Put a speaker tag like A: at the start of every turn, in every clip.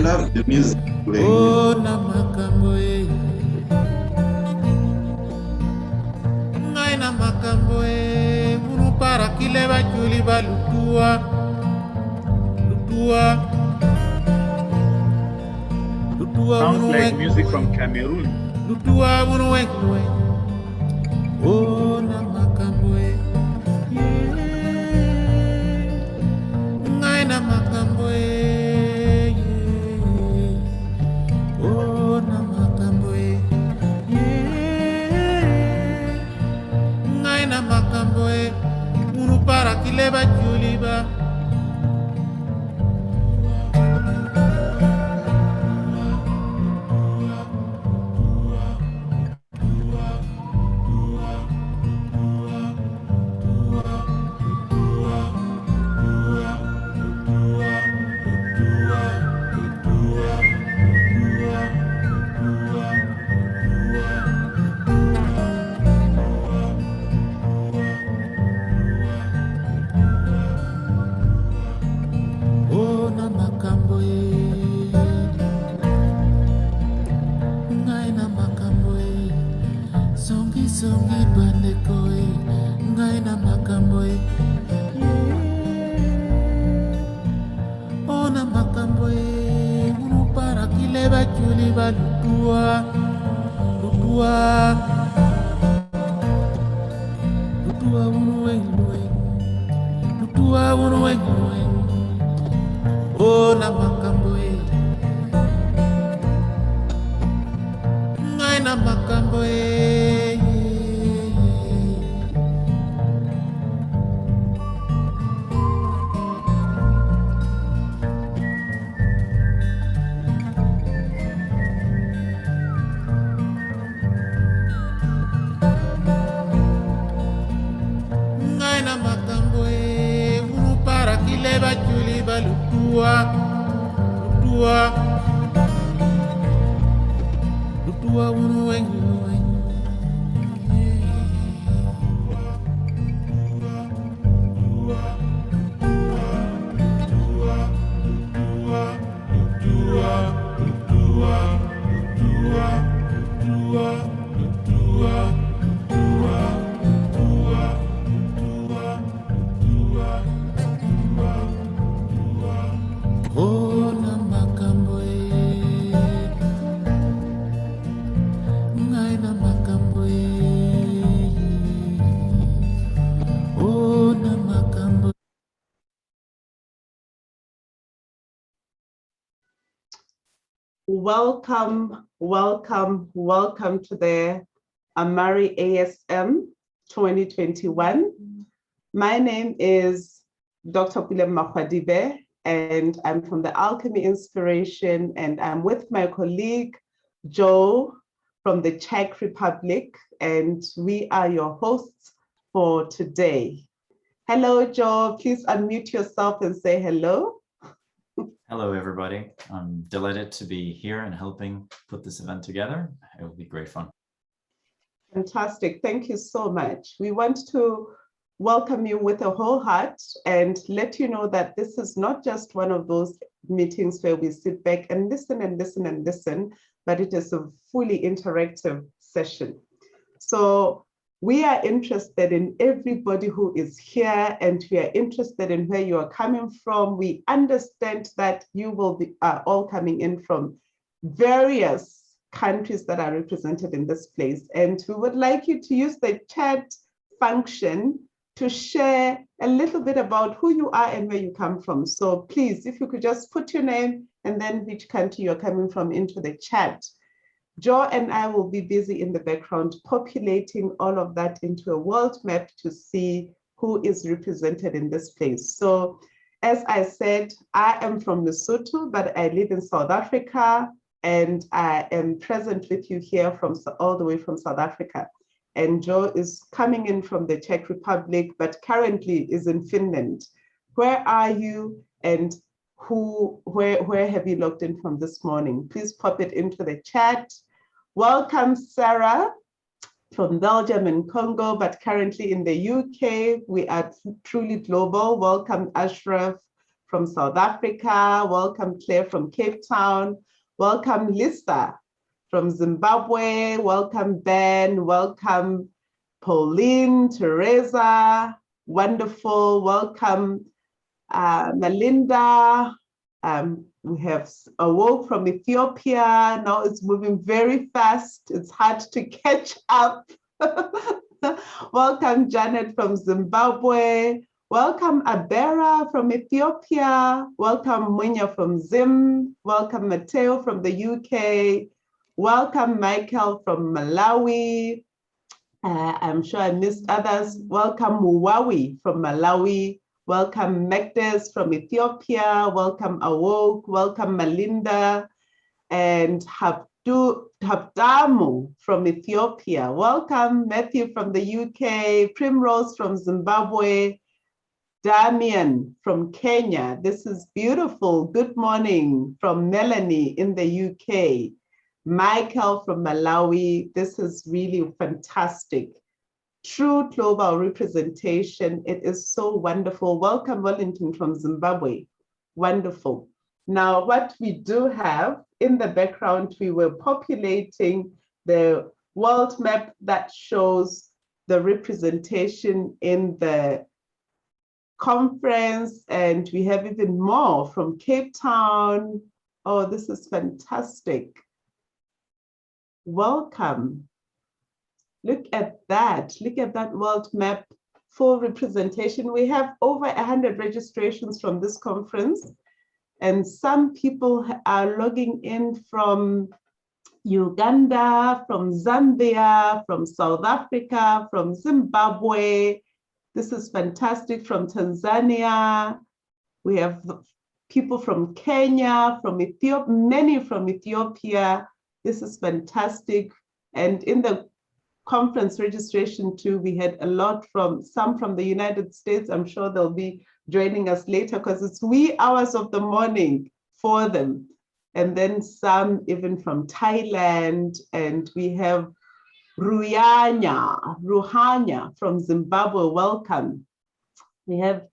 A: love the music playing.
B: Oh, namakambo e. Ngai namakambo e. Munu para kile ba chuli ba lutua.
C: Sounds like music from Cameroon.
B: Lutua munu wek. Oh, namakambo e. Ngai namakambo e. Oh, namakambo e. Ngai namakambo e. Munu para kile ba chuli ba. Oh, namakambo e. Ngai namakambo e. Songi bandeko e. Ngai namakambo e. Oh, namakambo e. Unu para kile ba chuli ba lutua. Unu weng. Lutua unu weng. Oh, namakambo e. Ngai namakambo e. Ngai namakambo e. Unu para kile ba chuli ba lutua. Unu weng. Oh, namakambo e. Ngai namakambo e. Oh, namakambo.
D: Welcome to the AMARI ASM 2021. My name is Dr. Pule Makwadibe, and I'm from the Alchemy Inspiration, and I'm with my colleague, Joe, from the Czech Republic, and we are your hosts for today. Hello, Joe, please unmute yourself and say hello.
E: Hello, everybody. I'm delighted to be here and helping put this event together. It will be great fun.
D: Fantastic. Thank you so much. We want to welcome you with a whole heart and let you know that this is not just one of those meetings where we sit back and listen, but it is a fully interactive session. So we are interested in everybody who is here, and we are interested in where you are coming from. We understand that you will be all coming in from various countries that are represented in this place. And we would like you to use the chat function to share a little bit about who you are and where you come from. So please, if you could just put your name and then which country you're coming from into the chat. Joe and I will be busy in the background populating all of that into a world map to see who is represented in this place. So as I said, I am from Lesotho, but I live in South Africa, and I am present with you here from all the way from South Africa. And Joe is coming in from the Czech Republic, but currently is in Finland. Where are you, and where have you logged in from this morning? Please pop it into the chat. Welcome, Sarah, from Belgium and Congo, but currently in the UK. We are truly global. Welcome, Ashraf from South Africa. Welcome, Claire from Cape Town. Welcome, Lisa from Zimbabwe. Welcome, Ben. Welcome, Pauline, Teresa. Wonderful. Welcome, Melinda. We have Awoke from Ethiopia. Now it's moving very fast. It's hard to catch up. Welcome, Janet from Zimbabwe. Welcome, Abera from Ethiopia. Welcome, Munya from Zim. Welcome, Matteo from the UK. Welcome, Michael from Malawi. I'm sure I missed others. Welcome, Muwawi from Malawi. Welcome, Mekdes from Ethiopia. Welcome, Awoke. Welcome, Melinda. And Habdamu from Ethiopia. Welcome, Matthew from the UK. Primrose from Zimbabwe. Damian from Kenya. This is beautiful. Good morning from Melanie in the UK. Michael from Malawi. This is really fantastic. True global representation. It is so wonderful. Welcome, Wellington from Zimbabwe. Wonderful. Now, what we do have in the background, we were populating the world map that shows the representation in the conference, and we have even more from Cape Town. Oh, this is fantastic. Welcome. Look at that. Look at that world map, full representation. We have over 100 registrations from this conference, and some people are logging in from Uganda, from Zambia, from South Africa, from Zimbabwe. This is fantastic. From Tanzania. We have people from Kenya, from Ethiopia, many from Ethiopia. This is fantastic. And in the conference registration too, we had a lot from some from the United States. I'm sure they'll be joining us later because it's wee hours of the morning for them. And then some even from Thailand, and we have Ruhanya from Zimbabwe, welcome. We have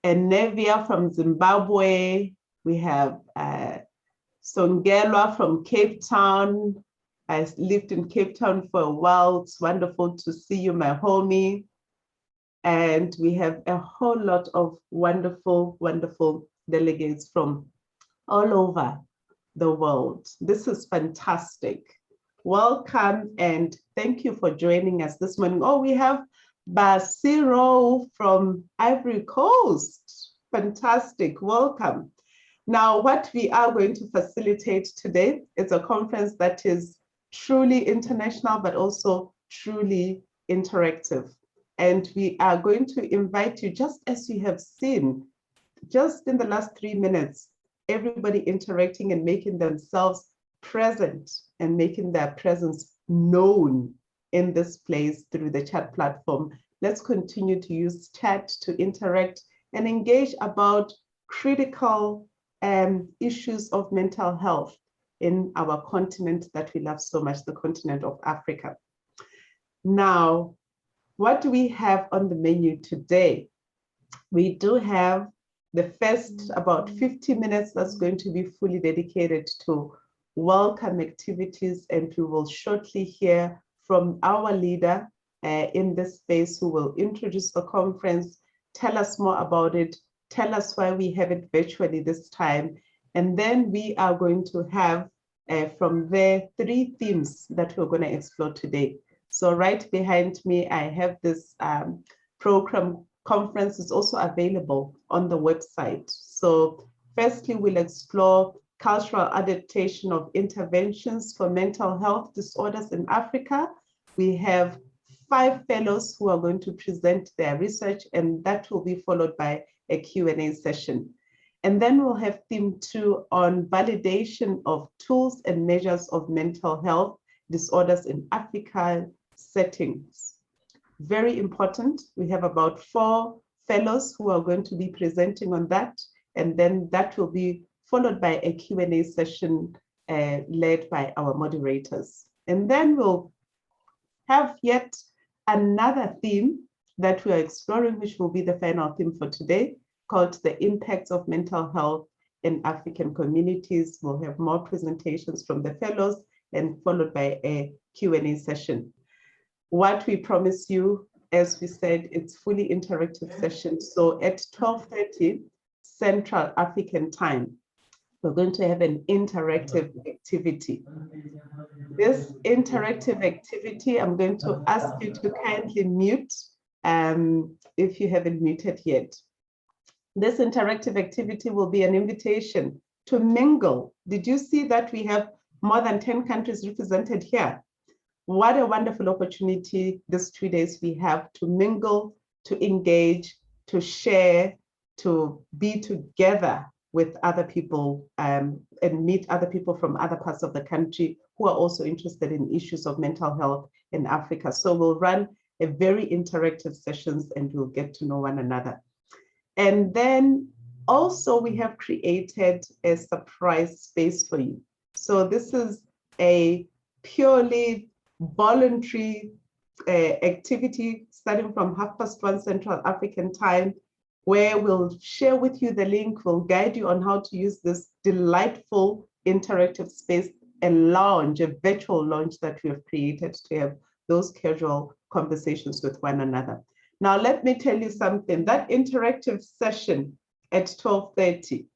D: Enevia from Zimbabwe. We have Songelwa from Cape Town. I lived in Cape Town for a while. It's wonderful to see you, my homie. And we have a whole lot of wonderful, wonderful delegates from all over the world. This is fantastic. Welcome and thank you for joining us this morning. Oh, we have Basiro from Ivory Coast. Fantastic, welcome. Now, what we are going to facilitate today is a conference that is truly international, but also truly interactive. And we are going to invite you, just as you have seen, just in the last 3 minutes, everybody interacting and making themselves present and making their presence known in this place through the chat platform. Let's continue to use chat to interact and engage about critical issues of mental health in our continent that we love so much, the continent of Africa. Now, what do we have on the menu today? We do have the first about 50 minutes that's going to be fully dedicated to welcome activities, and we will shortly hear from our leader in this space who will introduce the conference, tell us more about it, tell us why we have it virtually this time, and then we are going to have from there 3 themes that we're going to explore today. So right behind me, I have this program. Conference is also available on the website. So firstly, we'll explore cultural adaptation of interventions for mental health disorders in Africa. We have 5 fellows who are going to present their research, and that will be followed by a Q&A session. And then we'll have theme 2 on validation of tools and measures of mental health disorders in African settings. Very important. We have about 4 fellows who are going to be presenting on that, and then that will be followed by a Q&A session led by our moderators. And then we'll have yet another theme that we are exploring, which will be the final theme for today. called The Impacts of Mental Health in African Communities. We'll have more presentations from the fellows and followed by a Q&A session. What we promise you, as we said, it's fully interactive session. So at 12:30 Central African Time, we're going to have an interactive activity. This interactive activity, I'm going to ask you to kindly mute if you haven't muted yet. This interactive activity will be an invitation to mingle. Did you see that we have more than 10 countries represented here? What a wonderful opportunity these 2 days we have to mingle, to engage, to share, to be together with other people and meet other people from other parts of the country who are also interested in issues of mental health in Africa. So we'll run a very interactive sessions and we'll get to know one another. And then also we have created a surprise space for you. So this is a purely voluntary activity starting from 1:30 Central African Time, where we'll share with you the link, we'll guide you on how to use this delightful interactive space, a lounge, a virtual lounge that we have created to have those casual conversations with one another. Now, let me tell you something, that interactive session at 12:30,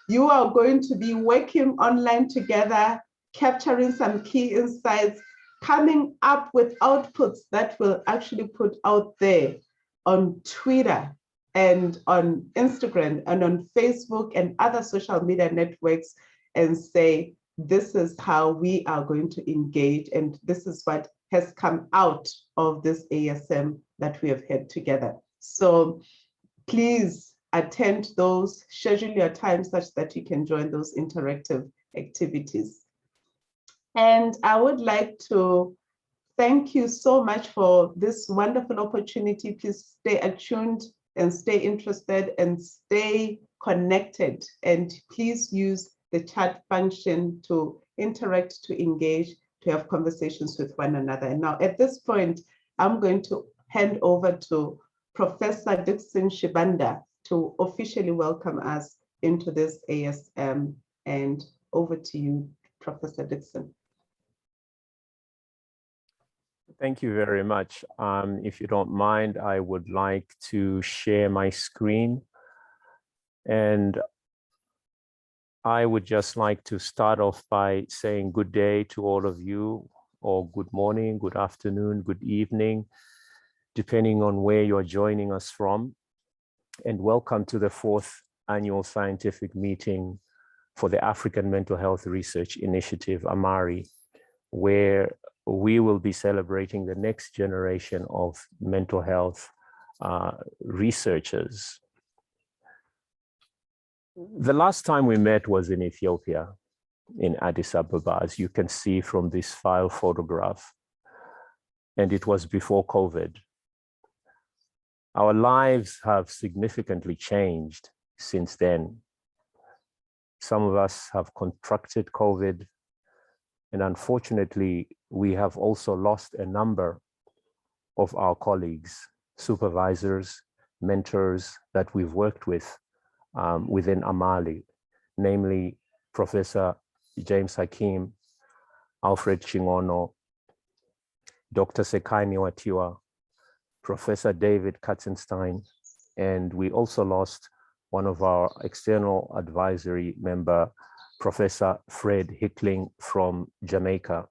D: you are going to be working online together, capturing some key insights, coming up with outputs that will actually put out there on Twitter and on Instagram and on Facebook and other social media networks and say, this is how we are going to engage and this is what has come out of this ASM that we have had together. So please attend those, schedule your time such that you can join those interactive activities. And I would like to thank you so much for this wonderful opportunity. Please stay attuned and stay interested and stay connected. And please use the chat function to interact, to engage, to have conversations with one another. And now at this point, I'm going to hand over to Professor Dixon Shibanda to officially welcome us into this ASM. And over to you, Professor Dixon.
A: Thank you very much. If you don't mind, I would like to share my screen. And I would just like to start off by saying good day to all of you, or good morning, good afternoon, good evening, depending on where you're joining us from. And welcome to the 4th annual scientific meeting for the African Mental Health Research Initiative, AMARI, where we will be celebrating the next generation of mental health researchers. The last time we met was in Ethiopia, in Addis Ababa, as you can see from this file photograph, and it was before COVID. Our lives have significantly changed since then. Some of us have contracted COVID, and unfortunately, we have also lost a number of our colleagues, supervisors, mentors that we've worked with within AMARI, namely Professor James Hakim, Alfred Chingono, Dr. Sekaini Watiwa, Professor David Katzenstein, and we also lost one of our external advisory member, Professor Fred Hickling from Jamaica.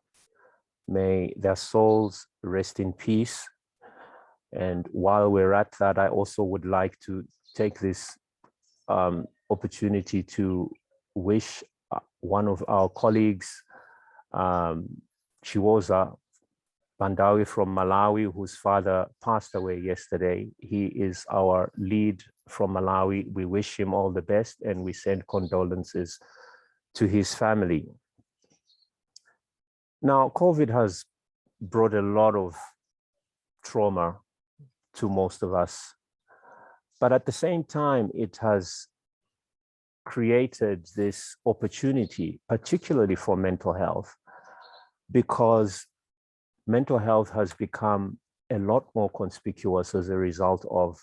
A: May their souls rest in peace. And while we're at that, I also would like to take this opportunity to wish one of our colleagues, Chiwoza Bandawi from Malawi, whose father passed away yesterday. He is our lead from Malawi. We wish him all the best and we send condolences to his family. Now, COVID has brought a lot of trauma to most of us, but at the same time, it has created this opportunity, particularly for mental health, because mental health has become a lot more conspicuous as a result of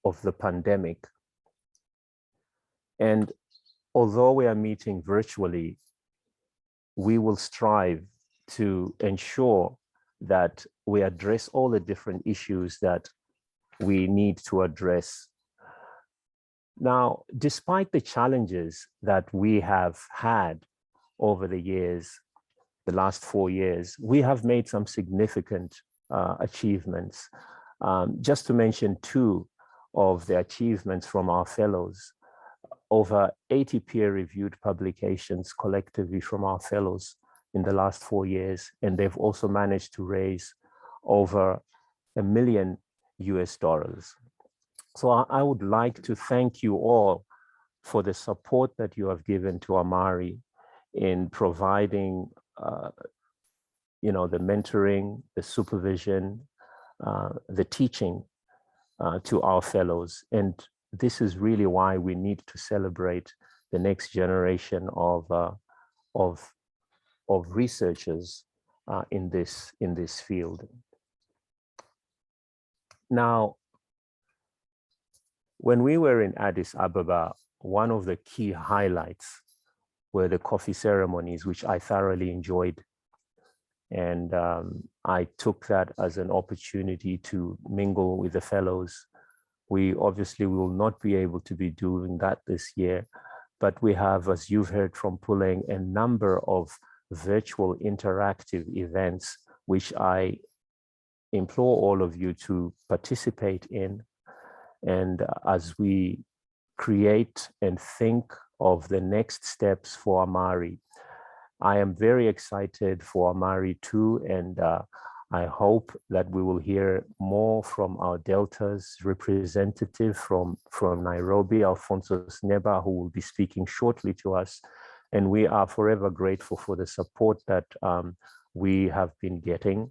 A: of the pandemic. And although we are meeting virtually, we will strive to ensure that we address all the different issues that we need to address. Now, despite the challenges that we have had over the years, the last 4 years, we have made some significant achievements. Just to mention 2 of the achievements from our fellows, over 80 peer-reviewed publications collectively from our fellows in the last 4 years, and they've also managed to raise over $1 million. So I would like to thank you all for the support that you have given to AMARI in providing the mentoring, the supervision, the teaching to our fellows. And this is really why we need to celebrate the next generation of researchers in this field. Now, when we were in Addis Ababa, one of the key highlights were the coffee ceremonies, which I thoroughly enjoyed. And I took that as an opportunity to mingle with the fellows. We obviously will not be able to be doing that this year, but we have, as you've heard from Puleng, a number of virtual interactive events, which I implore all of you to participate in. And as we create and think of the next steps for AMARI, I am very excited for AMARI too, and I hope that we will hear more from our Delta's representative from Nairobi, Alfonso Sneba, who will be speaking shortly to us. And we are forever grateful for the support that we have been getting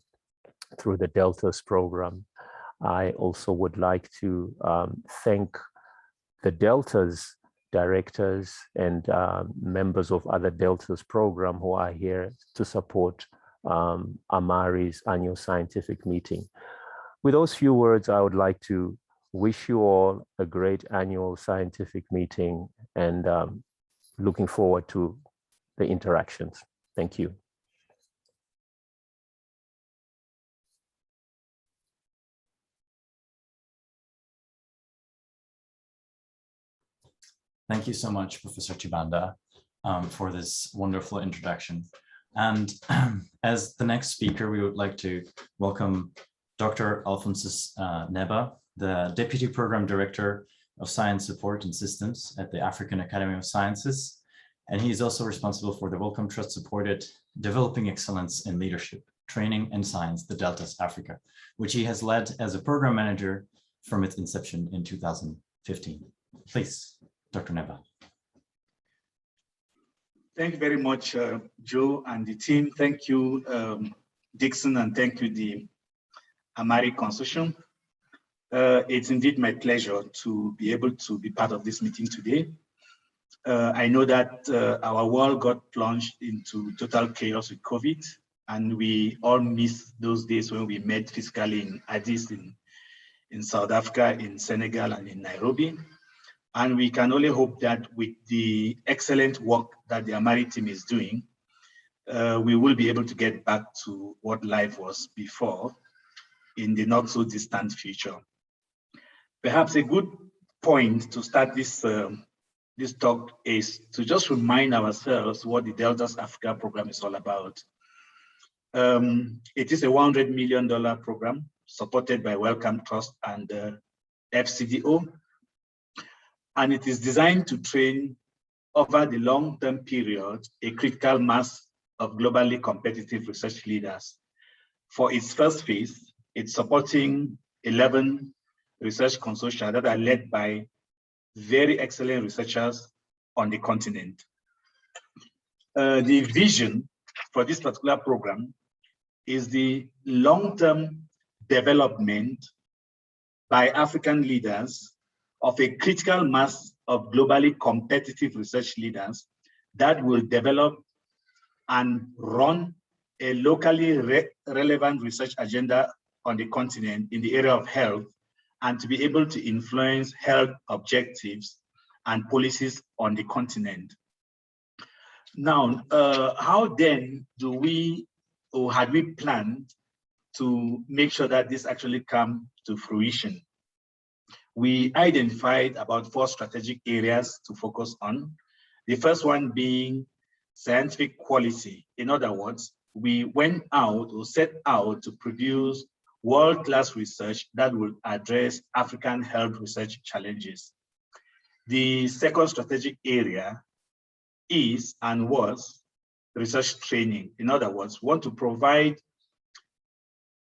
A: through the Delta's program. I also would like to thank the Delta's directors and members of other Delta's program who are here to support AMARI's annual scientific meeting. With those few words, I would like to wish you all a great annual scientific meeting, and looking forward to the interactions. Thank you.
E: Thank you so much, Professor Chibanda, for this wonderful introduction. And as the next speaker, we would like to welcome Dr. Alphonsus Neba, the Deputy Program Director of Science Support and Systems at the African Academy of Sciences. And he is also responsible for the Wellcome Trust supported Developing Excellence in Leadership, Training and Science, the Deltas Africa, which he has led as a program manager from its inception in 2015. Please, Dr. Neba.
C: Thank you very much, Joe and the team. Thank you, Dixon, and thank you, the AMARI Consortium. It's indeed my pleasure to be able to be part of this meeting today. I know that our world got plunged into total chaos with COVID, and we all miss those days when we met physically in Addis, in South Africa, in Senegal, and in Nairobi. And we can only hope that with the excellent work that the AMARI team is doing, we will be able to get back to what life was before in the not so distant future. Perhaps a good point to start this, this talk is to just remind ourselves what the Deltas Africa program is all about. It is a $100 million program supported by Wellcome Trust and FCDO. And it is designed to train over the long-term period a critical mass of globally competitive research leaders. For its first phase, it's supporting 11 research consortia that are led by very excellent researchers on the continent. The vision for this particular program is the long-term development by African leaders of a critical mass of globally competitive research leaders that will develop and run a locally relevant research agenda on the continent in the area of health and to be able to influence health objectives and policies on the continent. Now, how then do we, or had we planned to make sure that this actually come to fruition? We identified about 4 strategic areas to focus on. The first one being scientific quality. In other words, we went out or set out to produce world-class research that will address African health research challenges. The second strategic area is and was research training. In other words, we want to provide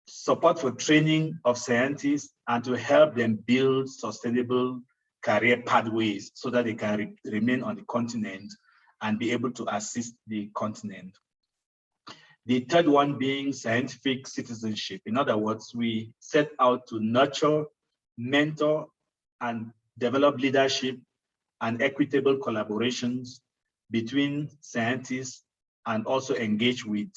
C: support for training of scientists and to help them build sustainable career pathways so that they can remain on the continent and be able to assist the continent. The third one being scientific citizenship. In other words, we set out to nurture, mentor, and develop leadership and equitable collaborations between scientists and also engage with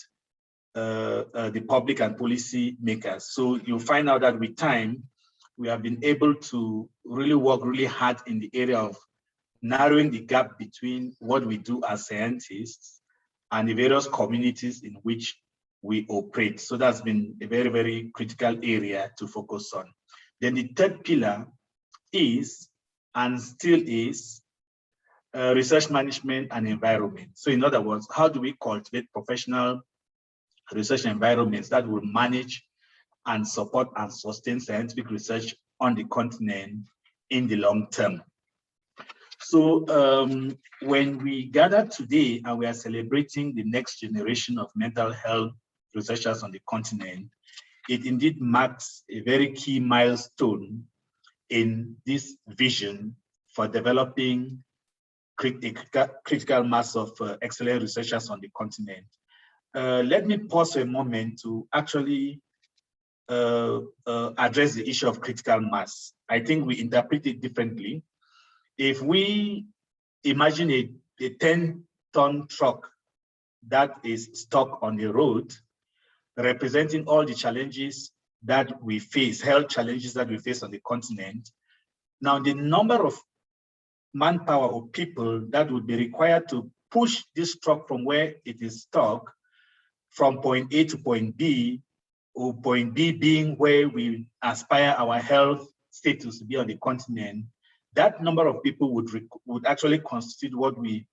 C: the public and policy makers. So you'll find out that with time, we have been able to really work really hard in the area of narrowing the gap between what we do as scientists and the various communities in which we operate. So that's been a very, very critical area to focus on. Then the third pillar is, and still is, research management and environment. So in other words, how do we cultivate professional research environments that will manage and support and sustain scientific research on the continent in the long term? So when we gather today and we are celebrating the next generation of mental health researchers on the continent, it indeed marks a very key milestone in this vision for developing critical mass of excellent researchers on the continent. Let me pause for a moment to actually address the issue of critical mass. I think we interpret it differently. If we imagine a 10-ton truck that is stuck on the road, representing all the challenges that we face, health challenges that we face on the continent, now the number of manpower or people that would be required to push this truck from where it is stuck from point A to point B, or point B being where we aspire our health status to be on the continent, that number of people would actually constitute what we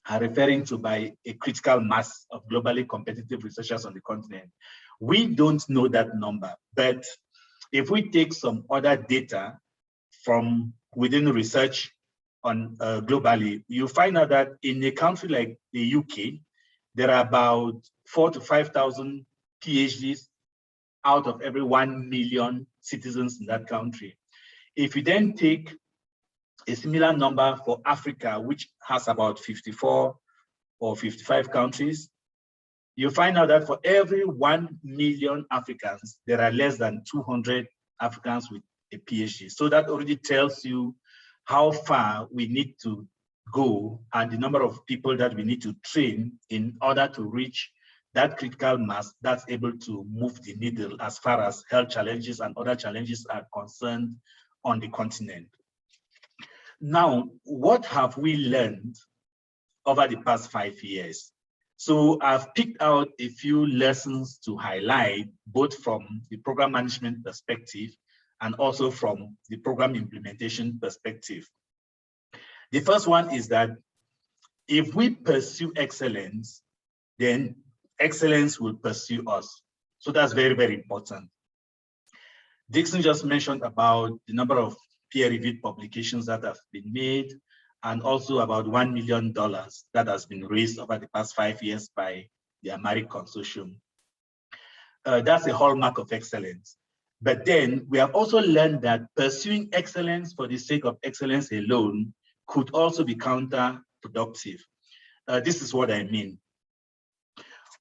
C: are referring to by a critical mass of globally competitive researchers on the continent. We don't know that number, but if we take some other data from within research on globally, you find out that in a country like the UK, there are about 4,000 to 5,000 PhDs out of every 1 million citizens in that country. If you then take a similar number for Africa, which has about 54 or 55 countries, you find out that for every 1 million Africans, there are less than 200 Africans with a PhD. So that already tells you how far we need to go and the number of people that we need to train in order to reach that critical mass that's able to move the needle as far as health challenges and other challenges are concerned on the continent. Now, what have we learned over the past 5 years? So I've picked out a few lessons to highlight, both from the program management perspective and also from the program implementation perspective. The first one is that if we pursue excellence, then excellence will pursue us. So that's very, very important. Dixon just mentioned about the number of peer-reviewed publications that have been made, and also about $1 million that has been raised over the past 5 years by the AMARI consortium. That's a hallmark of excellence. But then we have also learned that pursuing excellence for the sake of excellence alone could also be counterproductive. This is what I mean.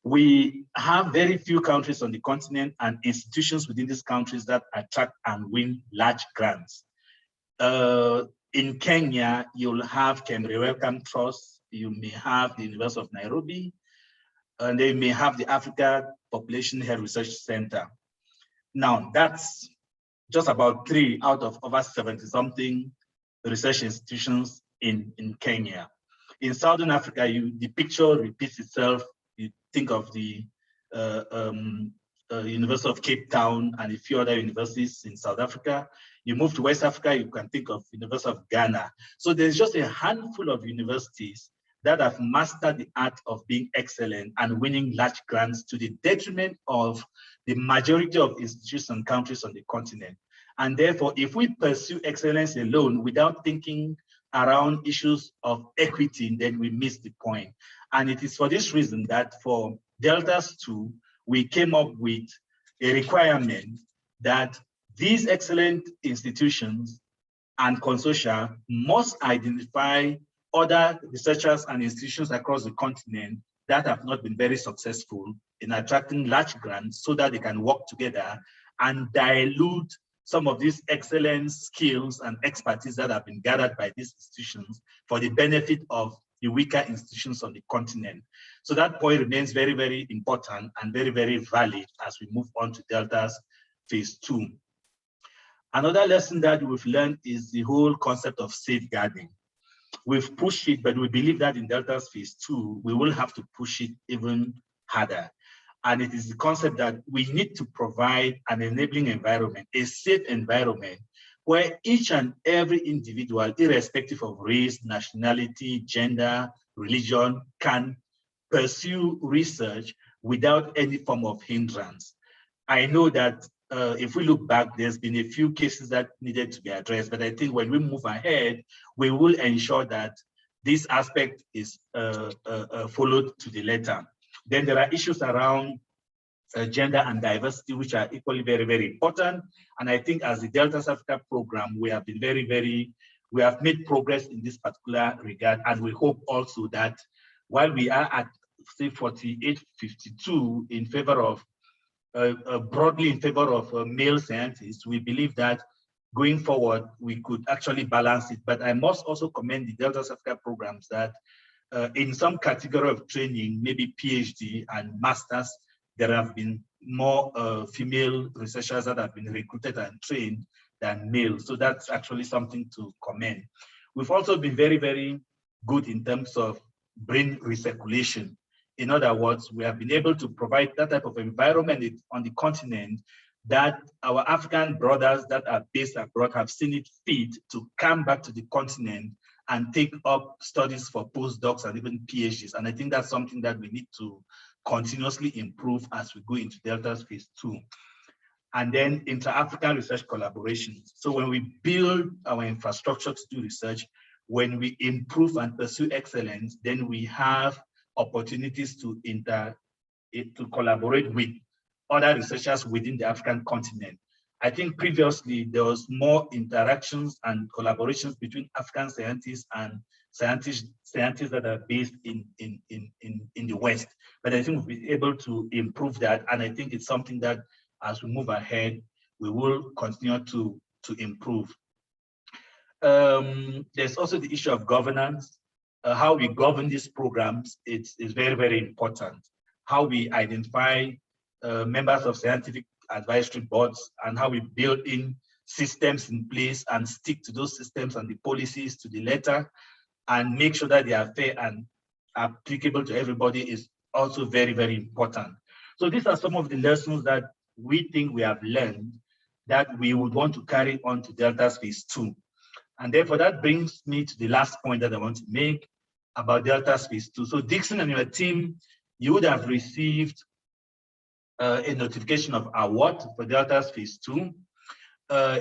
C: We have very few countries on the continent and institutions within these countries that attract and win large grants. In Kenya, you'll have Kemre Wellcome Trust, you may have the University of Nairobi, and they may have the Africa Population Health Research Center. Now, that's just about 3 out of over 70-something research institutions in Kenya. In Southern Africa, the picture repeats itself. You think of the University of Cape Town and a few other universities in South Africa. You move to West Africa, you can think of University of Ghana. So there's just a handful of universities that have mastered the art of being excellent and winning large grants to the detriment of the majority of institutions and countries on the continent. And therefore, if we pursue excellence alone without thinking around issues of equity, then we miss the point. And it is for this reason that for Deltas 2, we came up with a requirement that these excellent institutions and consortia must identify other researchers and institutions across the continent that have not been very successful in attracting large grants so that they can work together and dilute some of these excellent skills and expertise that have been gathered by these institutions for the benefit of the weaker institutions on the continent. So that point remains very, very important and very, very valid as we move on to Delta's phase 2. Another lesson that we've learned is the whole concept of safeguarding. We've pushed it, but we believe that in Delta's phase 2, we will have to push it even harder. And it is the concept that we need to provide an enabling environment, a safe environment, where each and every individual, irrespective of race, nationality, gender, religion, can pursue research without any form of hindrance. I know that if we look back, there's been a few cases that needed to be addressed, but I think when we move ahead, we will ensure that this aspect is followed to the letter. Then there are issues around gender and diversity, which are equally very, very important. And I think as the Delta Africa program, we have been we have made progress in this particular regard. And we hope also that while we are at, say, 48-52 in favor of, broadly in favor of male scientists, we believe that going forward, we could actually balance it. But I must also commend the Delta Africa programs that in some category of training, maybe PhD and masters, there have been more female researchers that have been recruited and trained than male. So that's actually something to commend. We've also been very, very good in terms of brain recirculation. In other words, we have been able to provide that type of environment on the continent that our African brothers that are based abroad have seen it fit to come back to the continent and take up studies for postdocs and even PhDs. And I think that's something that we need to continuously improve as we go into Delta's phase 2. And then inter-African research collaborations. So when we build our infrastructure to do research, when we improve and pursue excellence, then we have opportunities to collaborate with other researchers within the African continent. I think previously there was more interactions and collaborations between African scientists and scientists that are based in the West. But I think we've been able to improve that. And I think it's something that as we move ahead, we will continue to improve. There's also the issue of governance. How we govern these programs is very, very important. How we identify members of scientific advisory boards and how we build in systems in place and stick to those systems and the policies to the letter and make sure that they are fair and applicable to everybody is also very, very important. So these are some of the lessons that we think we have learned that we would want to carry on to Delta's phase 2. And therefore that brings me to the last point that I want to make about Delta's phase 2. So Dixon and your team, you would have received a notification of award for Delta's phase 2.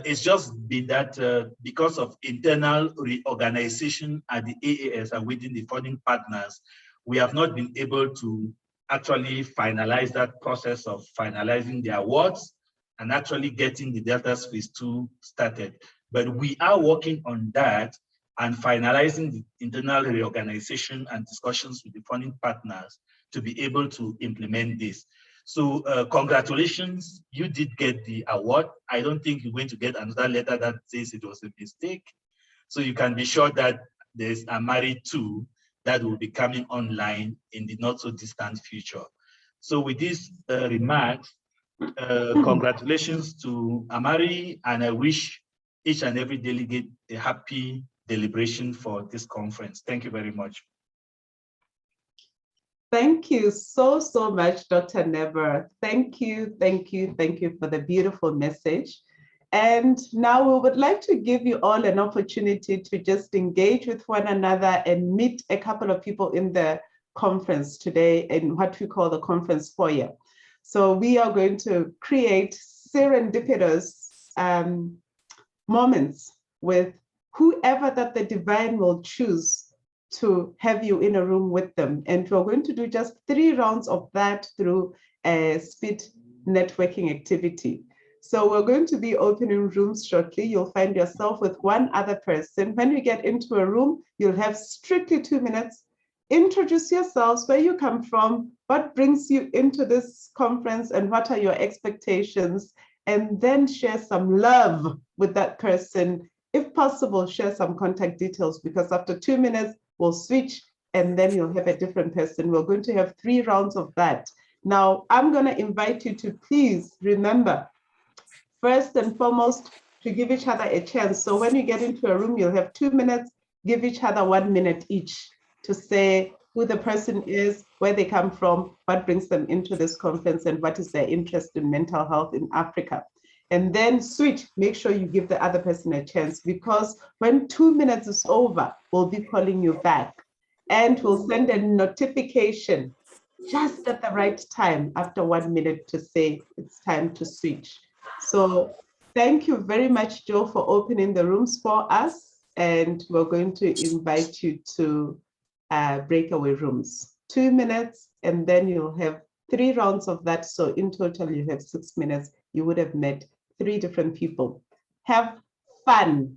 C: It's just been that because of internal reorganization at the AAS and within the funding partners, we have not been able to actually finalize that process of finalizing the awards and actually getting the Delta's phase 2 started. But we are working on that and finalizing the internal reorganization and discussions with the funding partners to be able to implement this. So congratulations, you did get the award. I don't think you're going to get another letter that says it was a mistake. So you can be sure that there's AMARI 2 that will be coming online in the not so distant future. So with these remarks, Congratulations to AMARI, and I wish each and every delegate a happy deliberation for this conference. Thank you very much.
D: Thank you so, so much, Dr. Neber. Thank you, thank you, thank you for the beautiful message. And now we would like to give you all an opportunity to just engage with one another and meet a couple of people in the conference today in what we call the conference foyer. So we are going to create serendipitous moments with whoever that the divine will choose to have you in a room with them. And we're going to do just 3 rounds of that through a speed networking activity. So we're going to be opening rooms shortly. You'll find yourself with one other person. When you get into a room, you'll have strictly 2 minutes. Introduce yourselves, where you come from, what brings you into this conference, and what are your expectations, and then share some love with that person. If possible, share some contact details, because after 2 minutes, we'll switch and then you'll have a different person. We're going to have 3 rounds of that. Now, I'm going to invite you to please remember, first and foremost, to give each other a chance. So when you get into a room, you'll have 2 minutes, give each other 1 minute each to say who the person is, where they come from, what brings them into this conference, and what is their interest in mental health in Africa. And then switch, make sure you give the other person a chance, because when 2 minutes is over, we'll be calling you back and we'll send a notification just at the right time after 1 minute to say it's time to switch. So thank you very much, Joe, for opening the rooms for us. And we're going to invite you to breakaway rooms. 2 minutes, and then you'll have 3 rounds of that. So in total, you have 6 minutes. You would have met 3 different people. Have fun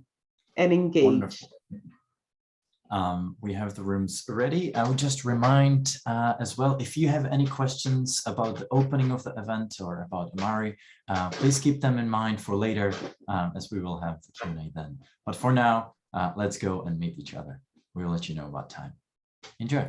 D: and engage.
E: Wonderful. We have the rooms ready. I would just remind as well, if you have any questions about the opening of the event or about AMARI, please keep them in mind for later, as we will have the Q&A then. But for now, let's go and meet each other. We will let you know about time. Enjoy.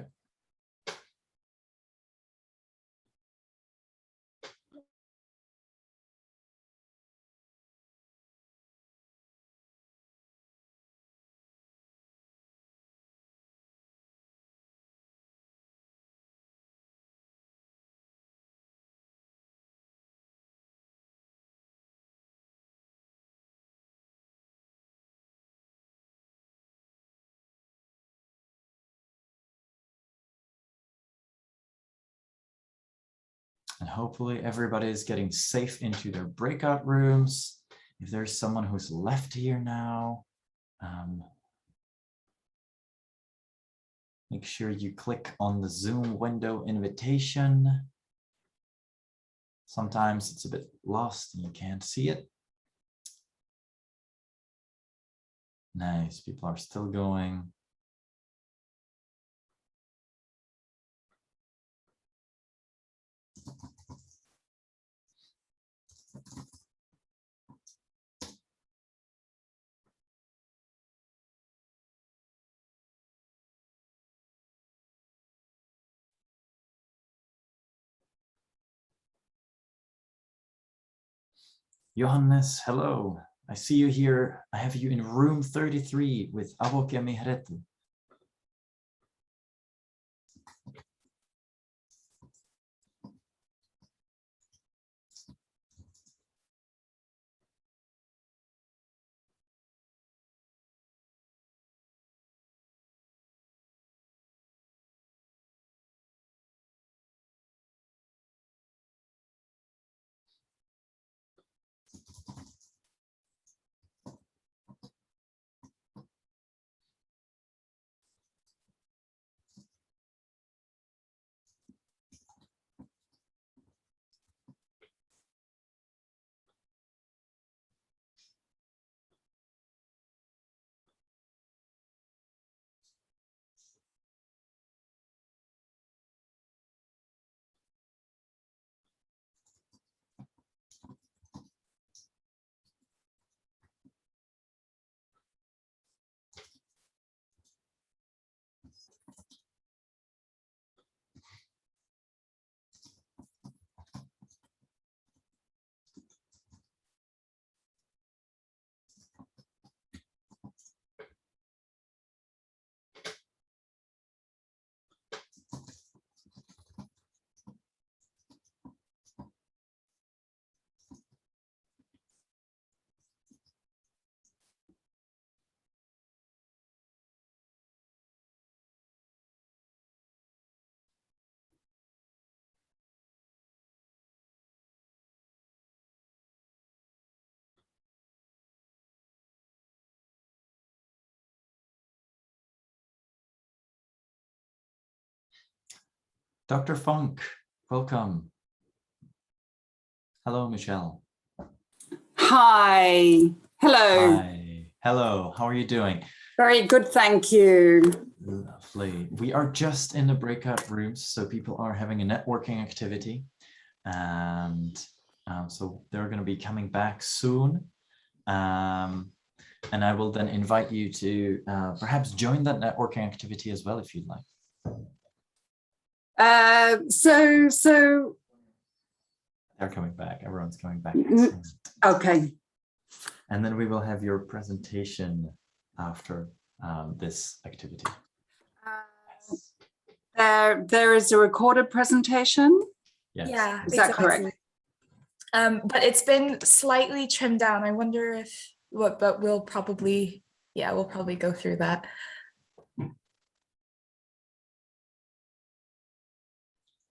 E: And hopefully everybody is getting safe into their breakout rooms. If there's someone who's left here now, make sure you click on the Zoom window invitation. Sometimes it's a bit lost and you can't see it. Nice, people are still going. Johannes, hello. I see you here. I have you in room 33 with Avokia Miharetu. Dr. Funk, welcome. Hello, Michelle.
F: Hi. Hello.
E: Hi. Hello. How are you doing?
F: Very good, thank you.
E: Lovely. We are just in the breakout rooms, so people are having a networking activity, and so they're going to be coming back soon. And I will then invite you to perhaps join that networking activity as well, if you'd like.
F: So
E: They're coming back. Everyone's coming back.
F: okay.
E: And then we will have your presentation after this activity.
F: There is a recorded presentation.
E: Yes.
G: Yeah,
F: Is that correct?
G: But it's been slightly trimmed down. I wonder if but we'll probably go through that.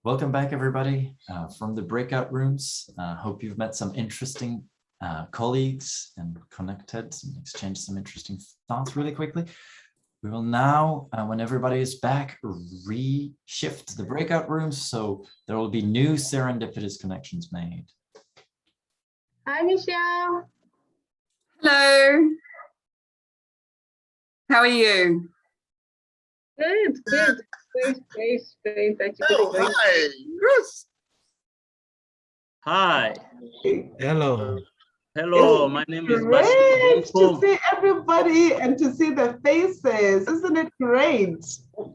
E: Welcome back, everybody, from the breakout rooms. Hope you've met some interesting colleagues and connected and exchanged some interesting thoughts really quickly. We will now, when everybody is back, reshift the breakout rooms, so there will be new serendipitous connections made.
H: Hi, Michelle.
F: Hello. How are you?
H: Good. Great. That's
I: Oh,
H: great.
I: hi. Yes.
J: Hi.
B: Hello.
J: Hello, my name is
D: Great
J: Bashir.
D: to see everybody and to see the faces. Isn't it great?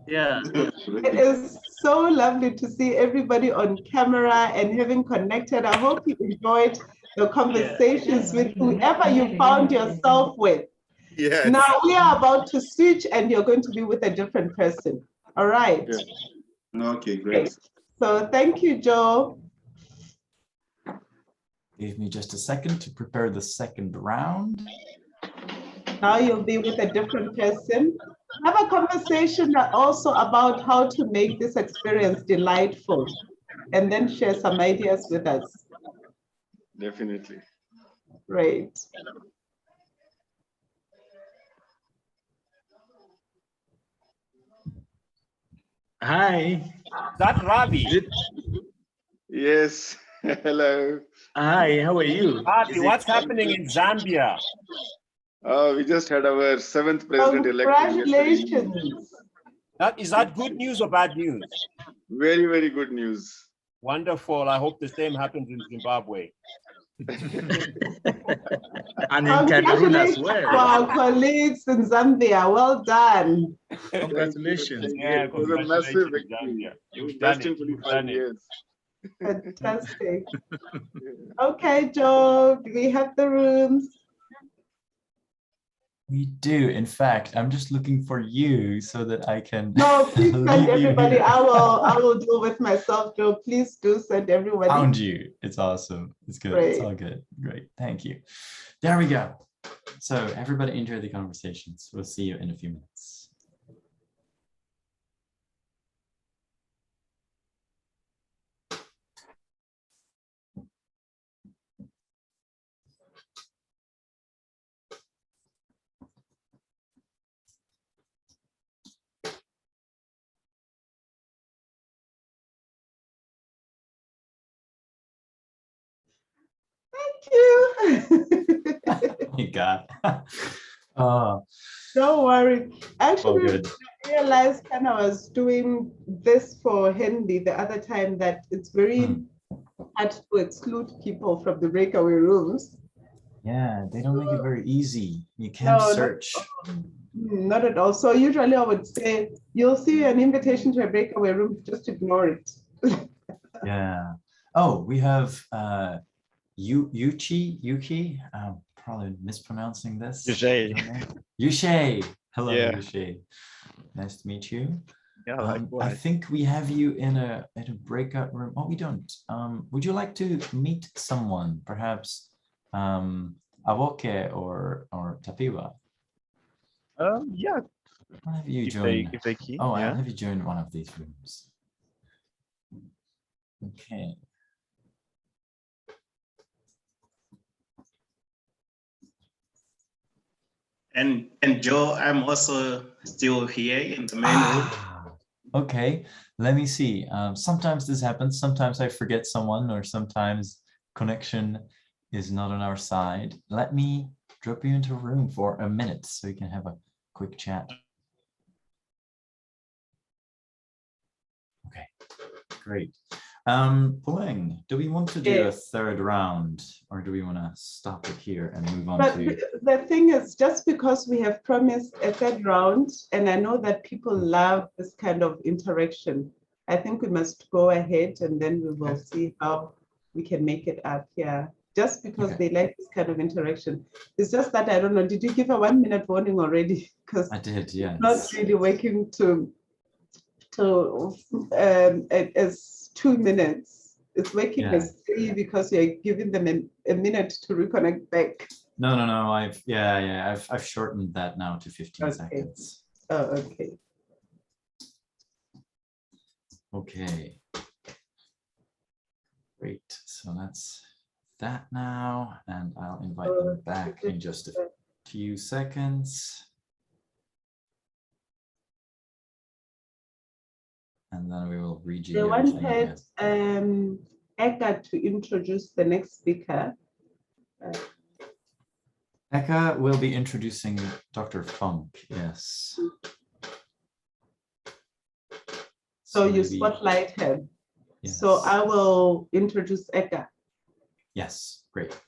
J: Yeah.
D: It is so lovely to see everybody on camera and having connected. I hope you enjoyed the conversations with whoever you found yourself with.
I: Yes.
D: Now we are about to switch and you're going to be with a different person. All right.
I: Yes. Okay, great.
D: So thank you, Joe.
E: Give me just a second to prepare the second round.
D: Now you'll be with a different person. Have a conversation also about how to make this experience delightful, and then share some ideas with us.
I: Definitely.
D: Great.
J: Hi.
K: That Ravi.
I: Yes. Hello.
J: Hi, how are you?
K: Ravi, what's happening in Zambia?
I: We just had our 7th president election yesterday.
D: Congratulations.
K: Is that good news or bad news?
I: Very, very good news.
K: Wonderful. I hope the same happens in Zimbabwe.
J: And in Cameroon as
D: Congratulations
J: well.
D: to our colleagues in Zambia. Well done.
J: Congratulations.
K: Yeah,
I: It was a massive
K: congratulations,
I: victory.
K: Zambia. You've done
I: Best
K: it.
I: in
K: You've
I: 45
K: done it.
I: years.
D: Fantastic. Okay, Joe, do we have the rooms?
E: We do. In fact, I'm just looking for you so that I can.
D: No, please send
E: leave you
D: everybody.
E: here.
D: I will deal with myself, Joe. Please do send everybody.
E: Found you. It's awesome. It's good.
D: Great.
E: It's all good. Great. Thank you. There we go. So everybody enjoy the conversations. We'll see you in a few minutes.
D: Thank you.
E: You got. Oh,
D: Don't worry.
E: all
D: Actually,
E: good.
D: I realized when I was doing this for Henry the other time that it's very hard to exclude people from the breakaway rooms.
E: Yeah, they don't make it very easy. You can't
D: No,
E: search.
D: Not at all. So usually I would say, you'll see an invitation to a breakaway room, just ignore it.
E: Yeah. Oh, we have Yuki. Probably mispronouncing this. Yushay. Hello,
L: Yeah.
E: Yushay. Nice to meet you.
L: Yeah,
E: I
L: likewise.
E: think we have you in a breakout room. Oh, we don't. Would you like to meet someone, perhaps Avoke or Tapiwa?
L: Yeah.
E: I'll have you
L: If
E: join.
L: they key.
E: Oh,
L: Yeah.
E: I'll have you join one of these rooms. Okay.
J: And Joe, I'm also still here in the main room.
E: Okay, let me see. Sometimes this happens. Sometimes I forget someone, or sometimes connection is not on our side. Let me drop you into a room for a minute so you can have a quick chat. Okay, great. Puling, do we want to do a third round, or do we want to stop it here and move on to?
D: The thing is, just because we have promised a third round, and I know that people love this kind of interaction, I think we must go ahead and then we will see how we can make it up here. Just because they like this kind of interaction. It's just that I don't know, did you give a 1 minute warning already? Because
E: I did, yes.
D: Not really working as 2 minutes. It's working as 3 because you're giving them a minute to reconnect back.
E: No. I've shortened that now to 15 seconds.
D: Oh, okay.
E: Okay. Great. So that's that now, and I'll invite them back in just a few seconds. And then we will read you.
D: They wanted Eka to introduce the next speaker.
E: Eka will be introducing Dr. Funk, yes.
D: So you spotlight him.
E: Yes.
D: So I will introduce Eka.
E: Yes, great.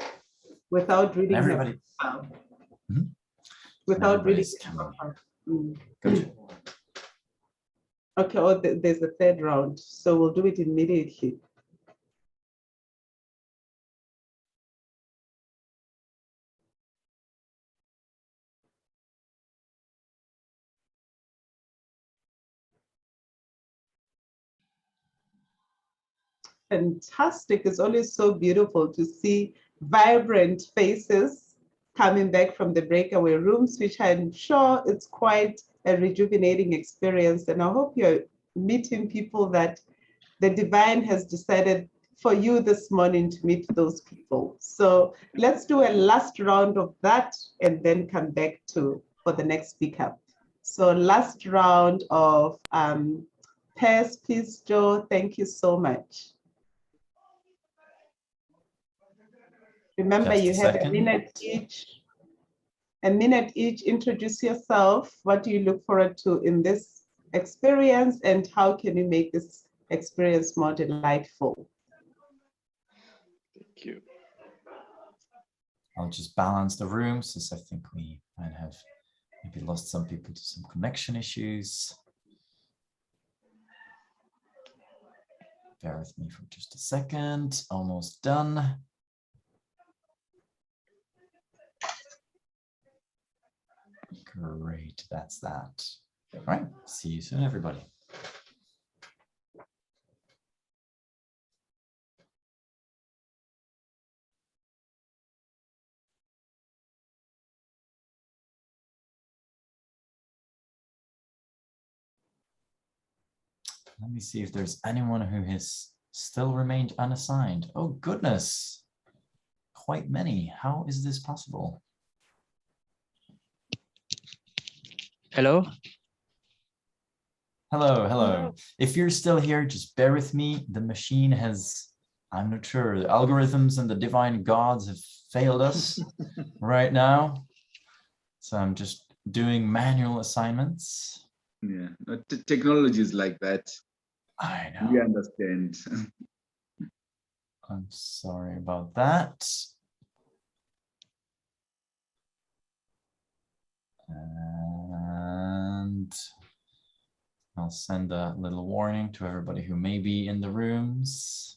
D: Without reading
E: everybody.
D: Without reading. Gotcha. Okay, there's a third round, so we'll do it immediately. Fantastic. It's always so beautiful to see vibrant faces coming back from the breakaway rooms, which I'm sure it's quite a rejuvenating experience. And I hope you're meeting people that the divine has decided for you this morning to meet those people. So let's do a last round of that and then come back for the next speaker. So last round of pairs, please, Joe. Thank you so much. Remember, you have a minute each. A minute each. Introduce yourself. What do you look forward to in this experience, and how can you make this experience more delightful?
I: Thank you.
E: I'll just balance the room since I think we might have maybe lost some people to some connection issues. Bear with me for just a second. Almost done. Great, that's that. All right, see you soon, everybody. Let me see if there's anyone who has still remained unassigned. Oh, goodness. Quite many. How is this possible?
M: Hello?
E: Hello, hello. If you're still here, just bear with me. The machine has, I'm not sure, the algorithms and the divine gods have failed us right now. So I'm just doing manual assignments.
I: Yeah, technology is like that.
E: I know.
I: We understand.
E: I'm sorry about that. And I'll send a little warning to everybody who may be in the rooms.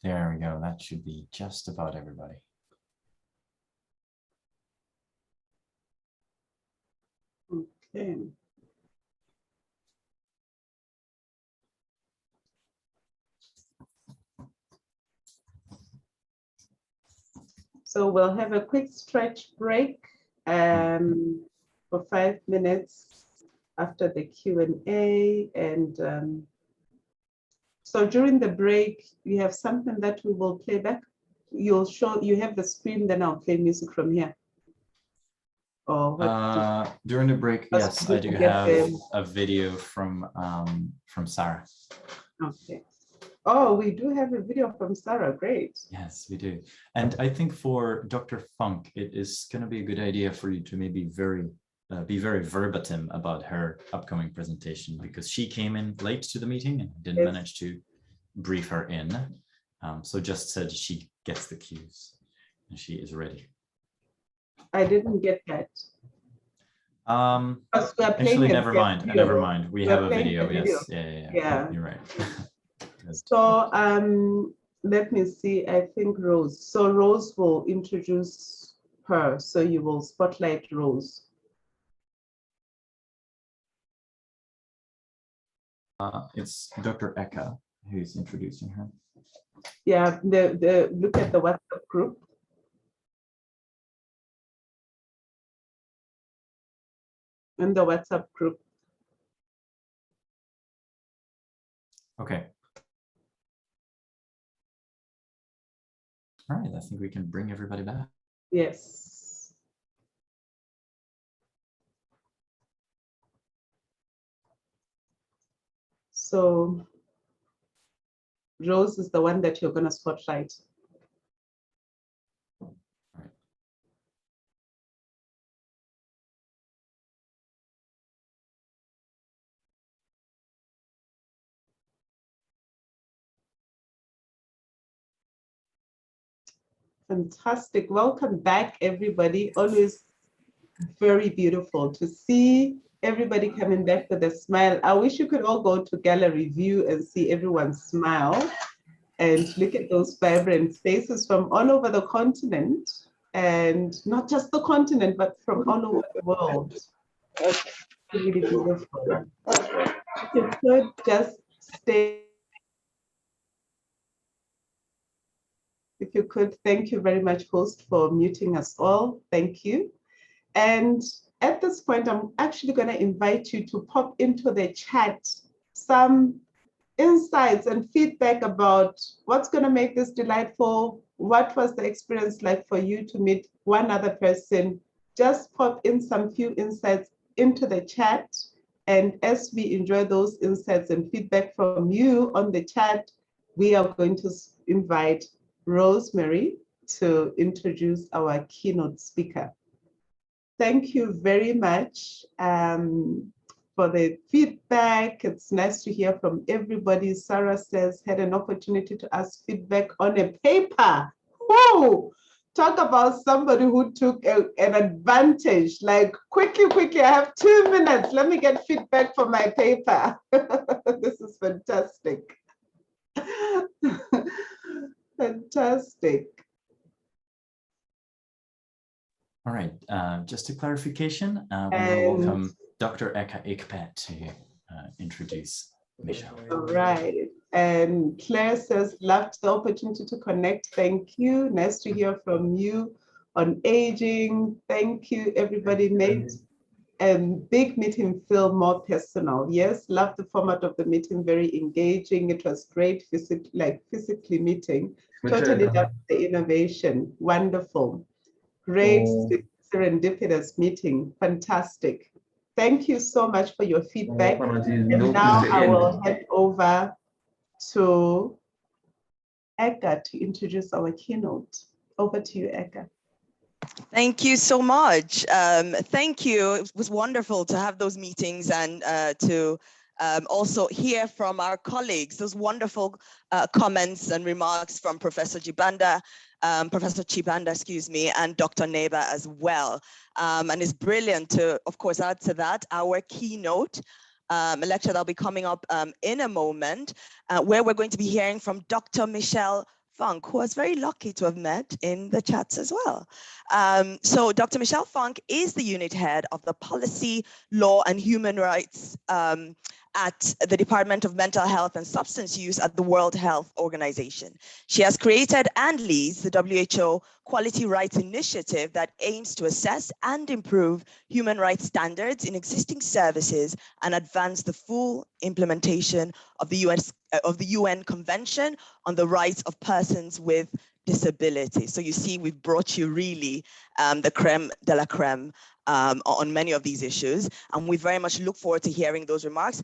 E: There we go. That should be just about everybody.
D: Okay. So we'll have a quick stretch break for 5 minutes. after the Q&A. And so during the break, you have something that we will play back. You'll show, you have the screen, then I'll play music from here. Or what?
E: During the break, yes, I do have a video from Sarah.
D: Okay. Oh, we do have a video from Sarah. Great.
E: Yes, we do. And I think for Dr. Funk, it is going to be a good idea for you to maybe be very verbatim about her upcoming presentation, because she came in late to the meeting and didn't manage to brief her in. So just said she gets the cues and she is ready.
D: I didn't get that.
E: Actually, never mind. Never mind. We have a video. Yes. Yeah. You're right.
D: So let me see. I think Rose. So Rose will introduce her. So you will spotlight Rose.
E: It's Dr. Eka who's introducing her.
D: Yeah. Look at the WhatsApp group. In the WhatsApp group.
E: Okay. All right, I think we can bring everybody back.
D: Yes. So Rose is the one that you're going to spotlight. Fantastic. Welcome back, everybody. Always very beautiful to see everybody coming back with a smile. I wish you could all go to gallery view and see everyone smile and look at those vibrant faces from all over the continent, and not just the continent, but from all over the world. Really beautiful. If you could just stay. If you could, thank you very much, host, for muting us all. Thank you. And at this point, I'm actually going to invite you to pop into the chat some insights and feedback about what's going to make this delightful. What was the experience like for you to meet one other person? Just pop in some few insights into the chat. And as we enjoy those insights and feedback from you on the chat, we are going to invite Rosemary to introduce our keynote speaker. Thank you very much for the feedback. It's nice to hear from everybody. Sarah says, had an opportunity to ask feedback on a paper. Whoa! Talk about somebody who took an advantage. Like, quickly, I have 2 minutes. Let me get feedback for my paper. This is fantastic. Fantastic.
E: All right, just a clarification, we will welcome Dr. Eka Ekpet to introduce Michelle.
D: All right, and Claire says, loved the opportunity to connect. Thank you. Nice to hear from you on aging. Thank you, everybody. Made a big meeting feel more personal. Yes, love the format of the meeting, very engaging. It was great, physically meeting. Totally loved the innovation. Wonderful. Great, serendipitous meeting. Fantastic. Thank you so much for your feedback. And now I will head over to Eka to introduce our keynote. Over to you, Eka.
N: Thank you so much. Thank you. It was wonderful to have those meetings and to also hear from our colleagues, those wonderful comments and remarks from Professor Chibanda, excuse me, and Dr. Neba as well. And it's brilliant to, of course, add to that our keynote, a lecture that'll be coming up in a moment, where we're going to be hearing from Dr. Michelle Funk, who I was very lucky to have met in the chats as well. So Dr. Michelle Funk is the unit head of the Policy, Law and Human Rights at the Department of Mental Health and Substance Use at the World Health Organization. She has created and leads the WHO Quality Rights Initiative that aims to assess and improve human rights standards in existing services and advance the full implementation of the UN Convention on the Rights of Persons with Disabilities. So you see, we've brought you really the creme de la creme on many of these issues, and we very much look forward to hearing those remarks.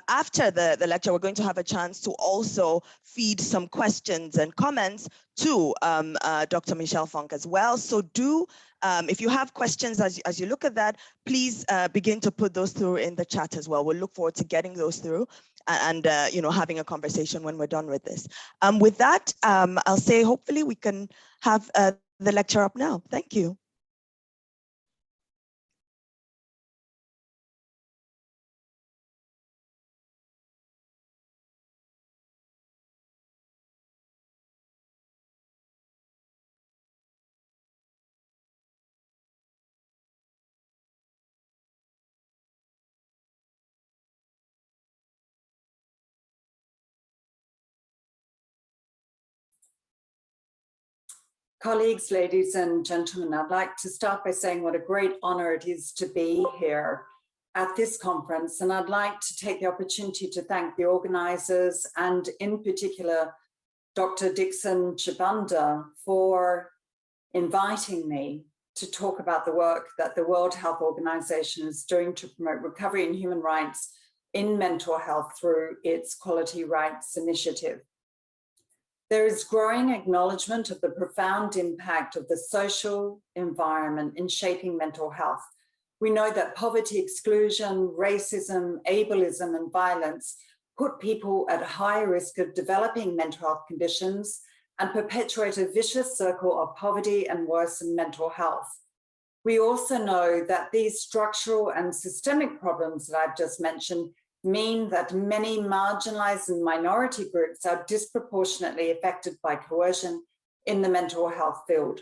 N: After the lecture, we're going to have a chance to also feed some questions and comments to Dr. Michelle Funk as well. So do, if you have questions as you look at that, please begin to put those through in the chat as well. We'll look forward to getting those through and you know, having a conversation when we're done with this. With that, I'll say hopefully we can have the lecture up now. Thank you.
F: Colleagues, ladies and gentlemen, I'd like to start by saying what a great honor it is to be here at this conference. And I'd like to take the opportunity to thank the organizers and in particular, Dr. Dixon Chibanda for inviting me to talk about the work that the World Health Organization is doing to promote recovery and human rights in mental health through its Quality Rights Initiative. There is growing acknowledgement of the profound impact of the social environment in shaping mental health. We know that poverty, exclusion, racism, ableism, and violence put people at high risk of developing mental health conditions and perpetuate a vicious circle of poverty and worsened mental health. We also know that these structural and systemic problems that I've just mentioned mean that many marginalized and minority groups are disproportionately affected by coercion in the mental health field.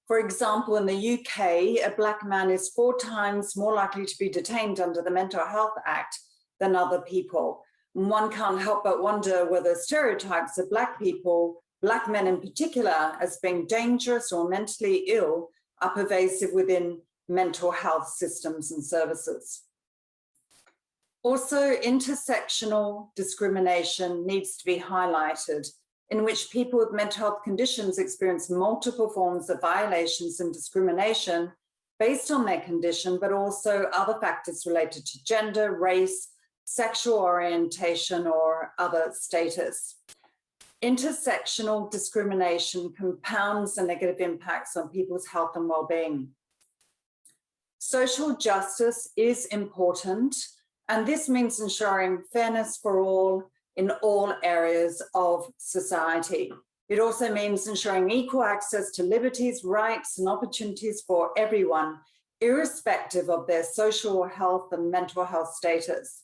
F: For example, in the UK, a Black man is 4 times more likely to be detained under the Mental Health Act than other people. And one can't help but wonder whether stereotypes of Black people, Black men in particular, as being dangerous or mentally ill are pervasive within mental health systems and services. Also, intersectional discrimination needs to be highlighted, in which people with mental health conditions experience multiple forms of violations and discrimination based on their condition, but also other factors related to gender, race, sexual orientation, or other status. Intersectional discrimination compounds the negative impacts on people's health and well-being. Social justice is important, and this means ensuring fairness for all in all areas of society. It also means ensuring equal access to liberties, rights, and opportunities for everyone, irrespective of their social health and mental health status.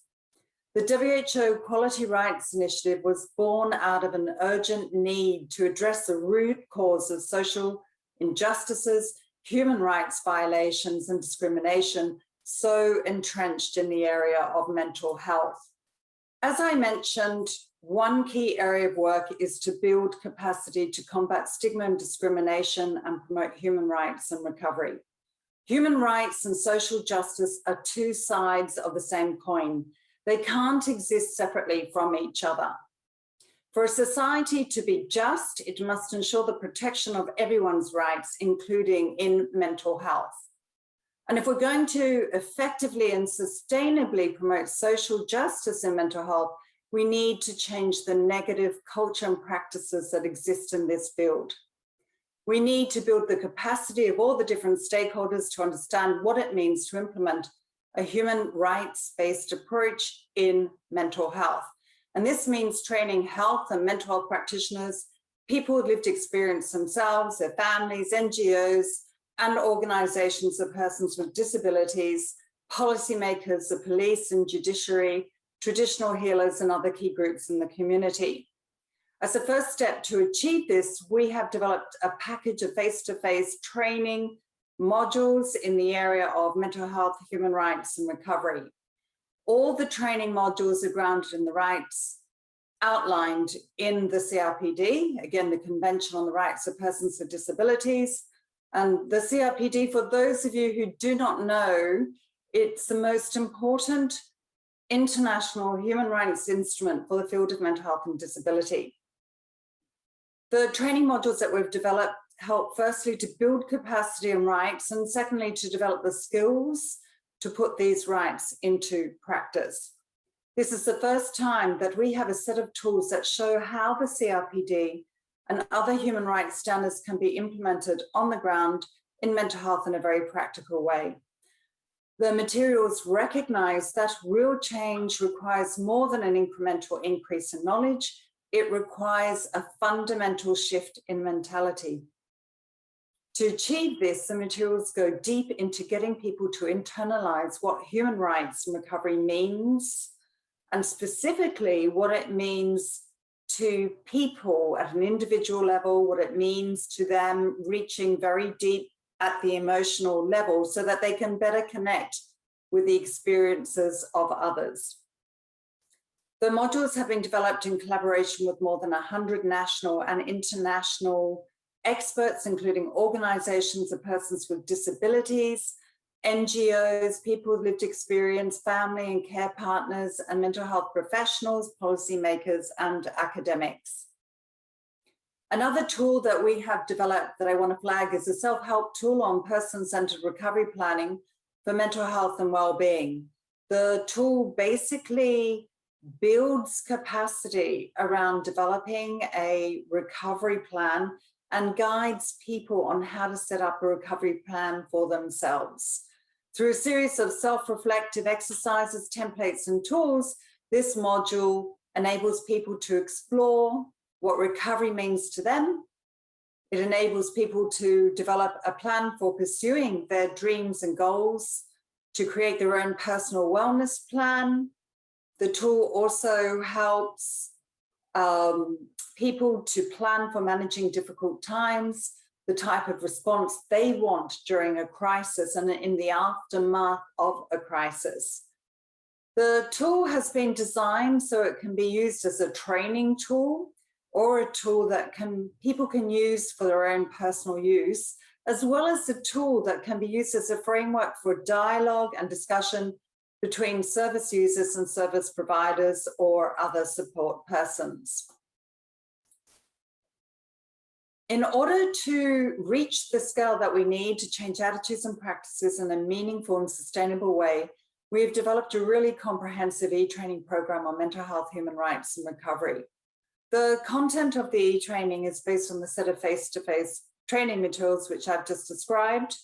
F: The WHO Quality Rights Initiative was born out of an urgent need to address the root cause of social injustices, human rights violations, and discrimination so entrenched in the area of mental health. As I mentioned, one key area of work is to build capacity to combat stigma and discrimination and promote human rights and recovery. Human rights and social justice are 2 sides of the same coin. They can't exist separately from each other. For a society to be just, it must ensure the protection of everyone's rights, including in mental health. And if we're going to effectively and sustainably promote social justice in mental health, we need to change the negative culture and practices that exist in this field. We need to build the capacity of all the different stakeholders to understand what it means to implement a human rights-based approach in mental health. And this means training health and mental health practitioners, people with lived experience themselves, their families, NGOs, and organizations of persons with disabilities, policymakers, the police and judiciary, traditional healers, and other key groups in the community. As a first step to achieve this, we have developed a package of face-to-face training modules in the area of mental health, human rights, and recovery. All the training modules are grounded in the rights outlined in the CRPD, again, the Convention on the Rights of Persons with Disabilities. And the CRPD, for those of you who do not know, it's the most important international human rights instrument for the field of mental health and disability. The training modules that we've developed help firstly to build capacity and rights, and secondly, to develop the skills to put these rights into practice. This is the first time that we have a set of tools that show how the CRPD and other human rights standards can be implemented on the ground in mental health in a very practical way. The materials recognize that real change requires more than an incremental increase in knowledge. It requires a fundamental shift in mentality. To achieve this, the materials go deep into getting people to internalize what human rights and recovery means, and specifically what it means to people at an individual level, what it means to them reaching very deep at the emotional level so that they can better connect with the experiences of others. The modules have been developed in collaboration with more than 100 national and international experts, including organizations of persons with disabilities, NGOs, people with lived experience, family and care partners, and mental health professionals, policymakers, and academics. Another tool that we have developed that I want to flag is a self-help tool on person-centered recovery planning for mental health and well-being. The tool basically builds capacity around developing a recovery plan and guides people on how to set up a recovery plan for themselves. Through a series of self-reflective exercises, templates, and tools, this module enables people to explore what recovery means to them. It enables people to develop a plan for pursuing their dreams and goals, to create their own personal wellness plan. The tool also helps people to plan for managing difficult times, the type of response they want during a crisis and in the aftermath of a crisis. The tool has been designed so it can be used as a training tool or a tool that people can use for their own personal use, as well as a tool that can be used as a framework for dialogue and discussion between service users and service providers or other support persons. In order to reach the scale that we need to change attitudes and practices in a meaningful and sustainable way, we have developed a really comprehensive e-training program on mental health, human rights, and recovery. The content of the e-training is based on the set of face-to-face training materials, which I've just described.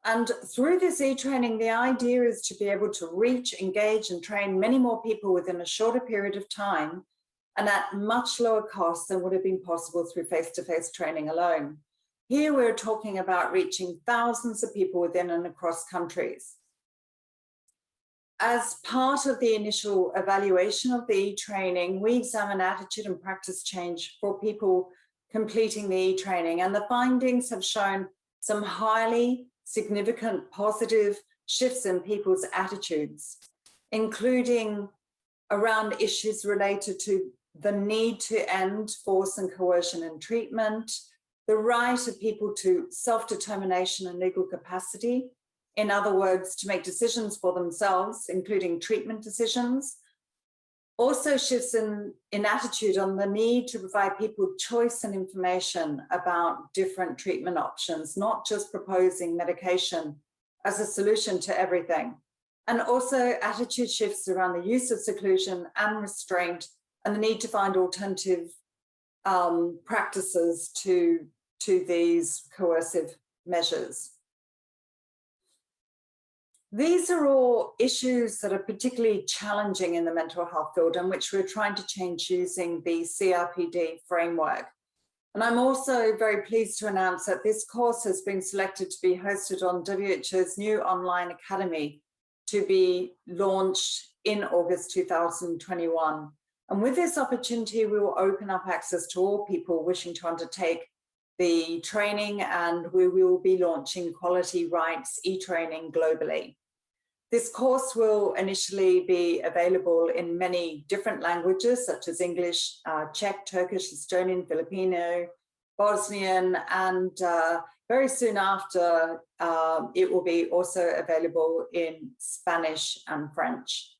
F: And through this e-training, the idea is to be able to reach, engage, and train many more people within a shorter period of time and at much lower cost than would have been possible through face-to-face training alone. Here we're talking about reaching thousands of people within and across countries. As part of the initial evaluation of the e-training, we examine attitude and practice change for people completing the e-training, and the findings have shown some highly significant positive shifts in people's attitudes, including around issues related to the need to end force and coercion in treatment, the right of people to self-determination and legal capacity, in other words, to make decisions for themselves, including treatment decisions. Also shifts in attitude on the need to provide people choice and information about different treatment options, not just proposing medication as a solution to everything. And also attitude shifts around the use of seclusion and restraint and the need to find alternative practices to these coercive measures. These are all issues that are particularly challenging in the mental health field and which we're trying to change using the CRPD framework. And I'm also very pleased to announce that this course has been selected to be hosted on WHO's new online academy to be launched in August 2021. And with this opportunity, we will open up access to all people wishing to undertake the training, and we will be launching quality rights e-training globally. This course will initially be available in many different languages, such as English, Czech, Turkish, Estonian, Filipino, Bosnian, and very soon after, it will be also available in Spanish and French.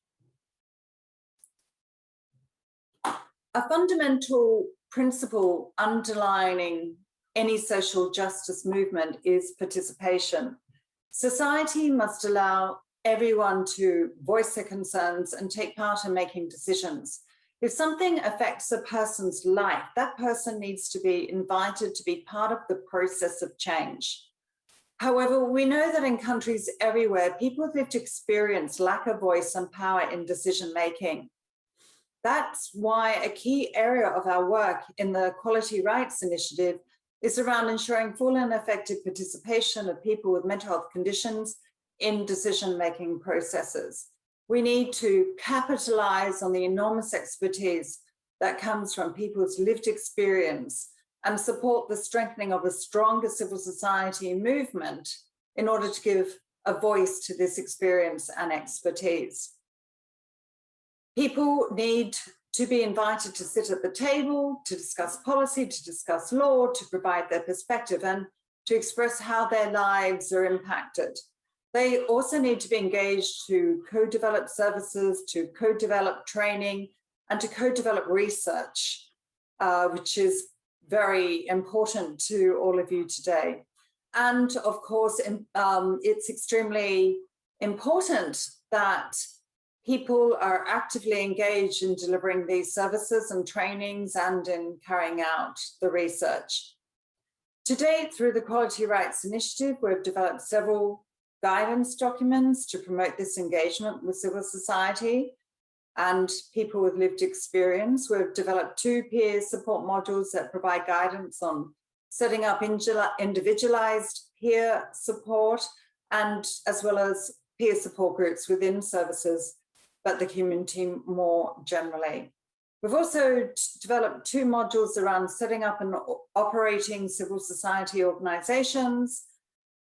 F: A fundamental principle underlining any social justice movement is participation. Society must allow everyone to voice their concerns and take part in making decisions. If something affects a person's life, that person needs to be invited to be part of the process of change. However, we know that in countries everywhere, people with lived experience lack a voice and power in decision-making. That's why a key area of our work in the Equality Rights Initiative is around ensuring full and effective participation of people with mental health conditions in decision-making processes. We need to capitalize on the enormous expertise that comes from people's lived experience and support the strengthening of a stronger civil society movement in order to give a voice to this experience and expertise. People need to be invited to sit at the table, to discuss policy, to discuss law, to provide their perspective and to express how their lives are impacted. They also need to be engaged to co-develop services, to co-develop training, and to co-develop research, which is very important to all of you today. And of course, it's extremely important that people are actively engaged in delivering these services and trainings and in carrying out the research. To date, through the Equality Rights Initiative, we've developed several guidance documents to promote this engagement with civil society and people with lived experience. We've developed 2 peer support modules that provide guidance on setting up individualized peer support and as well as peer support groups within services, but the community more generally. We've also developed 2 modules around setting up and operating civil society organizations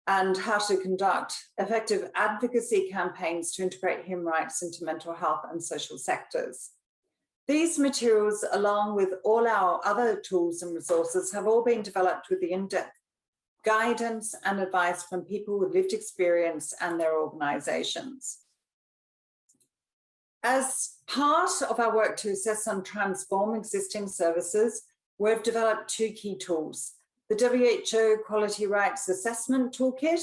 F: and how to conduct effective advocacy campaigns to integrate human rights into mental health and social sectors. These materials, along with all our other tools and resources, have all been developed with the in-depth guidance and advice from people with lived experience and their organizations. As part of our work to assess and transform existing services, we've developed 2 key tools. The WHO Quality Rights Assessment Toolkit,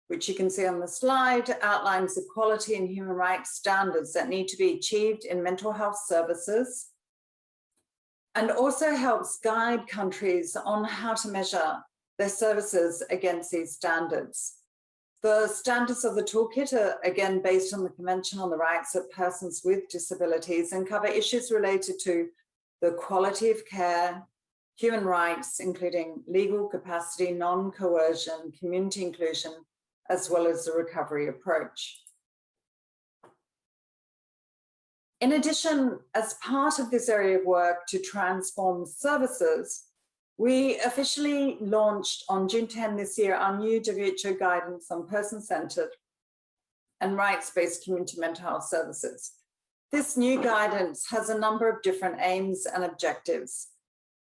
F: which you can see on the slide, outlines equality and human rights standards that need to be achieved in mental health services, and also helps guide countries on how to measure their services against these standards. The standards of the toolkit are again based on the Convention on the Rights of Persons with Disabilities and cover issues related to the quality of care, human rights, including legal capacity, non-coercion, community inclusion, as well as the recovery approach. In addition, as part of this area of work to transform services, we officially launched on June 10 this year our new WHO guidance on person-centered and rights-based community mental health services. This new guidance has a number of different aims and objectives.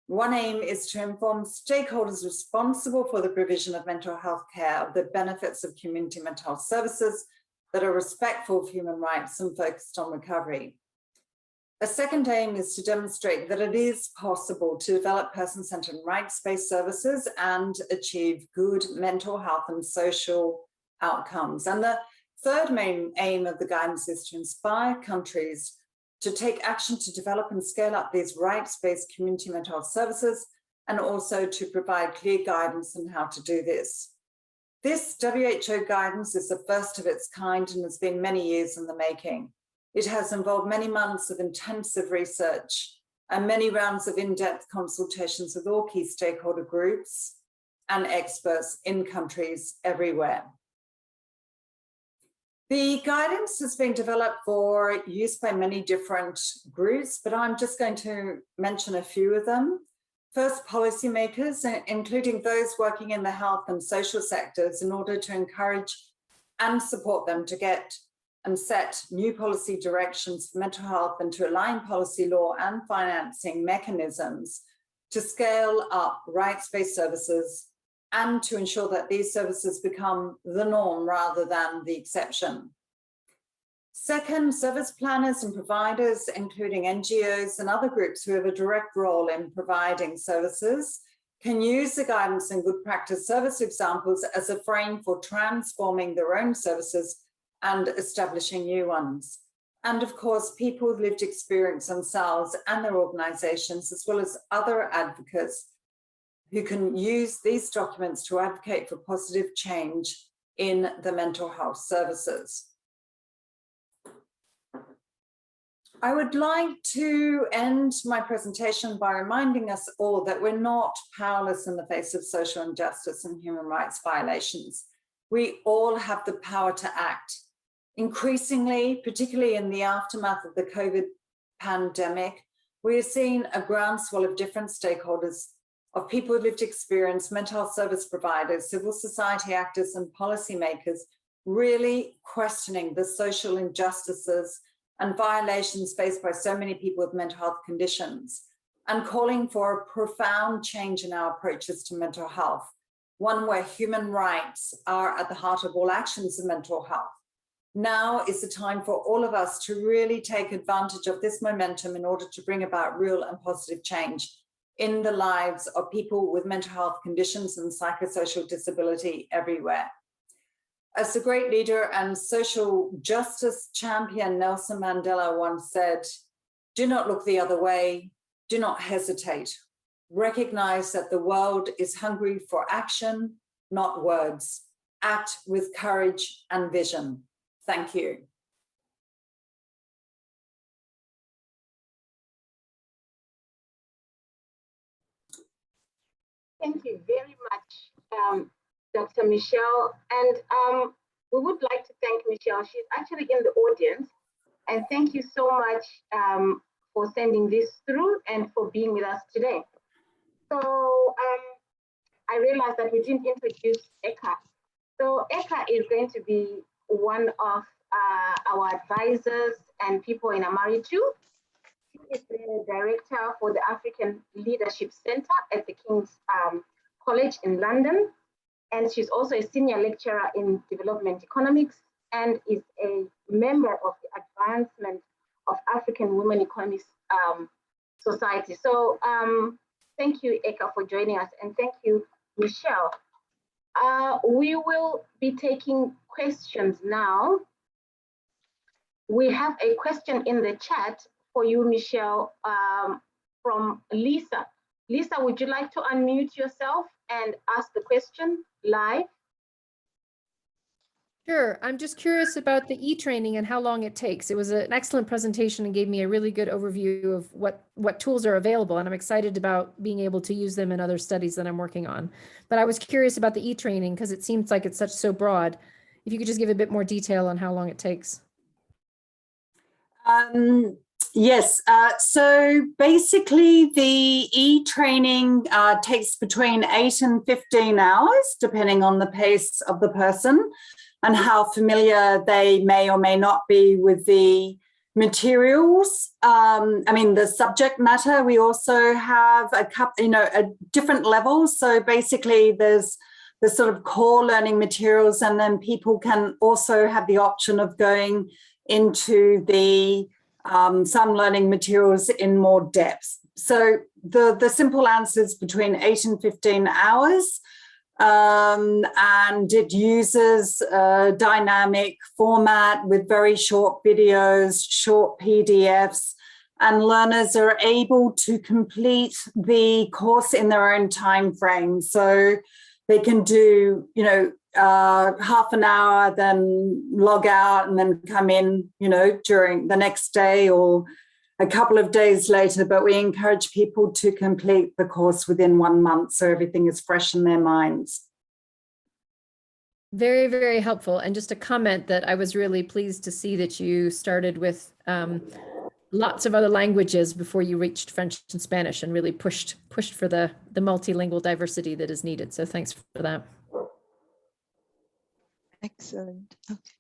F: One aim is to inform stakeholders responsible for the provision of mental health care of the benefits of community mental health services that are respectful of human rights and focused on recovery. A second aim is to demonstrate that it is possible to develop person-centered and rights-based services and achieve good mental health and social outcomes. And the third main aim of the guidance is to inspire countries to take action to develop and scale up these rights-based community mental health services, and also to provide clear guidance on how to do this. This WHO guidance is the first of its kind and has been many years in the making. It has involved many months of intensive research and many rounds of in-depth consultations with all key stakeholder groups and experts in countries everywhere. The guidance has been developed for use by many different groups, but I'm just going to mention a few of them. First, policymakers, including those working in the health and social sectors, in order to encourage and support them to get and set new policy directions for mental health and to align policy law and financing mechanisms to scale up rights-based services and to ensure that these services become the norm rather than the exception. Second, service planners and providers, including NGOs and other groups who have a direct role in providing services, can use the guidance and good practice service examples as a frame for transforming their own services and establishing new ones. And of course, people with lived experience themselves and their organizations, as well as other advocates who can use these documents to advocate for positive change in the mental health services. I would like to end my presentation by reminding us all that we're not powerless in the face of social injustice and human rights violations. We all have the power to act. Increasingly, particularly in the aftermath of the COVID pandemic, we are seeing a groundswell of different stakeholders, of people with lived experience, mental health service providers, civil society actors, and policymakers really questioning the social injustices and violations faced by so many people with mental health conditions, and calling for a profound change in our approaches to mental health, one where human rights are at the heart of all actions of mental health. Now is the time for all of us to really take advantage of this momentum in order to bring about real and positive change in the lives of people with mental health conditions and psychosocial disability everywhere. As the great leader and social justice champion Nelson Mandela once said, "Do not look the other way, do not hesitate. Recognize that the world is hungry for action, not words. Act with courage and vision." Thank you.
H: Thank you very much, Dr. Michelle. And we would like to thank Michelle. She's actually in the audience. And thank you so much for sending this through and for being with us today. So I realized that we didn't introduce Eka. So Eka is going to be one of our advisors and people in AMARI too. She is the director for the African Leadership Center at the King's College in London. And she's also a senior lecturer in development economics and is a member of the Advancement of African Women Economists Society. So thank you, Eka, for joining us, and thank you, Michelle. We will be taking questions now. We have a question in the chat for you, Michelle, from Lisa. Lisa, would you like to unmute yourself and ask the question live?
O: Sure. I'm just curious about the e-training and how long it takes. It was an excellent presentation and gave me a really good overview of what tools are available, and I'm excited about being able to use them in other studies that I'm working on. But I was curious about the e-training because it seems like it's so broad. If you could just give a bit more detail on how long it takes.
F: Yes, so basically the e-training takes between 8 and 15 hours, depending on the pace of the person and how familiar they may or may not be with the materials. I mean, the subject matter, we also have a couple, different levels. So basically there's the sort of core learning materials, and then people can also have the option of going into the some learning materials in more depth. So the simple answer is between 8 and 15 hours. And it uses a dynamic format with very short videos, short PDFs, and learners are able to complete the course in their own time frame. So they can do, half an hour, then log out and then come in, during the next day or a couple of days later. But we encourage people to complete the course within 1 month so everything is fresh in their minds.
O: Very, very helpful. And just a comment that I was really pleased to see that you started with lots of other languages before you reached French and Spanish, and really pushed for the multilingual diversity that is needed. So thanks for that.
N: Excellent. Okay.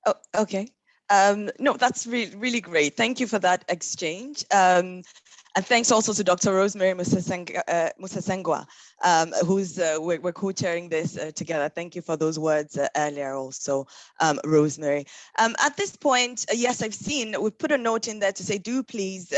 N: Oh, okay. No, that's really great. Thank you for that exchange. And thanks also to Dr. Rosemary Musasengwa, we're co-chairing this together. Thank you for those words earlier also, Rosemary. At this point, yes, I've seen, we've put a note in there to say, do please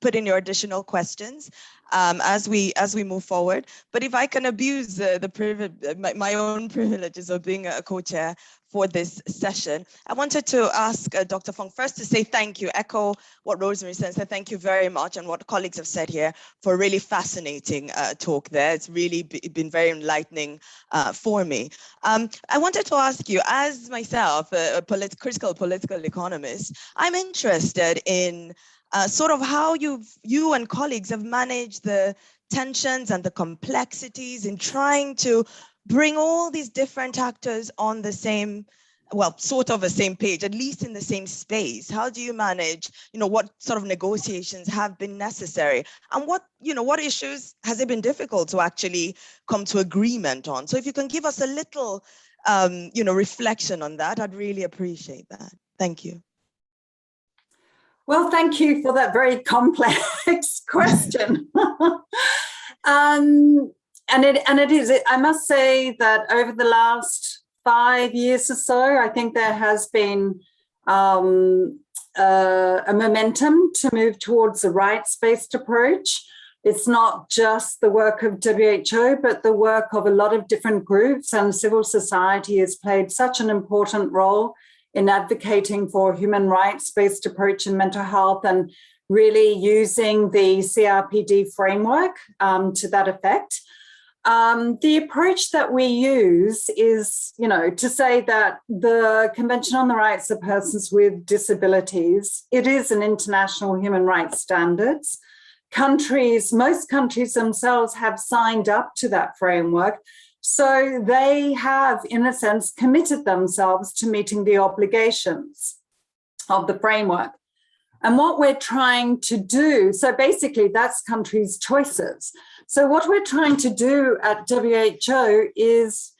N: put in your additional questions as we move forward. But if I can abuse my own privileges of being a co-chair for this session, I wanted to ask Dr. Fong first to say thank you, echo what Rosemary said, so thank you very much, and what colleagues have said here for a really fascinating talk there. It's really been very enlightening for me. I wanted to ask you, as myself, a critical political economist, I'm interested in sort of how you and colleagues have managed the tensions and the complexities in trying to bring all these different actors on the same, well, sort of the same page, at least in the same space. How do you manage, what sort of negotiations have been necessary, and what issues has it been difficult to actually come to agreement on? So if you can give us a little, reflection on that, I'd really appreciate that. Thank you.
F: Well, thank you for that very complex question. And it is, I must say that over the last 5 years or so, I think there has been a momentum to move towards a rights-based approach. It's not just the work of WHO, but the work of a lot of different groups, and civil society has played such an important role in advocating for a human rights-based approach in mental health, and really using the CRPD framework to that effect. The approach that we use is, to say that the Convention on the Rights of Persons with Disabilities, it is an international human rights standards. Most countries themselves have signed up to that framework. So they have, in a sense, committed themselves to meeting the obligations of the framework. And what we're trying to do, so basically that's countries' choices. So what we're trying to do at WHO is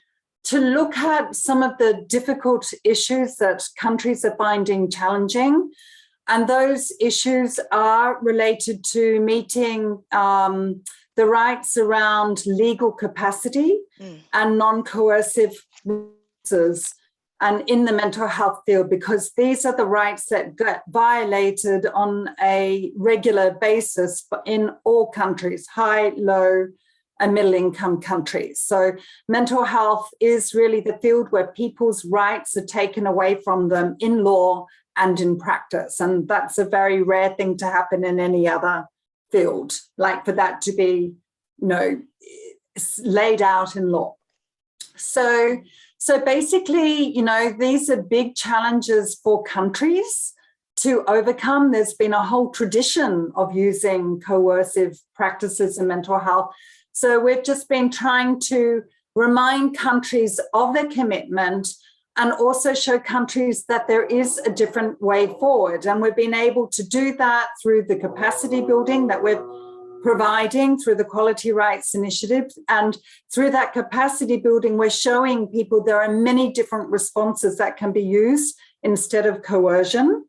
F: to look at some of the difficult issues that countries are finding challenging. And those issues are related to meeting the rights around legal capacity and non-coercive resources, and in the mental health field, because these are the rights that get violated on a regular basis in all countries, high, low, and middle income countries. So mental health is really the field where people's rights are taken away from them in law and in practice. And that's a very rare thing to happen in any other field, like for that to be, laid out in law. So basically, these are big challenges for countries to overcome. There's been a whole tradition of using coercive practices in mental health. So we've just been trying to remind countries of their commitment and also show countries that there is a different way forward. And we've been able to do that through the capacity building that we're providing through the Quality Rights Initiative. And through that capacity building, we're showing people there are many different responses that can be used instead of coercion.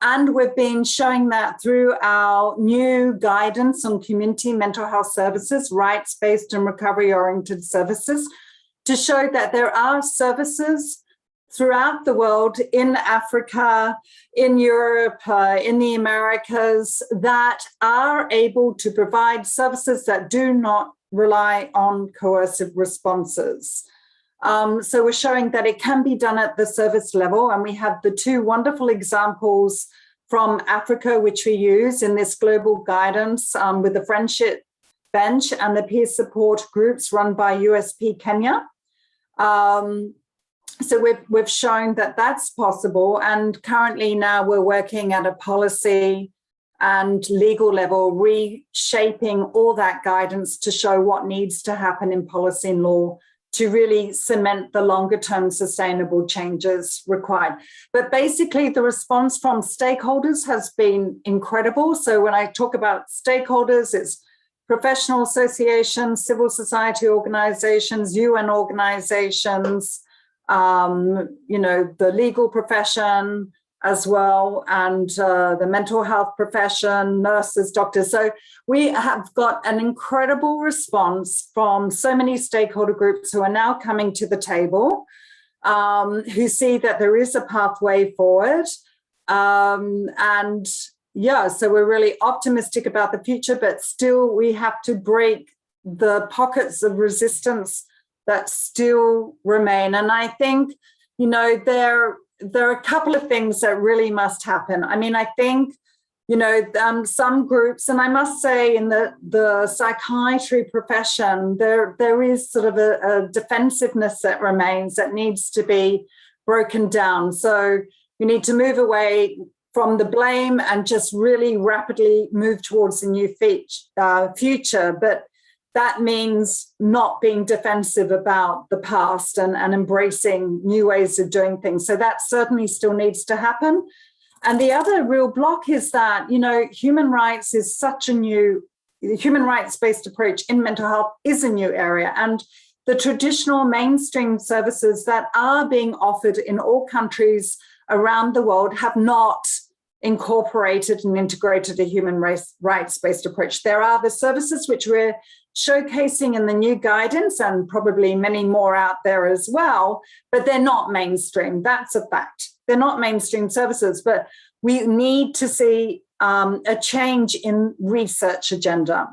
F: And we've been showing that through our new guidance on community mental health services, rights-based and recovery-oriented services, to show that there are services throughout the world, in Africa, in Europe, in the Americas, that are able to provide services that do not rely on coercive responses. So we're showing that it can be done at the service level, and we have the two wonderful examples from Africa, which we use in this global guidance with the Friendship Bench and the peer support groups run by USP Kenya. So we've shown that that's possible, and currently now we're working at a policy and legal level, reshaping all that guidance to show what needs to happen in policy and law to really cement the longer term sustainable changes required. But basically the response from stakeholders has been incredible. So when I talk about stakeholders, it's professional associations, civil society organizations, UN organizations, you know, the legal profession as well, and the mental health profession, nurses, doctors. So we have got an incredible response from so many stakeholder groups who are now coming to the table, who see that there is a pathway forward. And yeah, so we're really optimistic about the future, but still we have to break the pockets of resistance that still remain. And I think, you know, there are a couple of things that really must happen. I mean, I think, you know, some groups, and I must say in the psychiatry profession, there is sort of a defensiveness that remains that needs to be broken down. So we need to move away from the blame and just really rapidly move towards a new future. But that means not being defensive about the past and embracing new ways of doing things. So that certainly still needs to happen. And the other real block is that, you know, human rights is such a new, the human rights-based approach in mental health is a new area. And the traditional mainstream services that are being offered in all countries around the world have not incorporated and integrated a human rights-based approach. There are the services which we're showcasing in the new guidance, and probably many more out there as well, but they're not mainstream. That's a fact. They're not mainstream services, but we need to see a change in research agenda.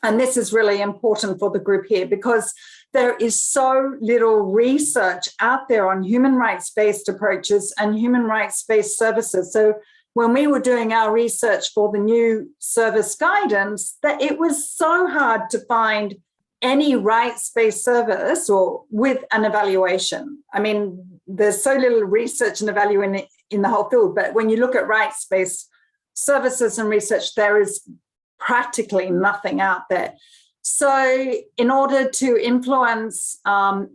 F: And this is really important for the group here because there is so little research out there on human rights-based approaches and human rights-based services. So when we were doing our research for the new service guidance, that it was so hard to find any rights-based service or with an evaluation. I mean, there's so little research and evaluation in the whole field, but when you look at rights-based services and research, there is practically nothing out there. So in order to influence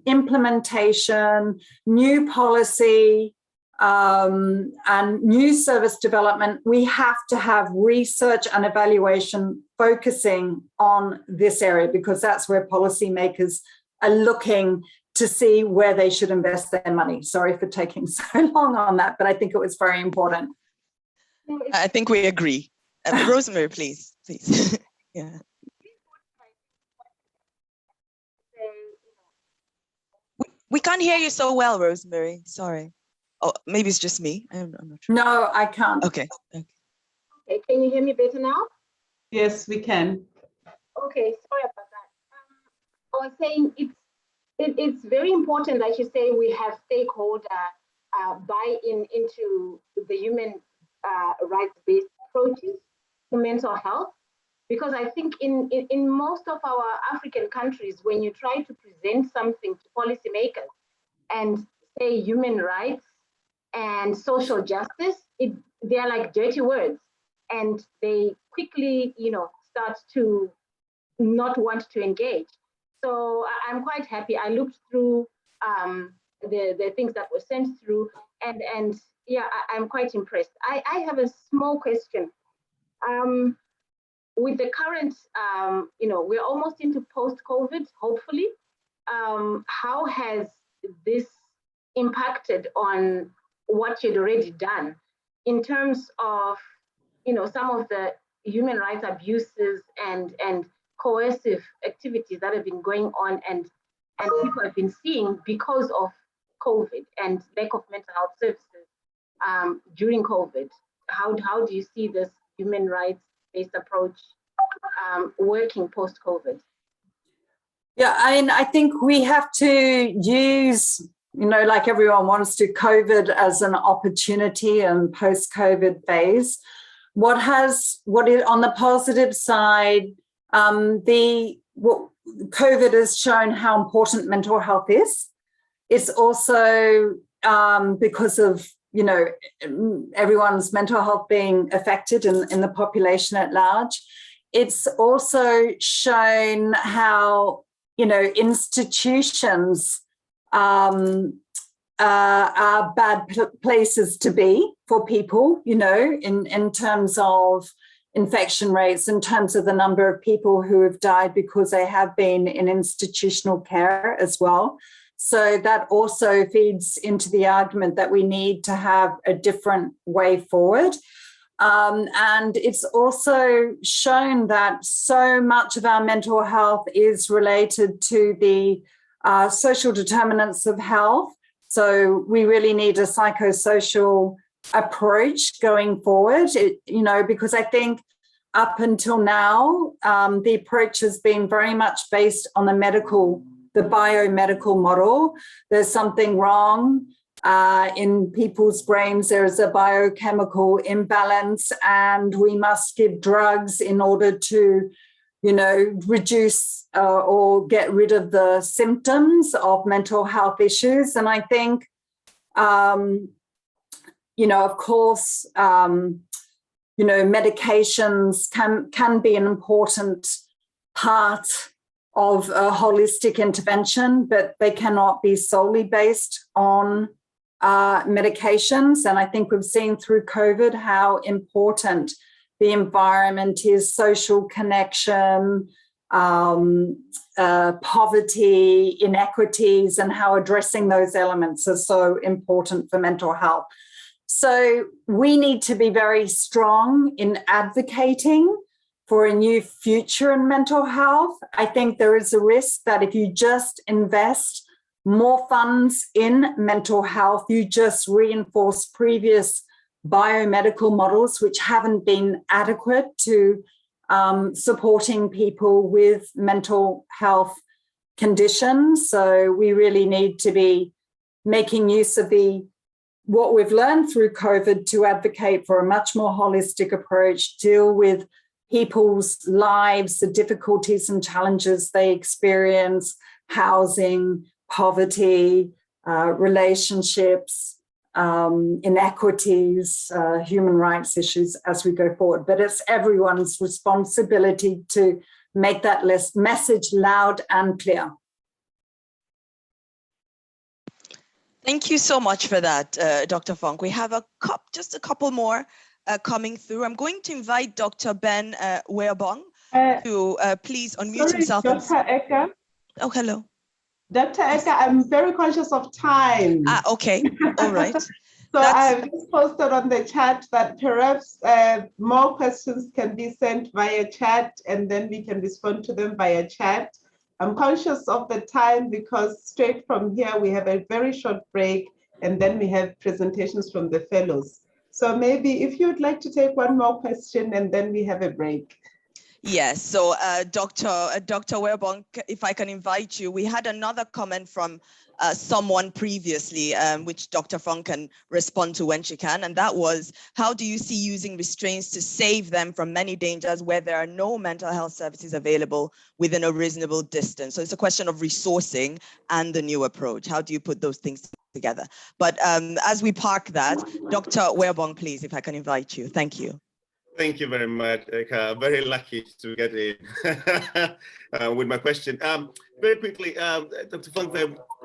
F: implementation, new policy, and new service development, we have to have research and evaluation focusing on this area because that's where policymakers are looking to see where they should invest their money. Sorry for taking so long on that, but I think it was very important.
N: I think we agree. Rosemary, please. Yeah. We can't hear you so well, Rosemary. Sorry. Oh, maybe it's just me. I'm not sure.
F: No, I can't.
N: Okay.
H: Okay, can you hear me better now?
D: Yes, we can.
H: Okay, sorry about that. I was saying it's very important that you say we have stakeholder buy-in into the human rights-based approaches to mental health, because I think in most of our African countries, when you try to present something to policymakers and say human rights and social justice, they are like dirty words, and they quickly, you know, start to not want to engage. So I'm quite happy. I looked through the things that were sent through, and yeah, I'm quite impressed. I have a small question. With the current, you know, we're almost into post-COVID, hopefully. How has this impacted on what you'd already done in terms of, you know, some of the human rights abuses and coercive activities that have been going on and people have been seeing because of COVID and lack of mental health services during COVID? How do you see this human rights-based approach working post-COVID?
F: Yeah, I think we have to use, you know, like everyone wants to, COVID as an opportunity and post-COVID phase. What is on the positive side, COVID has shown how important mental health is. It's also because of, you know, everyone's mental health being affected in the population at large. It's also shown how, you know, institutions are bad places to be for people, you know, in terms of infection rates, in terms of the number of people who have died because they have been in institutional care as well. So that also feeds into the argument that we need to have a different way forward. And it's also shown that so much of our mental health is related to the social determinants of health. So we really need a psychosocial approach going forward, because I think up until now, the approach has been very much based on the biomedical model. There's something wrong in people's brains. There is a biochemical imbalance, and we must give drugs in order to, reduce or get rid of the symptoms of mental health issues. And I think, of course, medications can be an important part of a holistic intervention, but they cannot be solely based on medications. And I think we've seen through COVID how important the environment is, social connection, poverty, inequities, and how addressing those elements are so important for mental health. So we need to be very strong in advocating for a new future in mental health. I think there is a risk that if you just invest more funds in mental health, you just reinforce previous biomedical models which haven't been adequate to supporting people with mental health conditions. So we really need to be making use of what we've learned through COVID to advocate for a much more holistic approach, deal with people's lives, the difficulties and challenges they experience, housing, poverty, relationships, inequities, human rights issues as we go forward. But it's everyone's responsibility to make that message loud and clear.
N: Thank you so much for that, Dr. Funk. We have just a couple more coming through. I'm going to invite Dr. Ben Weabong to please unmute himself.
D: Dr. Eka.
N: Oh, hello.
D: Dr. Eka, I'm very conscious of time.
N: Okay, all right.
D: So I've just posted on the chat that perhaps more questions can be sent via chat, and then we can respond to them via chat. I'm conscious of the time because straight from here, we have a very short break, and then we have presentations from the fellows. So maybe if you'd like to take one more question, and then we have a break.
N: Yes, so Dr. Weabong, if I can invite you, we had another comment from someone previously, which Dr. Funk can respond to when she can, and that was, how do you see using restraints to save them from many dangers where there are no mental health services available within a reasonable distance? So it's a question of resourcing and the new approach. How do you put those things together? But as we park that, Dr. Weabong, please, if I can invite you. Thank you.
P: Thank you very much, Eka. Very lucky to get in with my question. Very quickly, Dr. Funk,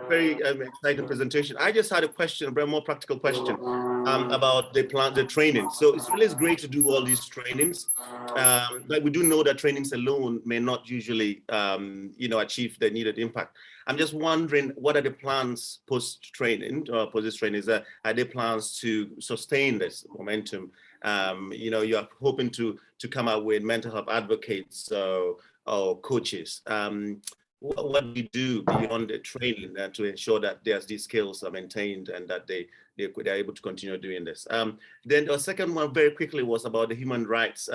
P: very exciting presentation. I just had a question, a very more practical question about the training. So it's really great to do all these trainings, but we do know that trainings alone may not usually, achieve the needed impact. I'm just wondering, what are the plans post-training or post-training? Are there plans to sustain this momentum? You are hoping to come out with mental health advocates or coaches. What do you do beyond the training to ensure that these skills are maintained and that they're able to continue doing this? Then the second one, very quickly, was about the human rights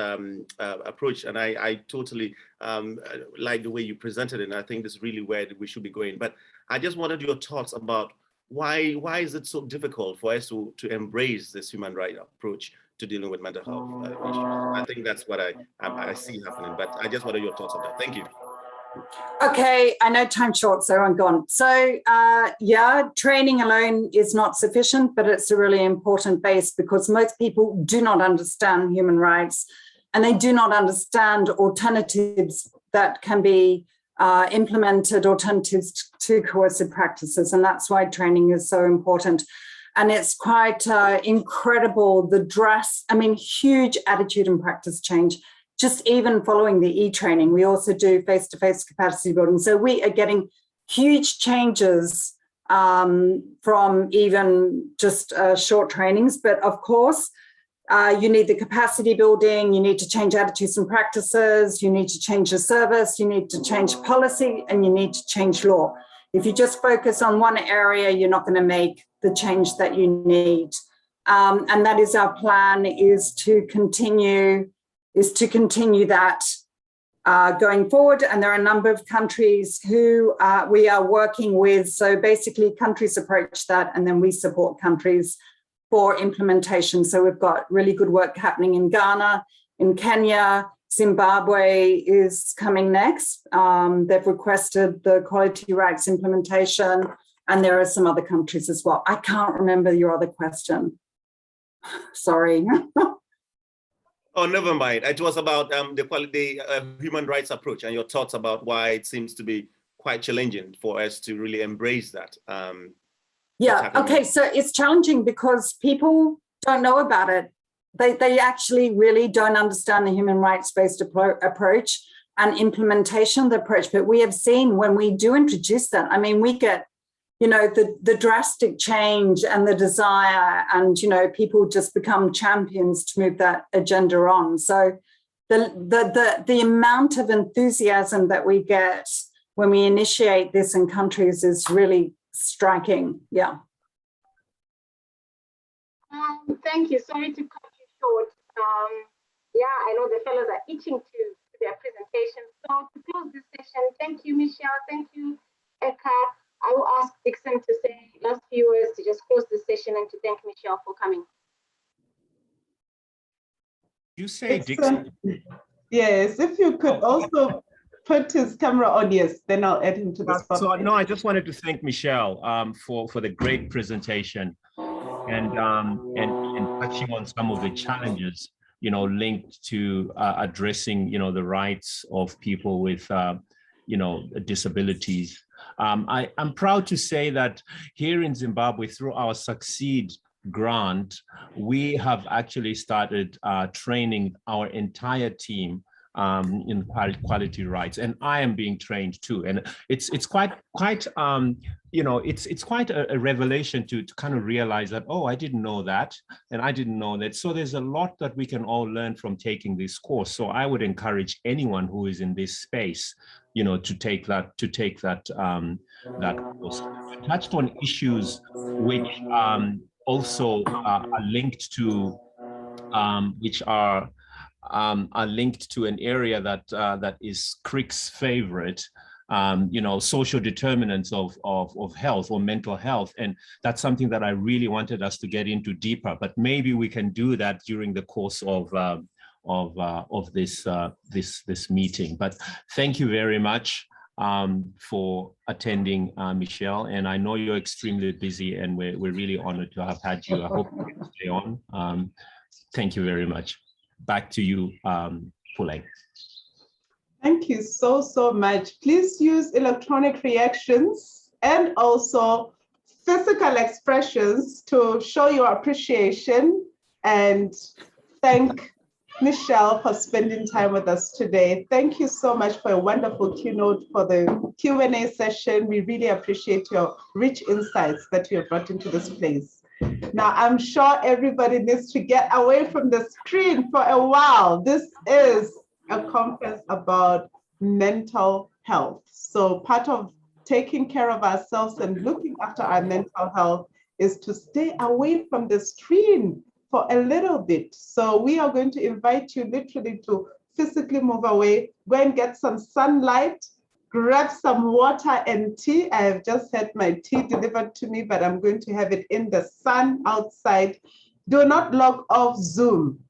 P: approach, and I totally like the way you presented it, and I think this is really where we should be going. But I just wanted your thoughts about why is it so difficult for us to embrace this human rights approach to dealing with mental health issues? I think that's what I see happening, but I just wanted your thoughts on that. Thank you.
F: Okay, I know time's short, so I'm gone. So yeah, training alone is not sufficient, but it's a really important base because most people do not understand human rights and they do not understand alternatives that can be implemented, alternatives to coercive practices. And that's why training is so important. And it's quite incredible, huge attitude and practice change. Just even following the e-training, we also do face-to-face capacity building. So we are getting huge changes from even just short trainings. But of course, you need the capacity building, you need to change attitudes and practices, you need to change the service, you need to change policy, and you need to change law. If you just focus on one area, you're not going to make the change that you need. And that is our plan, is to continue that going forward. And there are a number of countries who we are working with. So basically countries approach that and then we support countries for implementation. So we've got really good work happening in Ghana, in Kenya, Zimbabwe is coming next. They've requested the quality rights implementation, and there are some other countries as well. I can't remember your other question. Sorry.
P: Oh, never mind. It was about the quality human rights approach and your thoughts about why it seems to be quite challenging for us to really embrace that.
F: Yeah, okay, so it's challenging because people don't know about it. They actually really don't understand the human rights-based approach and implementation of the approach. But we have seen when we do introduce that, I mean, we get, you know, the drastic change and the desire, and, you know, people just become champions to move that agenda on. So the amount of enthusiasm that we get when we initiate this in countries is really striking. Yeah.
H: Thank you. Sorry to cut you short. Yeah, I know the fellows are itching to their presentation. So to close this session, thank you, Michelle. Thank you, Eka. I will ask Dixon to say last few words to just close the session and to thank Michelle for coming.
K: You say Dixon?
D: Yes, if you could also put his camera on, yes, then I'll add him to the spot.
K: So no, I just wanted to thank Michelle for the great presentation and touching on some of the challenges, you know, linked to addressing, you know, the rights of people with, you know, disabilities. I'm proud to say that here in Zimbabwe, through our Succeed grant, we have actually started training our entire team in quality rights, and I am being trained too. And it's quite you know, it's quite a revelation to kind of realize that, oh, I didn't know that, and I didn't know that. So there's a lot that we can all learn from taking this course. So I would encourage anyone who is in this space, you know, to take that that course. We touched on issues which also are linked to are linked to an area that that is Crick's favorite, you know, social determinants of health or mental health. And that's something that I really wanted us to get into deeper, but maybe we can do that during the course of this meeting. But thank you very much for attending, Michelle. And I know you're extremely busy, and we're really honored to have had you. I hope you can stay on. Thank you very much. Back to you, Puleng.
D: Thank you so much. Please use electronic reactions and also physical expressions to show your appreciation and thank Michelle for spending time with us today. Thank you so much for a wonderful keynote for the Q&A session. We really appreciate your rich insights that you have brought into this place. Now, I'm sure everybody needs to get away from the screen for a while. This is a conference about mental health. So part of taking care of ourselves and looking after our mental health is to stay away from the screen for a little bit. So we are going to invite you literally to physically move away, go and get some sunlight, grab some water and tea. I have just had my tea delivered to me, but I'm going to have it in the sun outside. Do not log off Zoom.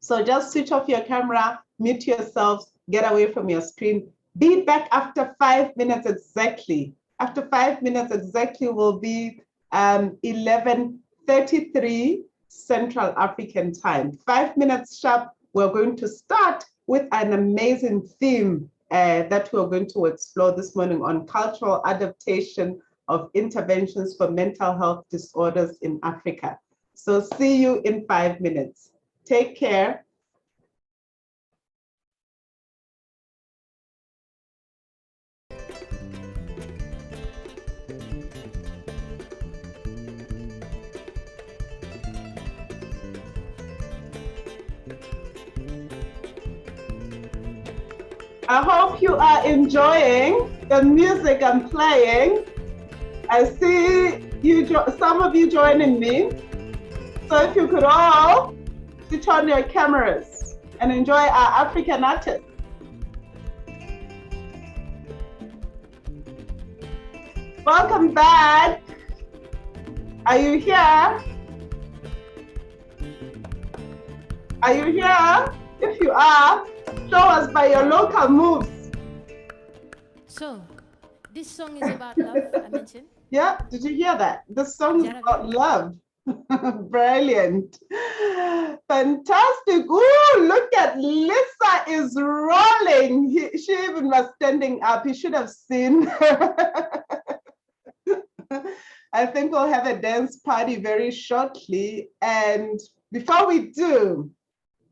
D: So just switch off your camera, mute yourselves, get away from your screen. Be back after 5 minutes exactly. After 5 minutes exactly will be 11:33 Central African time. 5 minutes sharp, we're going to start with an amazing theme that we're going to explore this morning on cultural adaptation of interventions for mental health disorders in Africa. So see you in 5 minutes. Take care. I hope you are enjoying the music I'm playing. I see you, some of you joining me. So if you could all switch on your cameras and enjoy our African artists. Welcome back. Are you here? Are you here? If you are, show us by your local moves.
Q: So, this song is about love, I mentioned.
D: Yeah, did you hear that? This song is about love. Brilliant. Fantastic. Ooh, look at Lisa is rolling. She even was standing up. You should have seen. I think we'll have a dance party very shortly. And before we do,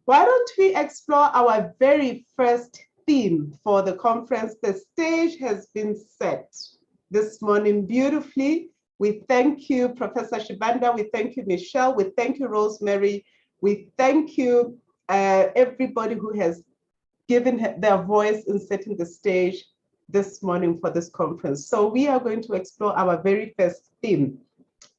D: why don't we explore our very first theme for the conference? The stage has been set this morning beautifully. We thank you, Professor Shibanda. We thank you, Michelle. We thank you, Rosemary. We thank you, everybody who has given their voice in setting the stage this morning for this conference. So we are going to explore our very first theme.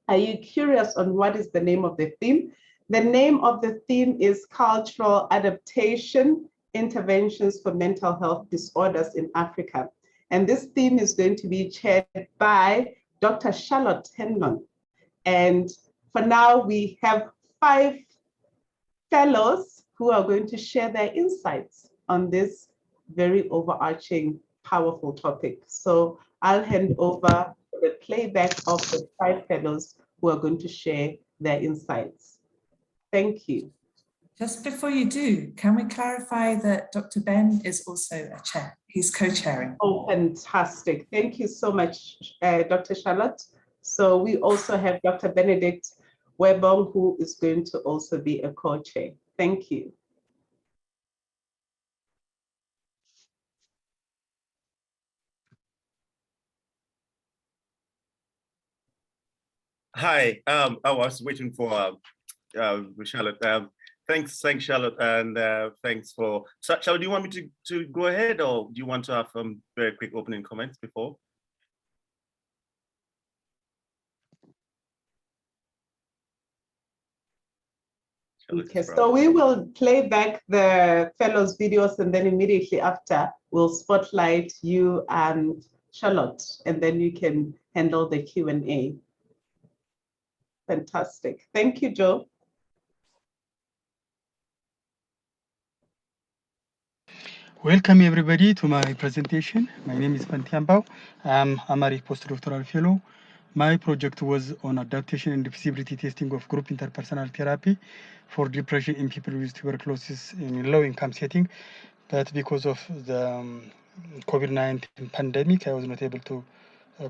D: Are you curious on what is the name of the theme? The name of the theme is Cultural Adaptation, Interventions for Mental Health Disorders in Africa. And this theme is going to be chaired by Dr. Charlotte Henlon. And for now, we have 5 fellows who are going to share their insights on this very overarching, powerful topic. So I'll hand over the playback of the 5 fellows who are going to share their insights. Thank you.
R: Just before you do, can we clarify that Dr. Ben is also a chair? He's co-chairing.
D: Oh, fantastic. Thank you so much, Dr. Charlotte. So we also have Dr. Benedict Webong, who is going to also be a co-chair. Thank you.
P: Hi, I was waiting for Charlotte. Thanks, Charlotte, and thanks for. So, Charlotte, do you want me to go ahead, or do you want to have very quick opening comments before?
D: Okay, so we will play back the fellows' videos, and then immediately after, we'll spotlight you and Charlotte, and then you can handle the Q&A. Fantastic. Thank you, Joe.
S: Welcome everybody to my presentation. My name is Fantiambao. I'm AMARI postdoctoral fellow. My project was on adaptation and feasibility testing of group interpersonal therapy for depression in people with tuberculosis in low-income setting. But because of the COVID-19 pandemic, I was not able to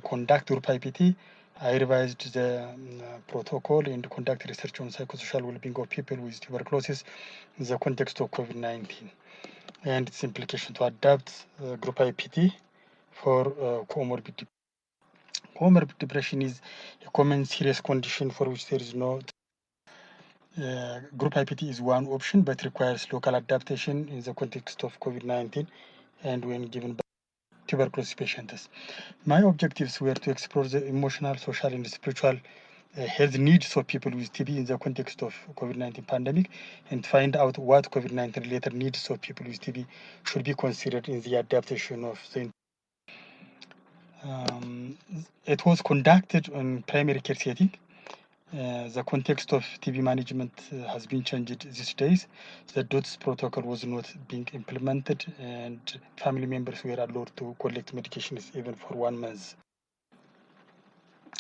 S: conduct group IPT. I revised the protocol and conduct research on psychosocial well-being of people with tuberculosis in the context of COVID-19 and its implication to adapt group IPT for comorbid depression. Comorbid depression is a common serious condition for which there is no group IPT is one option, but requires local adaptation in the context of COVID-19 and when given by tuberculosis patients. My objectives were to explore the emotional, social, and spiritual health needs of people with TB in the context of COVID-19 pandemic, and find out what COVID-19 related needs of people with TB should be considered in the adaptation of the. It was conducted on primary care setting. The context of TB management has been changed these days. The DOTS protocol was not being implemented, and family members were allowed to collect medications even for 1 month.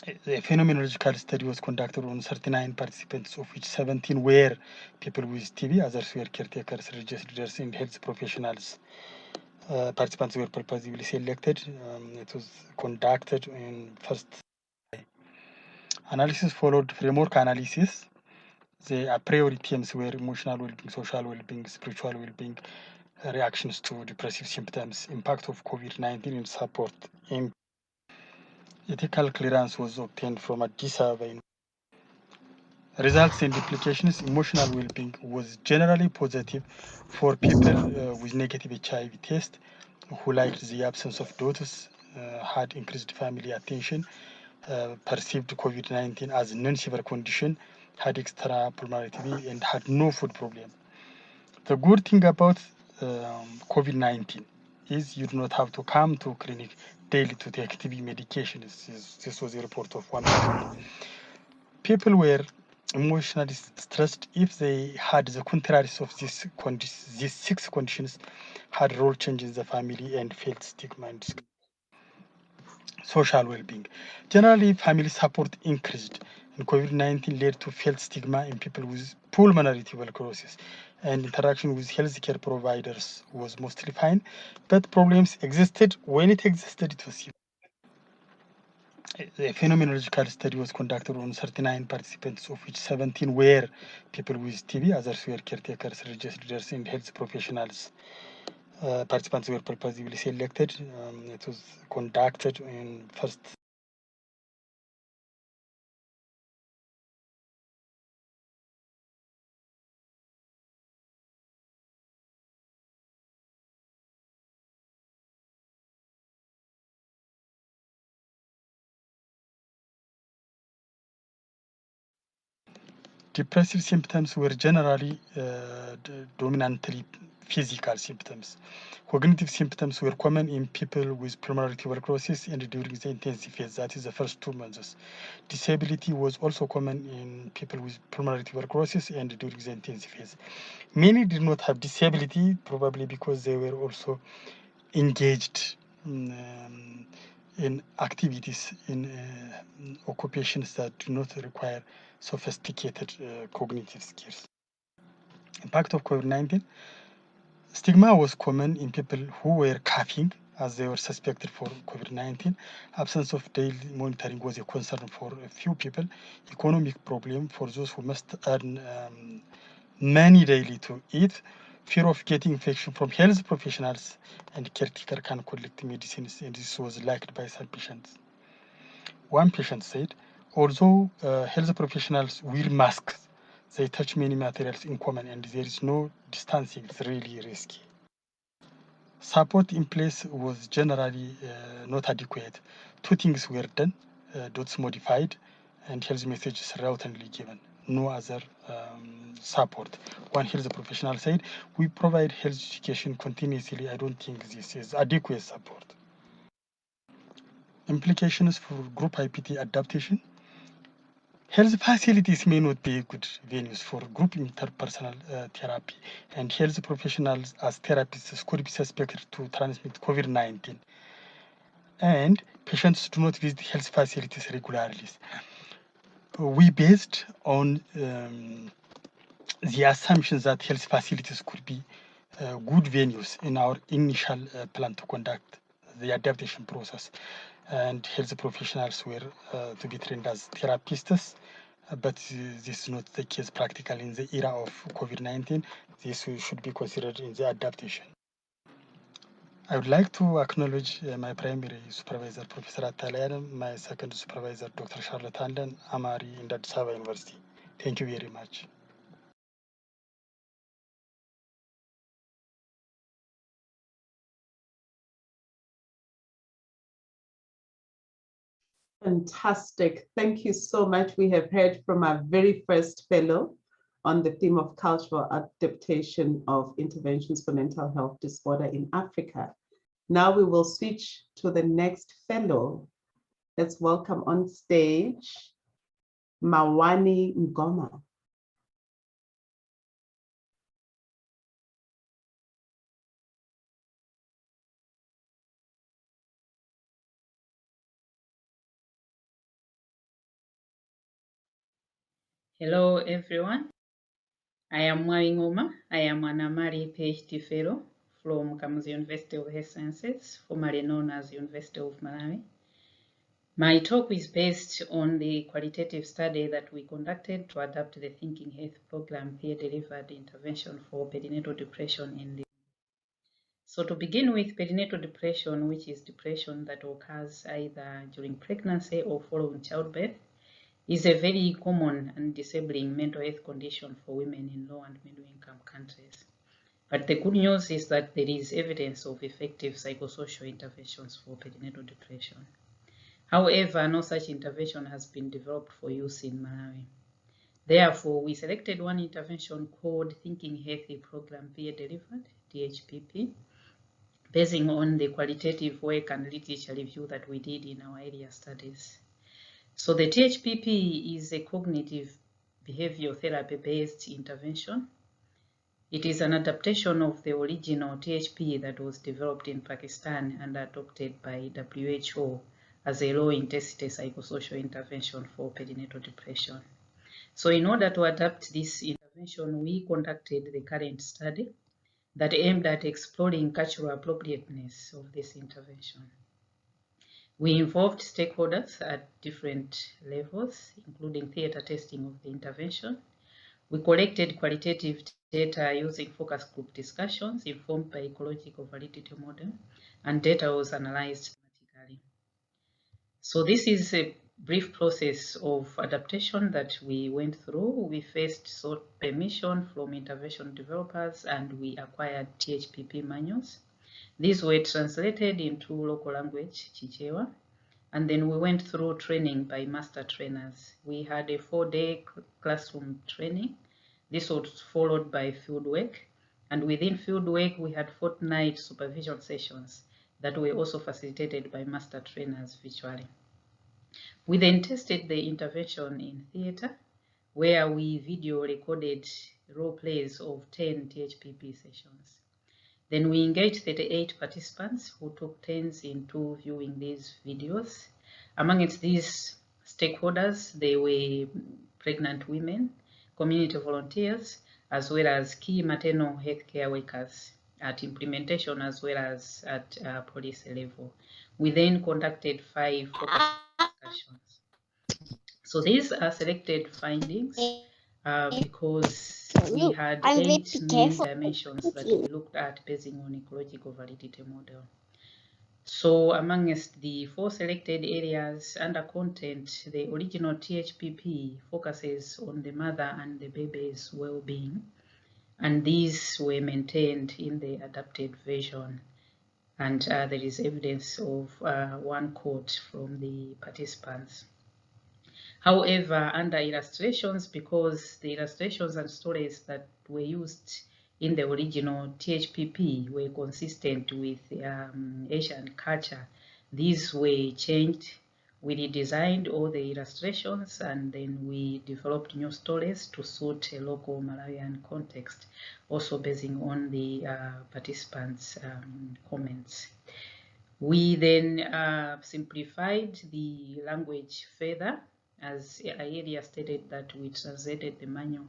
S: A phenomenological study was conducted on 39 participants, of which 17 were people with TB, others were caretakers, religious leaders, and health professionals. Participants were purposely selected. It was conducted in first. Analysis followed framework analysis. The a priori themes were emotional well-being, social well-being, spiritual well-being, reactions to depressive symptoms, impact of COVID-19 and support. Ethical clearance was obtained from Addis Ababa. Results and implications: emotional well-being was generally positive for people with negative HIV test who liked the absence of doubts, had increased family attention, perceived COVID-19 as a non-severe condition, had extra pulmonary TB, and had no food problem. The good thing about COVID-19 is you do not have to come to clinic daily to take TB medication. This was a report of one person. People were emotionally stressed if they had the contraries of these 6 conditions, had role changes in the family, and felt stigma and discrimination. Social well-being. Generally, family support increased, and COVID-19 led to felt stigma in people with pulmonary tuberculosis, and interaction with healthcare providers was mostly fine, but problems existed. When it existed, it was a phenomenological study was conducted on 39 participants, of which 17 were people with TB, others were caretakers, religious leaders, and health professionals. Participants were purposely selected. It was conducted in first. Depressive symptoms were generally dominantly physical symptoms. Cognitive symptoms were common in people with pulmonary tuberculosis and during the intensive phase, that is the first 2 months. Disability was also common in people with pulmonary tuberculosis and during the intensive phase. Many did not have disability, probably because they were also engaged in activities, in occupations that do not require sophisticated cognitive skills. Impact of COVID-19. Stigma was common in people who were coughing as they were suspected for COVID-19. Absence of daily monitoring was a concern for a few people. Economic problem for those who must earn money daily to eat. Fear of getting infection from health professionals, and caretaker can collect medicines, and this was liked by some patients. One patient said, although health professionals wear masks, they touch many materials in common and there is no distancing. It's really risky. Support in place was generally not adequate. 2 things were done, dots modified, and health messages routinely given. No other support. One health professional said, we provide health education continuously. I don't think this is adequate support. Implications for group IPT adaptation. Health facilities may not be good venues for group interpersonal therapy, and health professionals as therapists could be suspected to transmit COVID-19. And patients do not visit health facilities regularly. We based on the assumptions that health facilities could be good venues in our initial plan to conduct the adaptation process. And health professionals were to be trained as therapists, but this is not the case practically in the era of COVID-19. This should be considered in the adaptation. I would like to acknowledge my primary supervisor, Professor Atalayan, my second supervisor, Dr. Charlotte Anden, AMARI in Addis Ababa University. Thank you very much.
D: Fantastic. Thank you so much. We have heard from our very first fellow on the theme of cultural adaptation of interventions for mental health disorder in Africa. Now we will switch to the next fellow. Let's welcome on stage Mawani Ngoma.
T: Hello, everyone. I am Mwai Ngoma. I am an AMARI PhD fellow from Kamuzu University of Health Sciences, formerly known as University of Malawi. My talk is based on the qualitative study that we conducted to adapt the Thinking Health program peer-delivered intervention for perinatal depression in the. So to begin with, perinatal depression, which is depression that occurs either during pregnancy or following childbirth, is a very common and disabling mental health condition for women in low and middle income countries. But the good news is that there is evidence of effective psychosocial interventions for perinatal depression. However, no such intervention has been developed for use in Malawi. Therefore, we selected one intervention called Thinking Healthy Program Peer Delivered, THPP, basing on the qualitative work and literature review that we did in our area studies. So the THPP is a cognitive behavioral therapy-based intervention. It is an adaptation of the original THP that was developed in Pakistan and adopted by WHO as a low-intensity psychosocial intervention for perinatal depression. So in order to adapt this intervention, we conducted the current study that aimed at exploring cultural appropriateness of this intervention. We involved stakeholders at different levels, including theater testing of the intervention. We collected qualitative data using focus group discussions informed by ecological validity model, and data was analyzed thematically. So this is a brief process of adaptation that we went through. We first sought permission from intervention developers and we acquired THPP manuals. These were translated into local language, Chichewa, and then we went through training by master trainers. We had a 4-day classroom training. This was followed by field work, and within field work we had fortnight supervision sessions that were also facilitated by master trainers virtually. We then tested the intervention in theater, where we video recorded role plays of 10 THPP sessions. Then we engaged 38 participants who took turns into viewing these videos. Amongst these stakeholders, there were pregnant women, community volunteers, as well as key maternal healthcare workers at implementation as well as at policy level. We then conducted 5 focus discussions. So these are selected findings because we had 8 main dimensions that we looked at basing on ecological validity model. So amongst the 4 selected areas under content, the original THPP focuses on the mother and the baby's well-being, and these were maintained in the adapted version. And there is evidence of one quote from the participants. However, under illustrations, because the illustrations and stories that were used in the original THPP were consistent with Asian culture, these were changed. We redesigned all the illustrations and then we developed new stories to suit a local Malawian context, also basing on the participants' comments. We then simplified the language further, as I earlier stated that we translated the manual,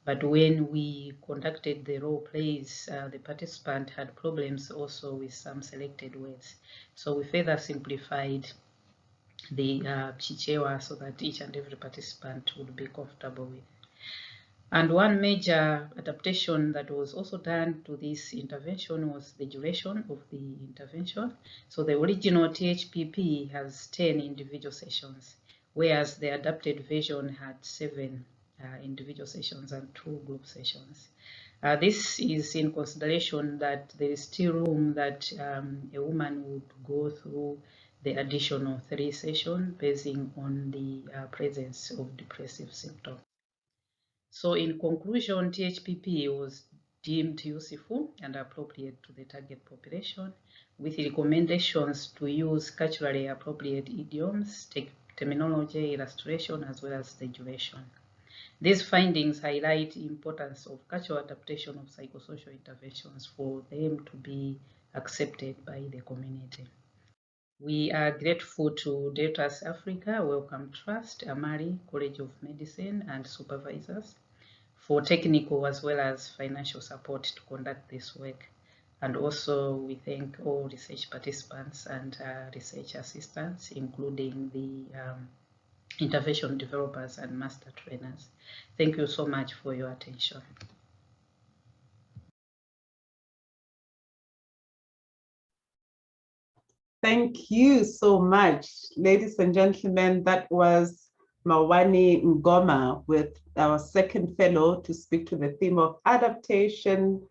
T: but when we conducted the role plays, the participant had problems also with some selected words. So we further simplified the Chichewa so that each and every participant would be comfortable with. And one major adaptation that was also done to this intervention was the duration of the intervention. So the original THPP has 10 individual sessions, whereas the adapted version had 7 individual sessions and 2 group sessions. This is in consideration that there is still room that a woman would go through the additional 3 sessions basing on the presence of depressive symptoms. So in conclusion, THPP was deemed useful and appropriate to the target population, with recommendations to use culturally appropriate idioms, terminology, illustration, as well as the duration. These findings highlight the importance of cultural adaptation of psychosocial interventions for them to be accepted by the community. We are grateful to Deltas Africa, Wellcome Trust, AMARI, College of Medicine, and supervisors for technical as well as financial support to conduct this work. And also we thank all research participants and research assistants, including the intervention developers and master trainers. Thank you so much for your attention.
D: Thank you so much, ladies and gentlemen. That was Mawani Ngoma with our second fellow to speak to the theme of adaptation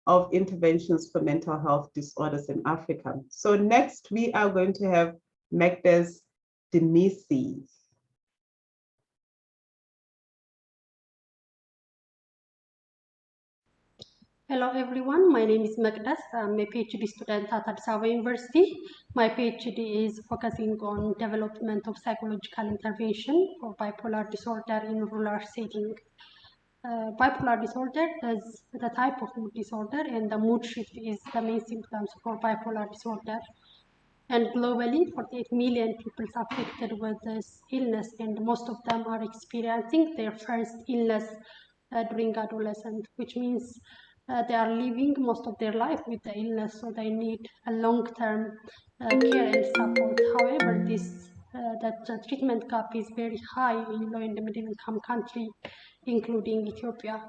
D: of interventions for mental health disorders in Africa. So next we are going to have Magdes Demisi.
U: Hello everyone, my name is Magdas. I'm a PhD student at Addis Ababa University. My PhD is focusing on development of psychological intervention for bipolar disorder in rural setting. Bipolar disorder is the type of mood disorder, and the mood shift is the main symptoms for bipolar disorder. And globally, 48 million people are affected with this illness, and most of them are experiencing their first illness during adolescence, which means they are living most of their life with the illness, so they need a long-term care and support. However, the treatment gap is very high in low and middle income countries, including Ethiopia.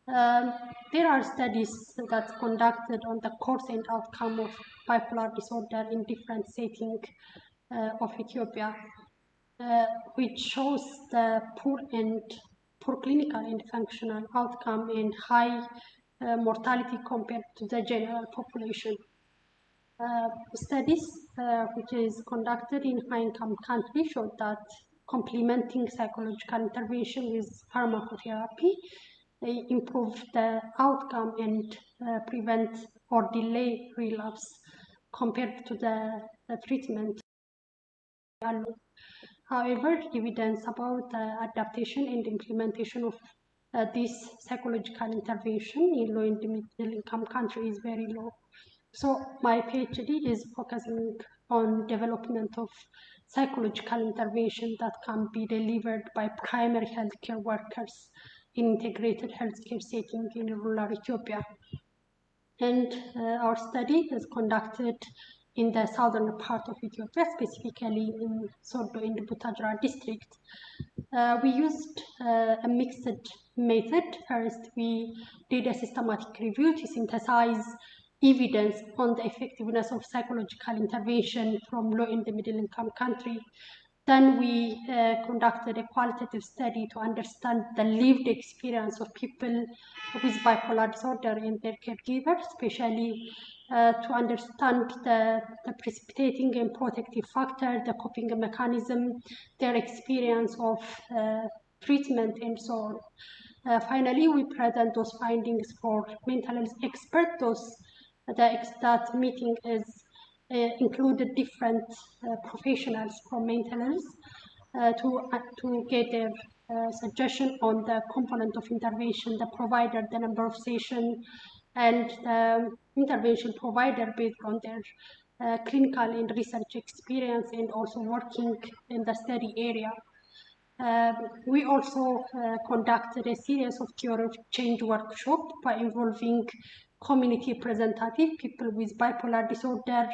U: There are studies that's conducted on the course and outcome of bipolar disorder in different settings of Ethiopia, which shows the poor clinical and functional outcome and high mortality compared to the general population. Studies which is conducted in high-income countries showed that complementing psychological intervention with pharmacotherapy improve the outcome and prevent or delay relapse compared to the treatment alone. However, evidence about adaptation and implementation of this psychological intervention in low and middle income countries is very low. So my PhD is focusing on development of psychological intervention that can be delivered by primary healthcare workers in integrated healthcare setting in rural Ethiopia. And our study is conducted in the southern part of Ethiopia, specifically in Sordo and Butajra district. We used a mixed method. First, we did a systematic review to synthesize evidence on the effectiveness of psychological intervention from low and middle income countries. Then we conducted a qualitative study to understand the lived experience of people with bipolar disorder and their caregivers, especially to understand the precipitating and protective factor, the coping mechanism, their experience of treatment, and so on. Finally, we present those findings for mental health experts. That meeting is included different professionals from mental health to get their suggestion on the component of intervention, the provider, the number of sessions, and the intervention provider based on their clinical and research experience and also working in the study area. We also conducted a series of theory of change workshops by involving community representative, people with bipolar disorder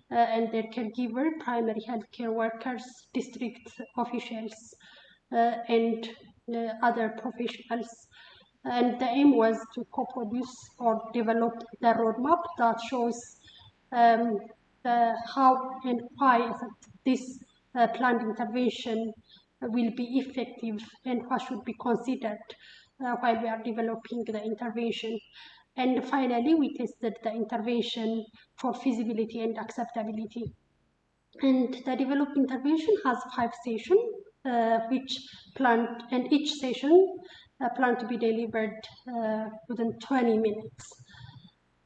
U: and their caregiver, primary healthcare workers, district officials, and other professionals. And the aim was to co-produce or develop the roadmap that shows how and why this planned intervention will be effective and what should be considered while we are developing the intervention. And finally, we tested the intervention for feasibility and acceptability. And the developed intervention has 5 sessions, which planned, and each session planned to be delivered within 20 minutes.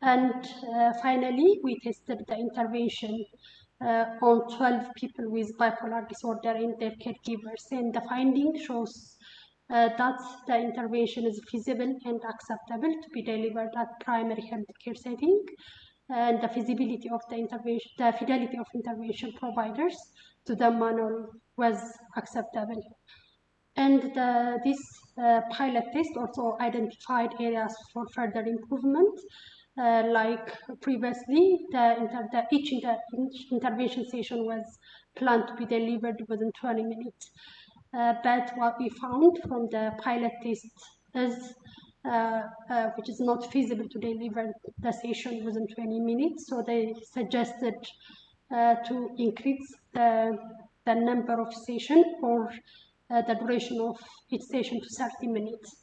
U: And finally, we tested the intervention on 12 people with bipolar disorder and their caregivers. And the finding shows that the intervention is feasible and acceptable to be delivered at primary healthcare setting, and the feasibility of the intervention, the fidelity of intervention providers to the manual was acceptable. And this pilot test also identified areas for further improvement. Like previously, each intervention session was planned to be delivered within 20 minutes. But what we found from the pilot test is which is not feasible to deliver the session within 20 minutes. So they suggested to increase the the number of sessions or the duration of each session to 30 minutes.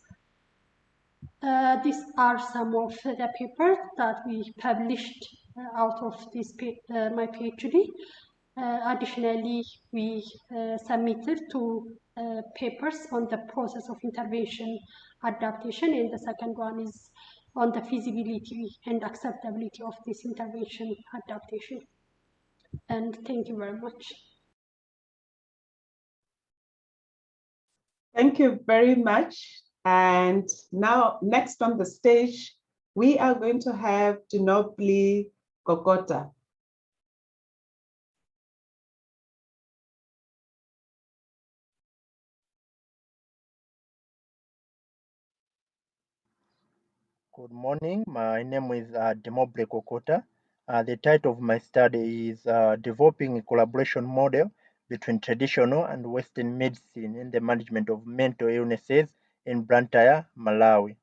U: These are some of the papers that we published out of this my PhD. Additionally, we submitted two papers on the process of intervention adaptation, and the second one is on the feasibility and acceptability of this intervention adaptation. And thank you very much.
D: Thank you very much. And now, next on the stage, we are going to have Ginobili Kokota.
A: Good morning. My name is Ginobili Kokota. The title of my study is Developing a Collaboration Model between Traditional and Western Medicine in the Management of Mental Illnesses in Blantyre, Malawi.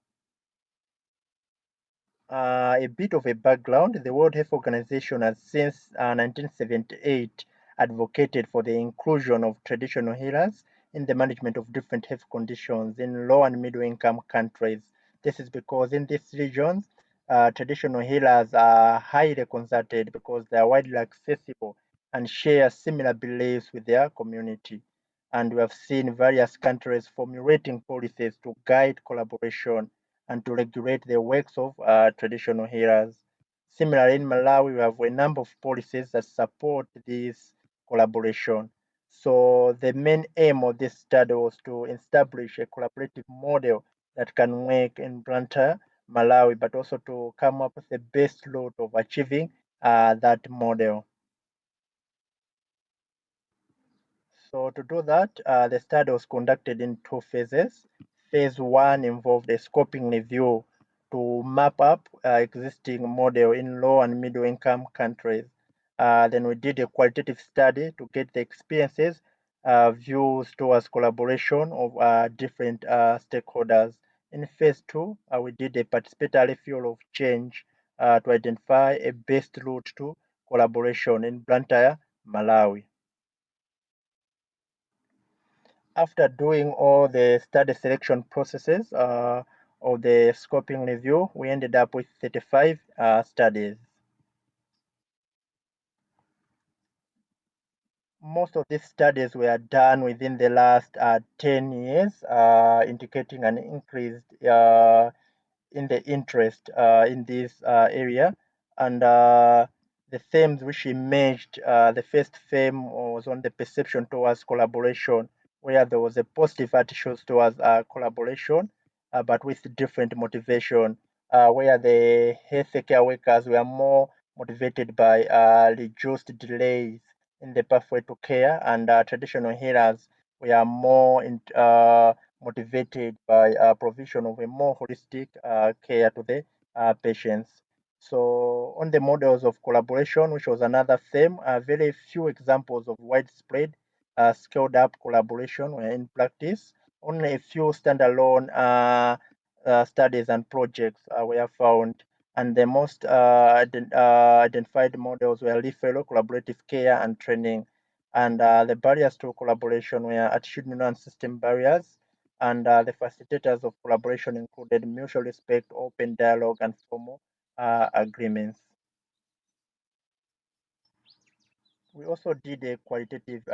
A: A bit of a background, the World Health Organization has since 1978 advocated for the inclusion of traditional healers in the management of different health conditions in low and middle income countries. This is because in these regions, traditional healers are highly consulted because they are widely accessible and share similar beliefs with their community. And we have seen various countries formulating policies to guide collaboration and to regulate the works of traditional healers. Similarly, in Malawi, we have a number of policies that support this collaboration. So the main aim of this study was to establish a collaborative model that can work in Blantyre, Malawi, but also to come up with the best route of achieving that model. So to do that, the study was conducted in two phases. Phase one involved a scoping review to map up existing model in low and middle income countries. Then we did a qualitative study to get the experiences, views towards collaboration of different stakeholders. In phase two, we did a participatory field of change to identify a best route to collaboration in Blantyre, Malawi. After doing all the study selection processes of the scoping review, we ended up with 35 studies. Most of these studies were done within the last 10 years, indicating an increase in the interest in this area. And the themes which emerged, the first theme was on the perception towards collaboration, where there was a positive attitude towards collaboration, but with different motivation, where the healthcare workers were more motivated by reduced delays in the pathway to care, and traditional healers were more motivated by provision of a more holistic care to the patients. So on the models of collaboration, which was another theme, very few examples of widespread scaled up collaboration were in practice. Only a few standalone studies and projects were found, and the most identified models were referral, collaborative care, and training. And the barriers to collaboration were attitudinal and system barriers, and the facilitators of collaboration included mutual respect, open dialogue, and formal agreements. We also did a qualitative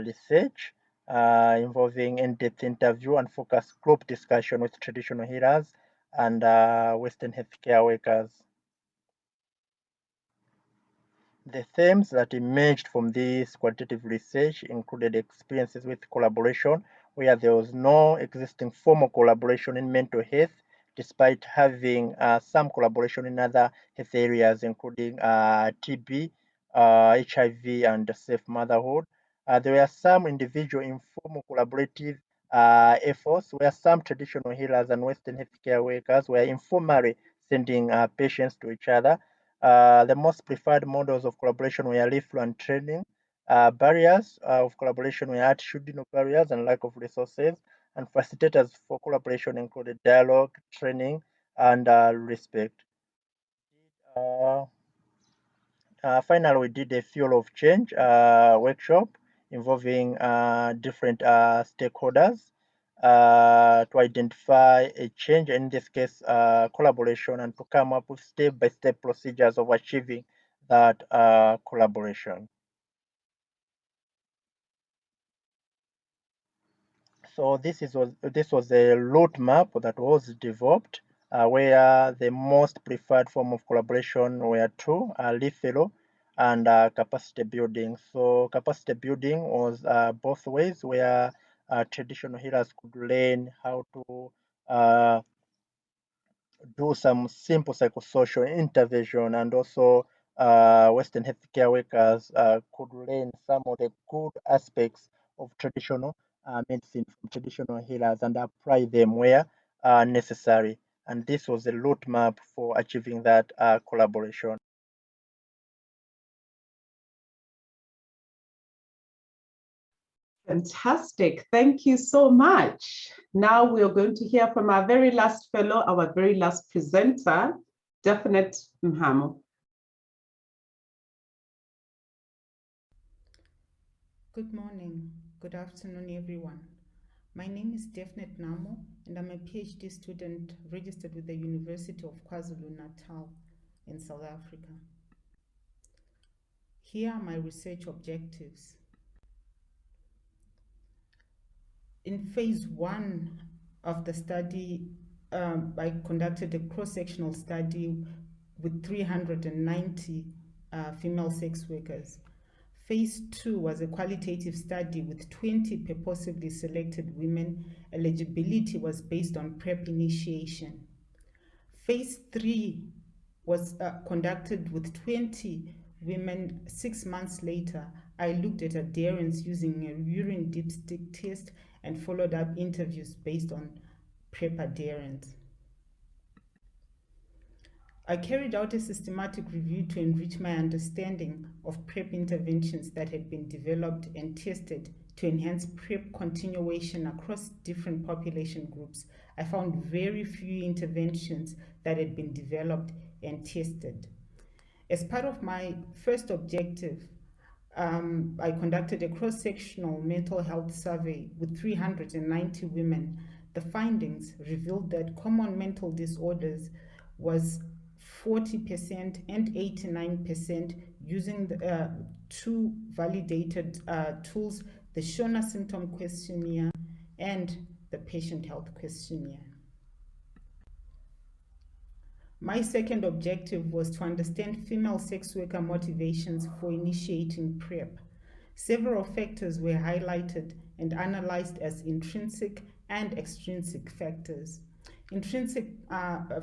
A: research involving in-depth interview and focus group discussion with traditional healers and Western healthcare workers. The themes that emerged from this qualitative research included experiences with collaboration, where there was no existing formal collaboration in mental health, despite having some collaboration in other health areas, including TB, HIV, and safe motherhood. There were some individual informal collaborative efforts where some traditional healers and Western healthcare workers were informally sending patients to each other. The most preferred models of collaboration were referral and training. Barriers of collaboration were attitudinal barriers and lack of resources, and facilitators for collaboration included dialogue, training, and respect. Finally, we did a field of change workshop involving different stakeholders to identify a change, in this case, collaboration, and to come up with step-by-step procedures of achieving that collaboration. So this was a roadmap that was developed where the most preferred form of collaboration were two, lead fellow and capacity building. So capacity building was both ways where traditional healers could learn how to do some simple psychosocial intervention, and also Western healthcare workers could learn some of the good aspects of traditional medicine from traditional healers and apply them where necessary. And this was a roadmap for achieving that collaboration.
D: Fantastic. Thank you so much. Now we are going to hear from our very last fellow, our very last presenter, Definite Mhamo.
C: Good morning, good afternoon, everyone. My name is Definite Namo, and I'm a PhD student registered with the University of KwaZulu-Natal in South Africa. Here are my research objectives. In phase 1 of the study, I conducted a cross-sectional study with 390 female sex workers. Phase 2 was a qualitative study with 20 purposively selected women. Eligibility was based on PrEP initiation. Phase 3 was conducted with 20 women. 6 months later, I looked at adherence using a urine dipstick test and followed up interviews based on PrEP adherence. I carried out a systematic review to enrich my understanding of PrEP interventions that had been developed and tested to enhance PrEP continuation across different population groups. I found very few interventions that had been developed and tested. As part of my first objective, I conducted a cross-sectional mental health survey with 390 women. The findings revealed that common mental disorders was 40% and 89% using the two validated tools, the Shona Symptom Questionnaire and the Patient Health Questionnaire. My second objective was to understand female sex worker motivations for initiating PrEP. Several factors were highlighted and analyzed as intrinsic and extrinsic factors. Intrinsic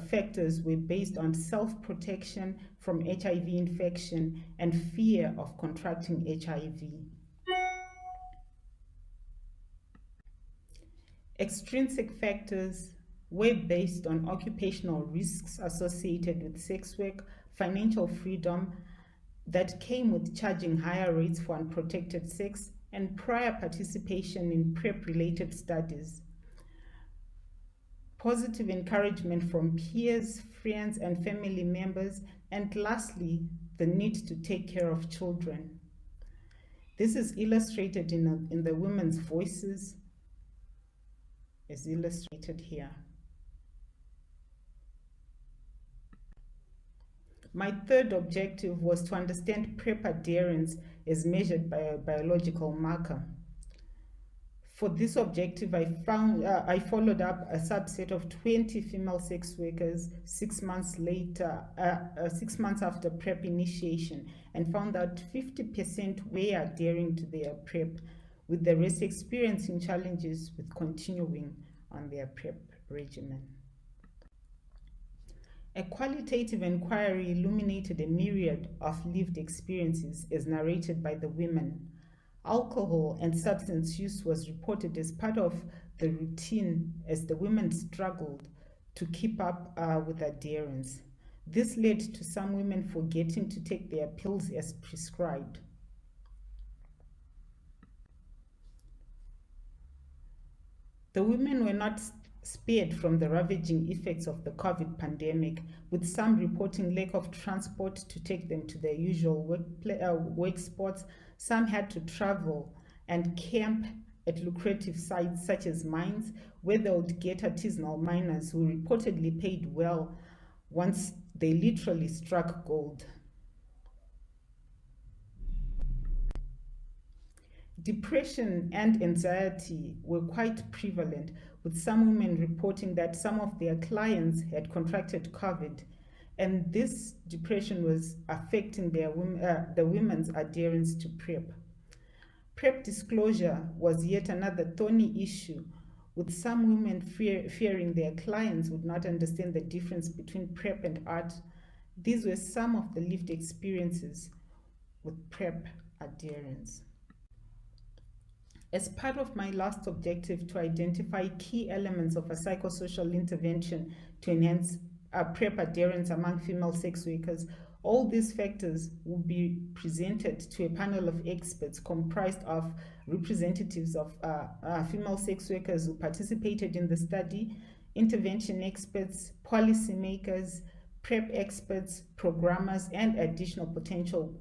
C: factors were based on self-protection from HIV infection and fear of contracting HIV. Extrinsic factors were based on occupational risks associated with sex work, financial freedom that came with charging higher rates for unprotected sex, and prior participation in PrEP-related studies. Positive encouragement from peers, friends, and family members, and lastly, the need to take care of children. This is illustrated in the women's voices, as illustrated here. My third objective was to understand PrEP adherence as measured by a biological marker. For this objective, I followed up a subset of 20 female sex workers 6 months later, 6 months after PrEP initiation, and found that 50% were adhering to their PrEP, with the rest experiencing challenges with continuing on their PrEP regimen. A qualitative inquiry illuminated a myriad of lived experiences as narrated by the women. Alcohol and substance use was reported as part of the routine as the women struggled to keep up with adherence. This led to some women forgetting to take their pills as prescribed. The women were not spared from the ravaging effects of the COVID pandemic, with some reporting lack of transport to take them to their usual work spots. Some had to travel and camp at lucrative sites such as mines, where they would get artisanal miners who reportedly paid well once they literally struck gold. Depression and anxiety were quite prevalent, with some women reporting that some of their clients had contracted COVID, and this depression was affecting the women's adherence to PrEP. PrEP disclosure was yet another thorny issue, with some women fearing their clients would not understand the difference between PrEP and art. These were some of the lived experiences with PrEP adherence. As part of my last objective to identify key elements of a psychosocial intervention to enhance PrEP adherence among female sex workers, all these factors will be presented to a panel of experts comprised of representatives of female sex workers who participated in the study, intervention experts, policymakers, PrEP experts, programmers, and additional potential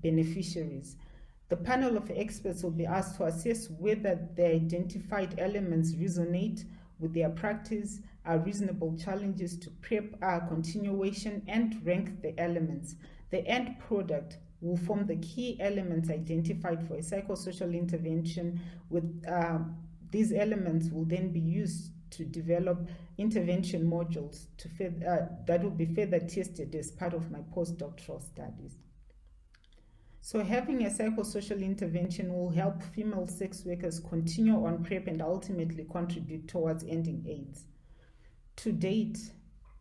C: beneficiaries. The panel of experts will be asked to assess whether the identified elements resonate with their practice, are reasonable challenges to PrEP continuation, and rank the elements. The end product will form the key elements identified for a psychosocial intervention. With these elements will then be used to develop intervention modules that will be further tested as part of my postdoctoral studies. So having a psychosocial intervention will help female sex workers continue on PrEP and ultimately contribute towards ending AIDS. To date,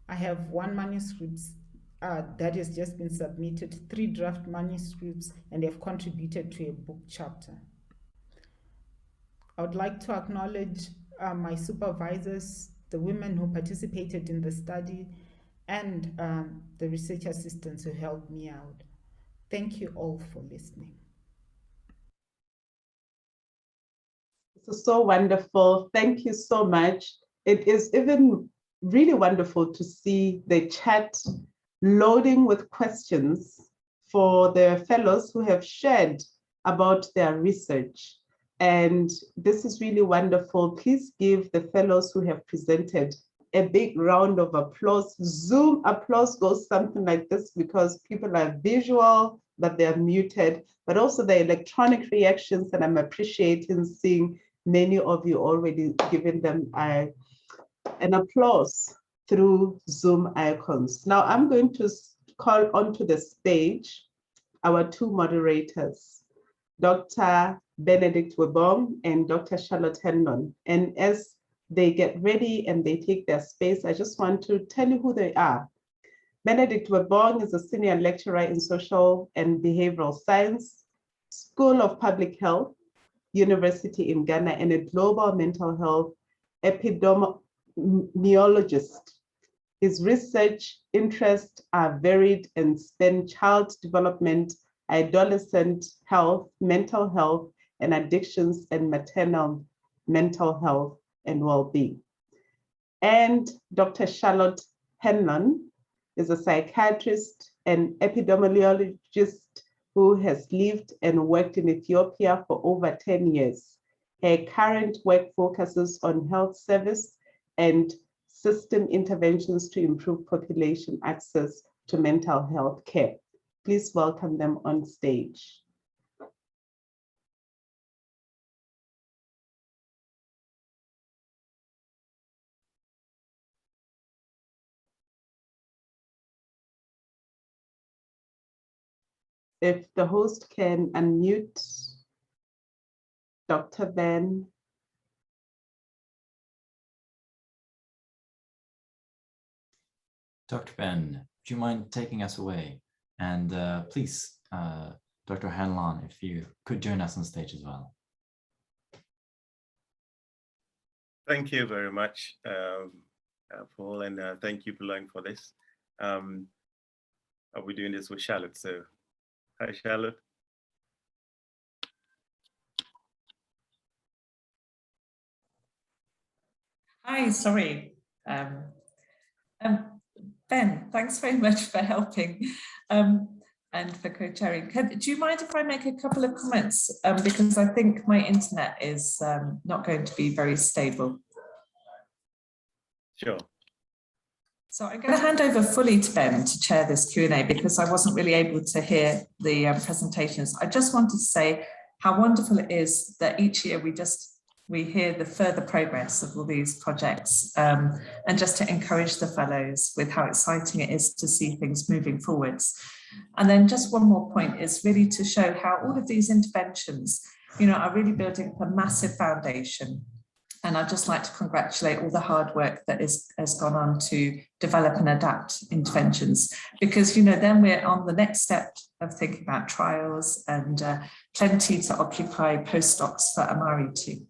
C: I have 1 manuscript that has just been submitted, 3 draft manuscripts, and have contributed to a book chapter. I would like to acknowledge my supervisors, the women who participated in the study, and the research assistants who helped me out. Thank you all for listening.
D: This is so wonderful. Thank you so much. It is even really wonderful to see the chat loading with questions for the fellows who have shared about their research. And this is really wonderful. Please give the fellows who have presented a big round of applause. Zoom applause goes something like this because people are visual, but they're muted, but also the electronic reactions, and I'm appreciating seeing many of you already giving them an applause through Zoom icons. Now I'm going to call onto the stage our 2 moderators, Dr. Benedict Webong and Dr. Charlotte Henlon. And as they get ready and they take their space, I just want to tell you who they are. Benedict Webong is a senior lecturer in social and behavioral science, School of Public Health, University in Ghana, and a global mental health epidemiologist. His research interests are varied and span child development, adolescent health, mental health, and addictions, and maternal mental health and well-being. And Dr. Charlotte Henlon is a psychiatrist and epidemiologist who has lived and worked in Ethiopia for over 10 years. Her current work focuses on health service and system interventions to improve population access to mental health care. Please welcome them on stage. If the host can unmute Dr. Ben.
E: Dr. Ben, do you mind taking us away? And please, Dr. Hanlon, if you could join us on stage as well.
P: Thank you very much, Paul, and thank you, Boulogne, for this. I'll be doing this with Charlotte, so hi, Charlotte.
R: Hi, sorry. Ben, thanks very much for helping. and for co-chairing. Do you mind if I make a couple of comments? Because I think my internet is not going to be very stable.
P: Sure.
R: So I'm going to hand over fully to Ben to chair this Q&A because I wasn't really able to hear the presentations. I just wanted to say how wonderful it is that each year we hear the further progress of all these projects, and just to encourage the fellows with how exciting it is to see things moving forwards. And then just one more point is really to show how all of these interventions, are really building a massive foundation. And I'd just like to congratulate all the hard work that has gone on to develop and adapt interventions, because, then we're on the next step of thinking about trials and plenty to occupy postdocs for AMARI too.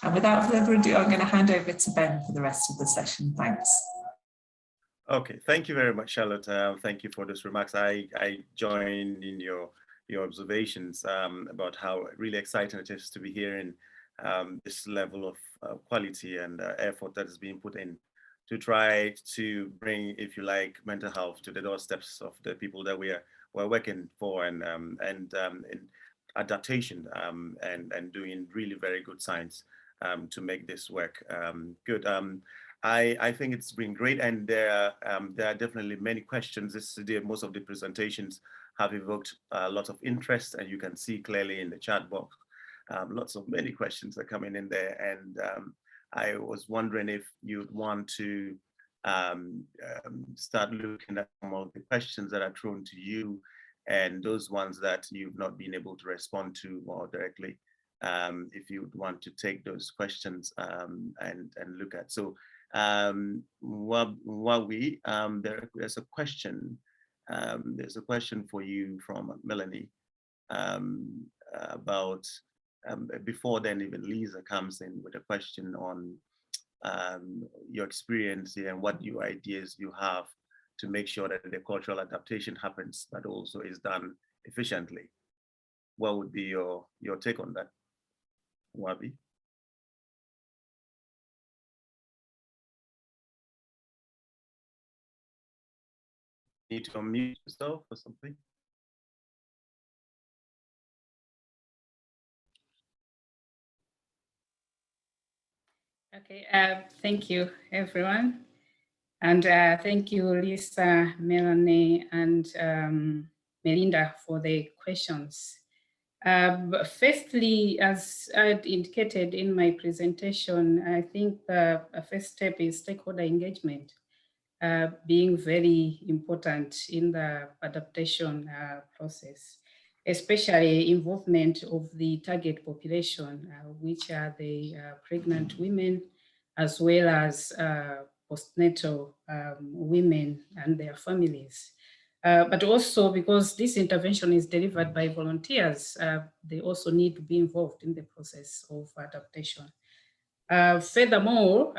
R: And without further ado, I'm going to hand over to Ben for the rest of the session. Thanks.
P: Okay, thank you very much, Charlotte. Thank you for those remarks. I joined in your observations about how really exciting it is to be hearing this level of quality and effort that is being put in to try to bring, if you like, mental health to the doorsteps of the people that we're working for, and in adaptation and doing really very good science to make this work good. I think it's been great, and there are definitely many questions. Most of the presentations have evoked a lot of interest, and you can see clearly in the chat box many questions are coming in there. And I was wondering if you'd want to start looking at some of the questions that are thrown to you, and those ones that you've not been able to respond to more directly. If you would want to take those questions and look at. So there's a question. There's a question for you from Melanie about. Before then, even Lisa comes in with a question on your experience here and what your ideas you have to make sure that the cultural adaptation happens, but also is done efficiently. What would be your take on that, Wabi? Need to unmute yourself or something?
T: Okay, thank you, everyone. And thank you, Lisa, Melanie, and Melinda for the questions. Firstly, as I indicated in my presentation, I think the first step is stakeholder engagement, being very important in the adaptation process, especially involvement of the target population, which are the pregnant women, as well as postnatal women and their families. But also because this intervention is delivered by volunteers, they also need to be involved in the process of adaptation. Furthermore,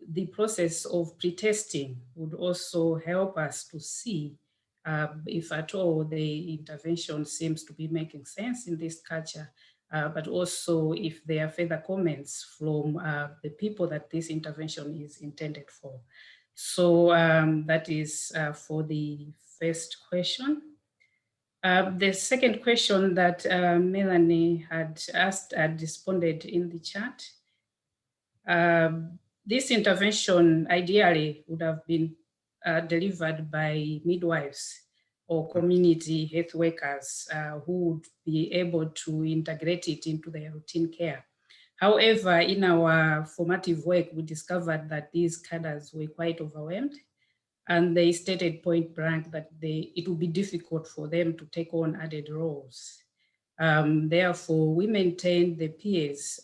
T: the process of pre-testing would also help us to see if at all the intervention seems to be making sense in this culture, but also if there are further comments from the people that this intervention is intended for. So that is for the first question. The second question that Melanie had asked and responded in the chat. This intervention ideally would have been delivered by midwives or community health workers who would be able to integrate it into their routine care. However, in our formative work, we discovered that these cadres were quite overwhelmed, and they stated point blank that it would be difficult for them to take on added roles. Therefore, we maintained the peers,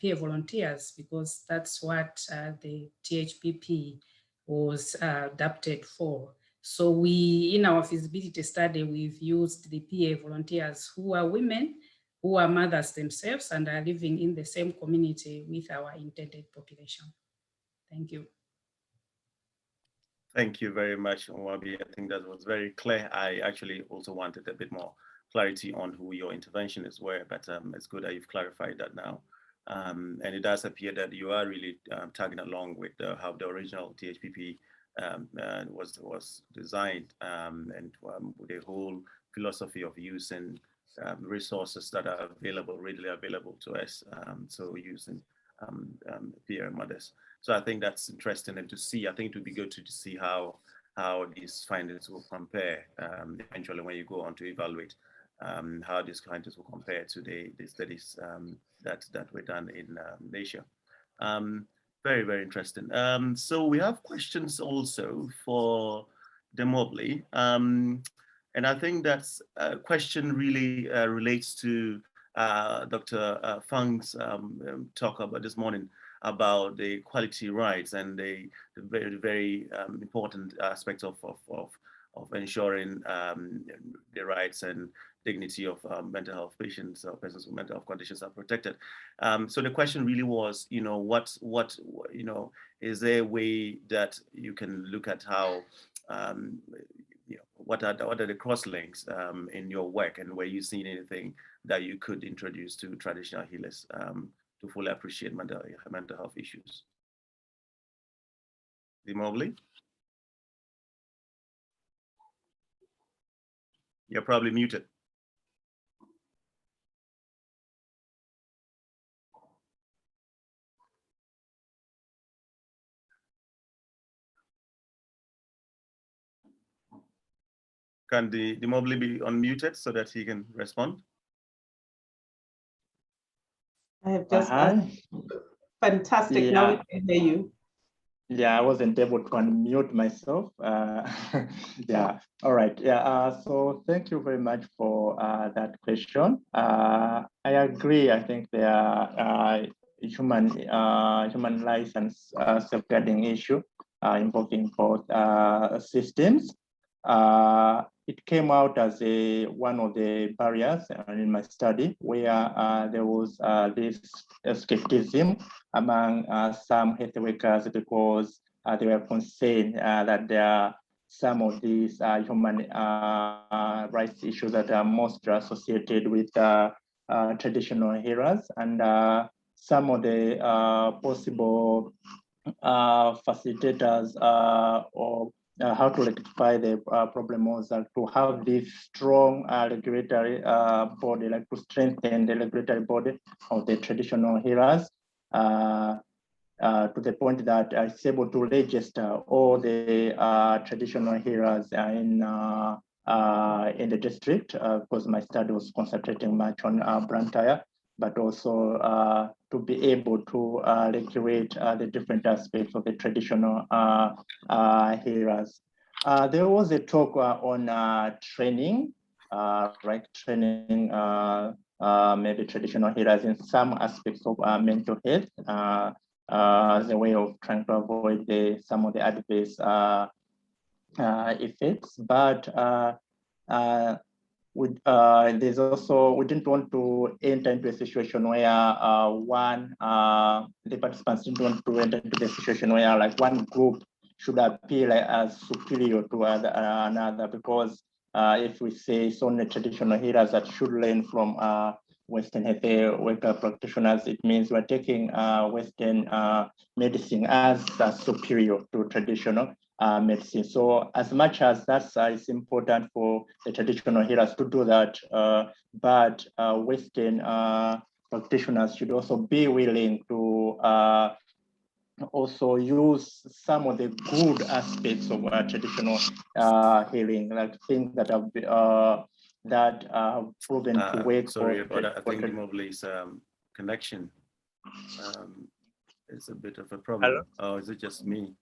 T: peer volunteers, because that's what the THPP was adapted for. So we, in our feasibility study, we've used the PA volunteers who are women, who are mothers themselves and are living in the same community with our intended population. Thank you.
P: Thank you very much, Wabi. I think that was very clear. I actually also wanted a bit more clarity on who your interventionists were, but it's good that you've clarified that now. And it does appear that you are really tagging along with how the original THPP was designed, and with a whole philosophy of using resources that are readily available to us. So using peer models. So I think that's interesting, and to see, I think it would be good to see how these findings will compare eventually when you go on to evaluate how these findings will compare to the studies that were done in Asia. Very, very interesting. So we have questions also for Demobli. And I think that's a question really relates to Dr. Fang's talk about this morning about the quality rights and the very, very important aspect of ensuring the rights and dignity of mental health patients or persons with mental health conditions are protected. So the question really was, is there a way that you can look at how, what are the cross links in your work, and were you seeing anything that you could introduce to traditional healers to fully appreciate mental health issues? Demobli? You're probably muted. Can Demobli be unmuted so that he can respond?
D: I have just asked. Fantastic.
J: Yeah.
D: Now we can hear you.
J: Yeah, I wasn't able to unmute myself. Yeah, all right. Yeah, so thank you very much for that question. I agree. I think there are human rights and safeguarding issue involving both systems. It came out as one of the barriers in my study, where there was this skepticism among some health workers because they were concerned that there are some of these human rights issues that are mostly associated with traditional healers, and some of the possible facilitators or how to rectify the problem was to have this strong regulatory body, like to strengthen the regulatory body of the traditional healers to the point that it's able to register all the traditional healers in the district, because my study was concentrating much on Blantyre, but also to be able to regulate the different aspects of the traditional healers. There was a talk on training, right? Training maybe traditional healers in some aspects of mental health as a way of trying to avoid some of the adverse effects. But there's also, we didn't want to enter into a situation where the participants didn't want to enter into the situation where like one group should appear like as superior to another, because if we say it's only traditional healers that should learn from Western health worker practitioners, it means we're taking Western medicine as superior to traditional medicine. So as much as it's important for the traditional healers to do that, but Western practitioners should also be willing to also use some of the good aspects of traditional healing, like things that have proven to work.
P: Sorry about that. I think Demobli's connection is a bit of a problem. Hello? Oh, is it just me?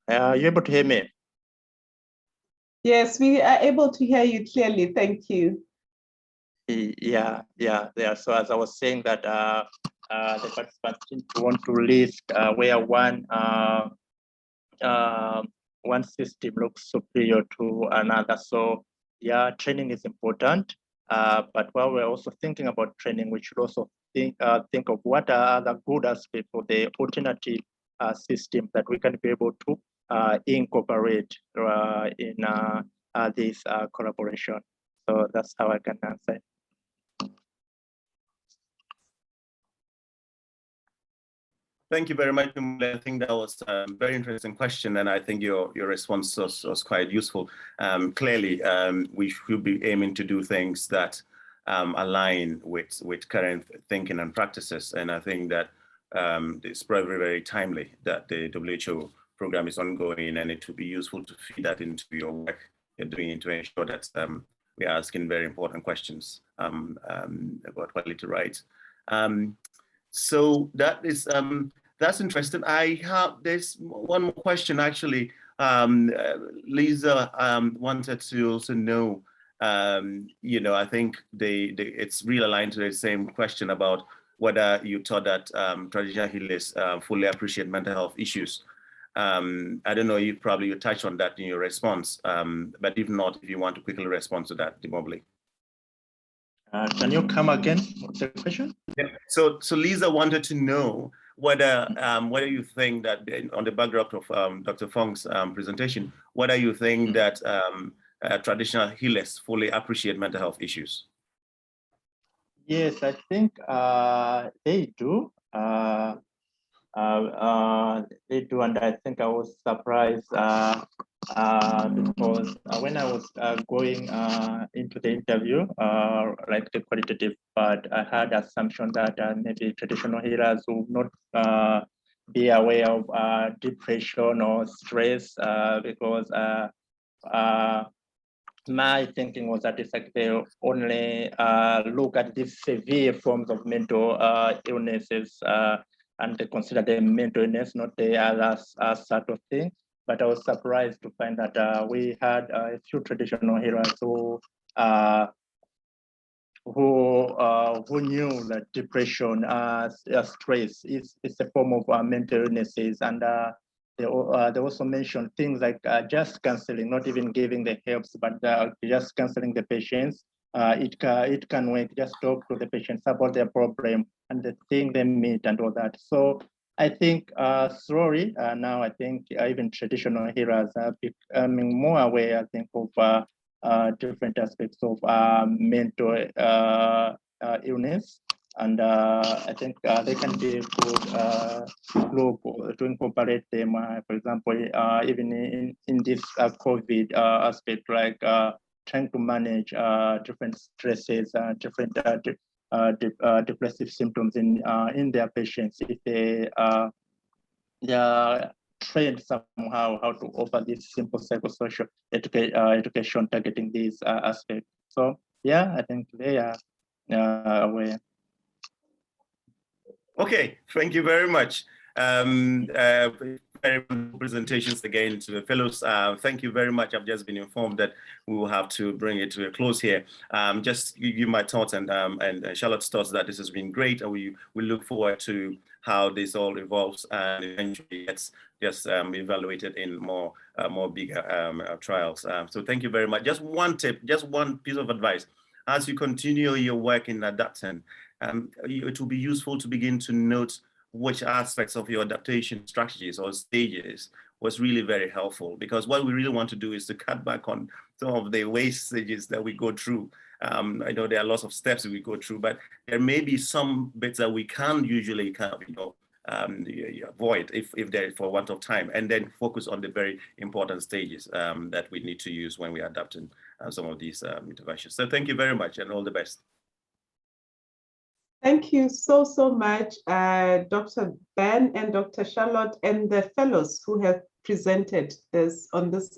J: Are you able to hear me?
D: Yes, we are able to hear you clearly. Thank you.
J: Yeah. So as I was saying that the participants want to list where one system looks superior to another. So yeah, training is important. But while we're also thinking about training, we should also think of what are the good aspects of the alternative system that we can be able to incorporate in this collaboration. So that's how I can answer.
P: Thank you very much. I think that was a very interesting question, and I think your response was quite useful. Clearly, we should be aiming to do things that align with current thinking and practices, and I think that it's very, very timely that the WHO program is ongoing, and it will be useful to feed that into your work you're doing to ensure that we are asking very important questions about quality rights. So that is that's interesting. There's one more question actually. Lisa wanted to also know. I think it's real aligned to the same question about whether you thought that traditional healers fully appreciate mental health issues. I don't know. You touched on that in your response, but if not, if you want to quickly respond to that, Dimobli.
J: Can you come again with the question?
P: Yeah. So Lisa wanted to know whether you think that on the backdrop of Dr. Fong's presentation, whether you think that traditional healers fully appreciate mental health issues.
J: Yes, I think they do. They do, and I think I was surprised because when I was going into the interview, like the qualitative part, I had assumption that maybe traditional healers will not be aware of depression or stress because my thinking was that it's like they only look at these severe forms of mental illnesses and they consider them mental illness, not the other sort of thing. But I was surprised to find that we had a few traditional healers who knew that depression, stress is a form of mental illnesses, and they also mentioned things like just counseling, not even giving the helps, but just counseling the patients. It can work. Just talk to the patients about their problem and the thing they meet and all that. So I think slowly now I think even traditional healers are becoming more aware, I think, of different aspects of mental illness. And I think they can be a good group to incorporate them, for example, even in this COVID aspect, like trying to manage different stresses, different depressive symptoms in their patients if they are trained somehow how to offer this simple psychosocial education targeting these aspects. So yeah, I think they are aware.
P: Okay, thank you very much. Very good presentations again to the fellows. Thank you very much. I've just been informed that we will have to bring it to a close here. Just give you my thoughts and Charlotte's thoughts that this has been great, and we look forward to how this all evolves and eventually gets just evaluated in more bigger trials. So thank you very much. Just one tip, just one piece of advice. As you continue your work in adaptation, it will be useful to begin to note which aspects of your adaptation strategies or stages was really very helpful, because what we really want to do is to cut back on some of the waste stages that we go through. I know there are lots of steps we go through, but there may be some bits that we can usually kind of, avoid if they're for want of time, and then focus on the very important stages that we need to use when we are adapting some of these interventions. So thank you very much and all the best.
D: Thank you so much, Dr. Ben and Dr. Charlotte and the fellows who have presented this on this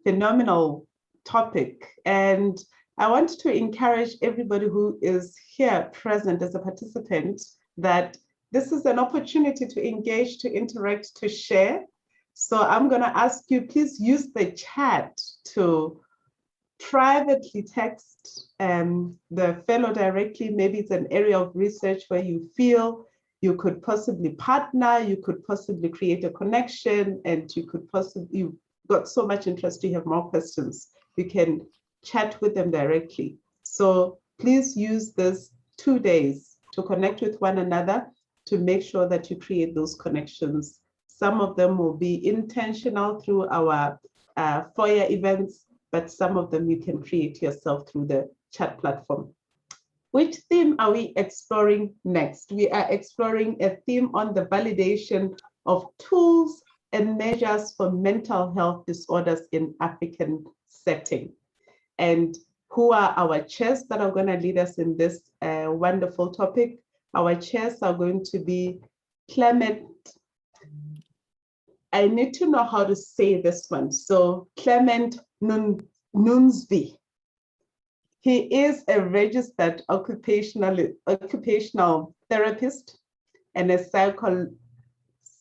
D: phenomenal topic. And I want to encourage everybody who is here present as a participant that this is an opportunity to engage, to interact, to share. So I'm going to ask you, please use the chat to privately text the fellow directly. Maybe it's an area of research where you feel you could possibly partner, you could possibly create a connection, and you could possibly, you've got so much interest, you have more questions, you can chat with them directly. So please use this 2 days to connect with one another, to make sure that you create those connections. Some of them will be intentional through our FOIA events, but some of them you can create yourself through the chat platform. Which theme are we exploring next? We are exploring a theme on the validation of tools and measures for mental health disorders in African setting. And who are our chairs that are going to lead us in this wonderful topic? Our chairs are going to be Clement. I need to know how to say this one. So Clement Nunsby. He is a registered occupational therapist and a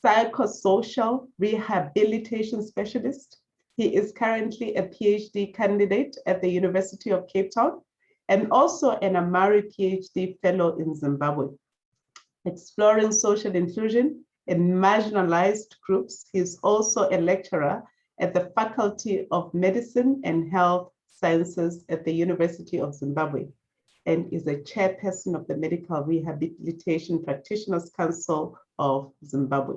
D: psychosocial rehabilitation specialist. He is currently a PhD candidate at the University of Cape Town and also an AMARI PhD fellow in Zimbabwe. Exploring social inclusion in marginalized groups, he is also a lecturer at the Faculty of Medicine and Health Sciences at the University of Zimbabwe and is a chairperson of the Medical Rehabilitation Practitioners Council of Zimbabwe.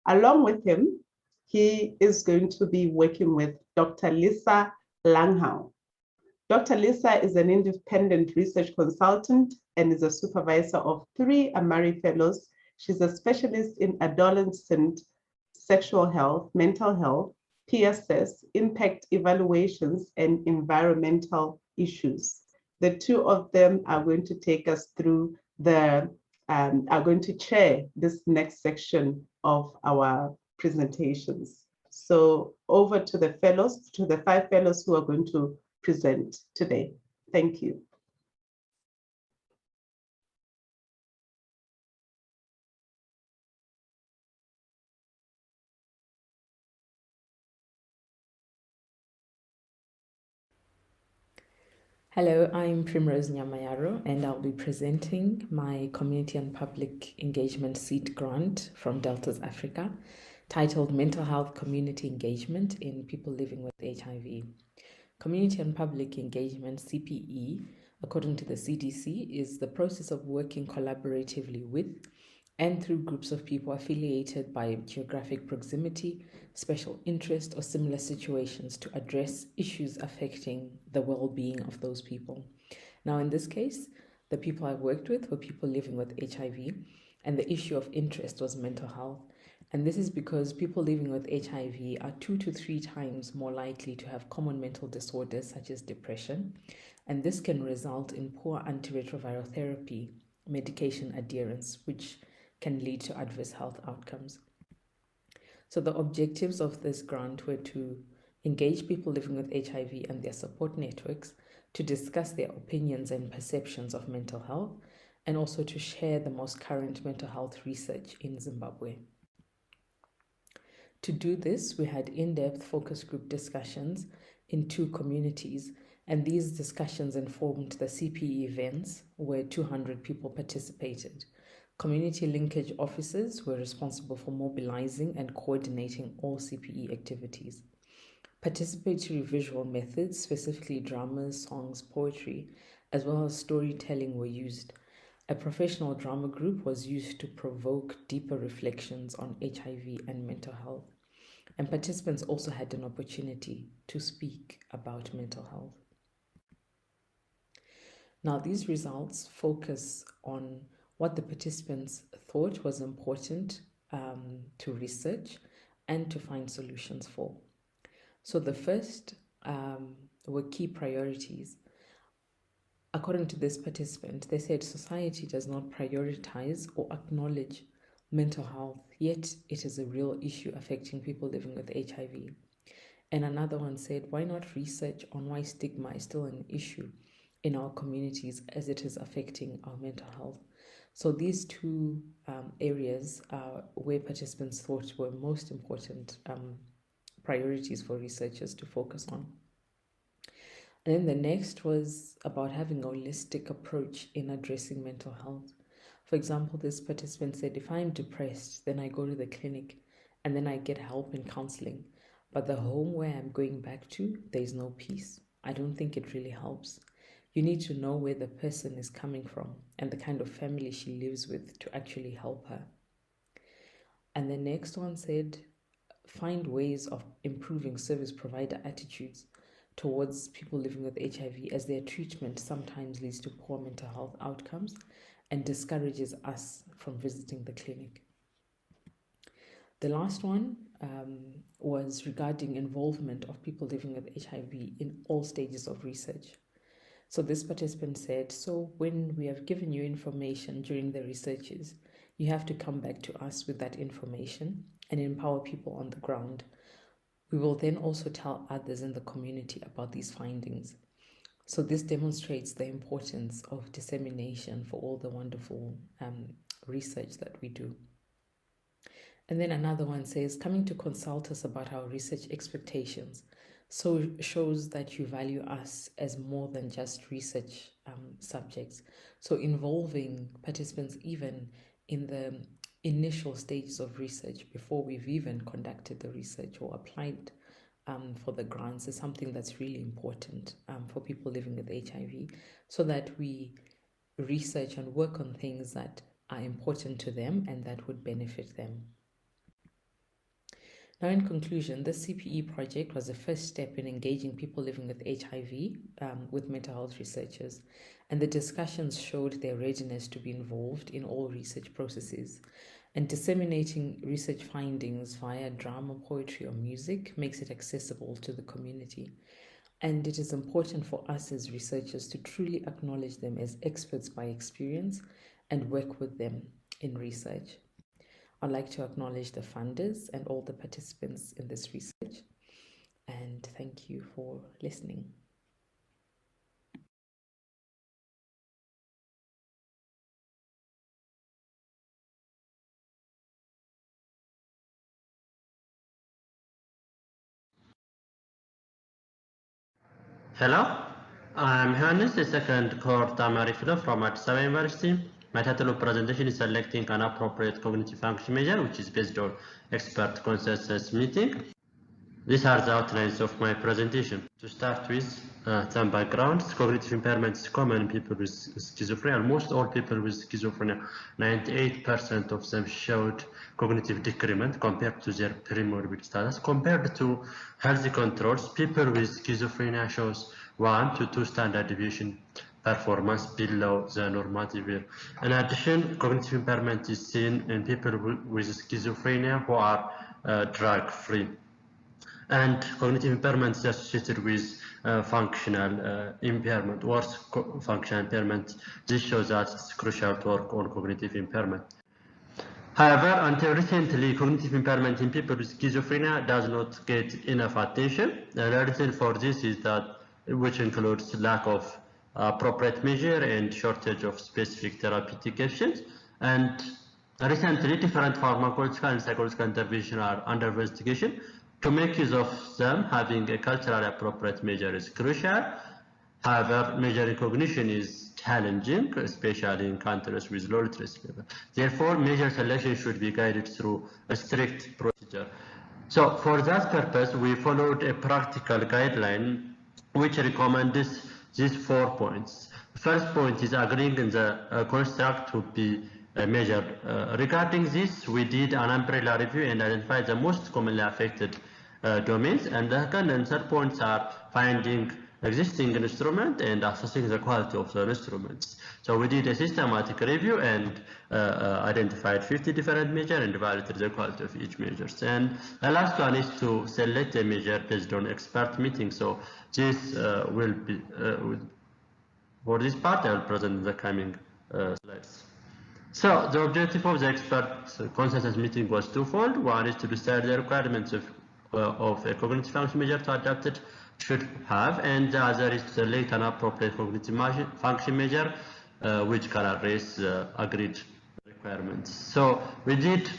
D: Along with him, he is going to be working with Dr. Lisa Langhau. Dr. Lisa is an independent research consultant and is a supervisor of 3 AMARI fellows. She's a specialist in adolescent sexual health, mental health, PSS, impact evaluations, and environmental issues. The 2 of them are going to take us through are going to chair this next section of our presentations. So over to the fellows, to the 5 fellows who are going to present today. Thank you.
G: Hello, I'm Primrose Nyamayaro, and I'll be presenting my Community and Public Engagement Seed Grant from Deltas Africa, titled Mental Health Community Engagement in People Living with HIV. Community and Public Engagement, CPE, according to the CDC, is the process of working collaboratively with and through groups of people affiliated by geographic proximity, special interest, or similar situations to address issues affecting the well-being of those people. Now, in this case, the people I worked with were people living with HIV, and the issue of interest was mental health. And this is because people living with HIV are 2 to 3 times more likely to have common mental disorders such as depression, and this can result in poor antiretroviral therapy, medication adherence, which can lead to adverse health outcomes. So the objectives of this grant were to engage people living with HIV and their support networks, to discuss their opinions and perceptions of mental health, and also to share the most current mental health research in Zimbabwe. To do this, we had in-depth focus group discussions in 2 communities, and these discussions informed the CPE events where 200 people participated. Community linkage officers were responsible for mobilizing and coordinating all CPE activities. Participatory visual methods, specifically dramas, songs, poetry, as well as storytelling were used. A professional drama group was used to provoke deeper reflections on HIV and mental health. And participants also had an opportunity to speak about mental health. Now, these results focus on what the participants thought was important to research and to find solutions for. So the first were key priorities. According to this participant, they said society does not prioritize or acknowledge mental health, yet it is a real issue affecting people living with HIV. And another one said, why not research on why stigma is still an issue in our communities as it is affecting our mental health? So these 2 areas where participants thought were most important priorities for researchers to focus on. And then the next was about having a holistic approach in addressing mental health. For example, this participant said, if I'm depressed, then I go to the clinic and then I get help and counseling. But the home where I'm going back to, there's no peace. I don't think it really helps. You need to know where the person is coming from and the kind of family she lives with to actually help her. And the next one said, find ways of improving service provider attitudes towards people living with HIV, as their treatment sometimes leads to poor mental health outcomes and discourages us from visiting the clinic. The last one was regarding involvement of people living with HIV in all stages of research. So this participant said, so when we have given you information during the researches, you have to come back to us with that information and empower people on the ground. We will then also tell others in the community about these findings. So this demonstrates the importance of dissemination for all the wonderful research that we do. And then another one says, coming to consult us about our research expectations so shows that you value us as more than just research subjects. So involving participants even in the initial stages of research before we've even conducted the research or applied for the grants is something that's really important for people living with HIV, so that we research and work on things that are important to them and that would benefit them. Now, in conclusion, the CPE project was the first step in engaging people living with HIV with mental health researchers, and the discussions showed their readiness to be involved in all research processes. And disseminating research findings via drama, poetry, or music makes it accessible to the community. And it is important for us as researchers to truly acknowledge them as experts by experience and work with them in research. I'd like to acknowledge the funders and all the participants in this research, and thank you for listening.
B: Hello, I'm Hannes, the second cohort AMARI fellow from Addis Ababa University. My title of presentation is selecting an appropriate cognitive function measure, which is based on expert consensus meeting. These are the outlines of my presentation. To start with, some backgrounds. Cognitive impairment is common in people with schizophrenia. Almost all people with schizophrenia, 98% of them showed cognitive decrement compared to their pre-morbid status. Compared to healthy controls, people with schizophrenia shows 1 to 2 standard deviation performance below the normative. In addition, cognitive impairment is seen in people with schizophrenia who are drug-free. And cognitive impairment is associated with functional impairment, worse functional impairment. This shows that it's crucial to work on cognitive impairment. However, until recently, cognitive impairment in people with schizophrenia does not get enough attention. The reason for this is that, which includes lack of appropriate measure and shortage of specific therapeutic options. And recently, different pharmacological and psychological interventions are under investigation. To make use of them, having a culturally appropriate measure is crucial. However, measuring cognition is challenging, especially in countries with low literacy level. Therefore, measure selection should be guided through a strict procedure. So, for that purpose, we followed a practical guideline which recommends these 4 points. The first point is agreeing in the construct to be measured. Regarding this, we did an umbrella review and identified the most commonly affected domains, and the second and third points are finding existing instrument and assessing the quality of the instruments. So we did a systematic review and identified 50 different measures and evaluated the quality of each measure. And the last one is to select a measure based on expert meeting. So this will be for this part I will present in the coming slides. So the objective of the expert consensus meeting was twofold. One is to decide the requirements of a cognitive function measure to adapt it should have, and the other is to select an appropriate cognitive function measure which can address agreed requirements. So we did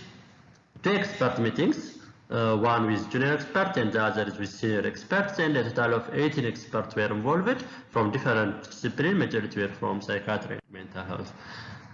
B: 2 expert meetings, one with junior experts and the other is with senior experts, and a total of 18 experts were involved from different disciplines, majority were from psychiatry and mental health.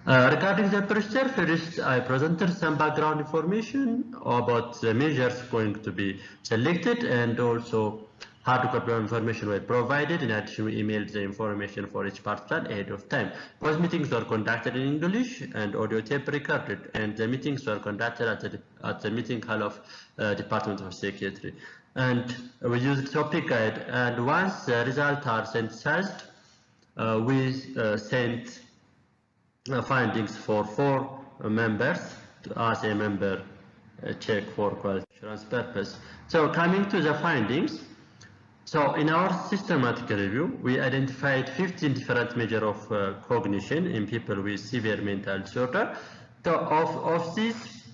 B: Regarding the procedure, first I presented some background information about the measures going to be selected, and also hard copy information were provided. In addition, we emailed the information for each participant ahead of time. Both meetings were conducted in English and audio tape recorded, and the meetings were conducted at the meeting hall of Department of Psychiatry. and we use topic guide. And once the results are synthesized, we send findings for 4 members as a member check for quality assurance purpose. So coming to the findings, so in our systematic review, we identified 15 different measures of cognition in people with severe mental disorder. So of these,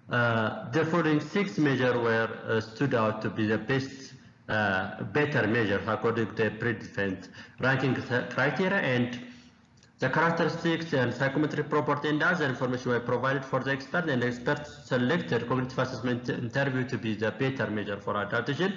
B: the following 6 measures were stood out to be the best, better measures according to the predefined ranking criteria, and the characteristics and psychometric property and other information were provided for the expert, and the expert selected cognitive assessment interview to be the better measure for adaptation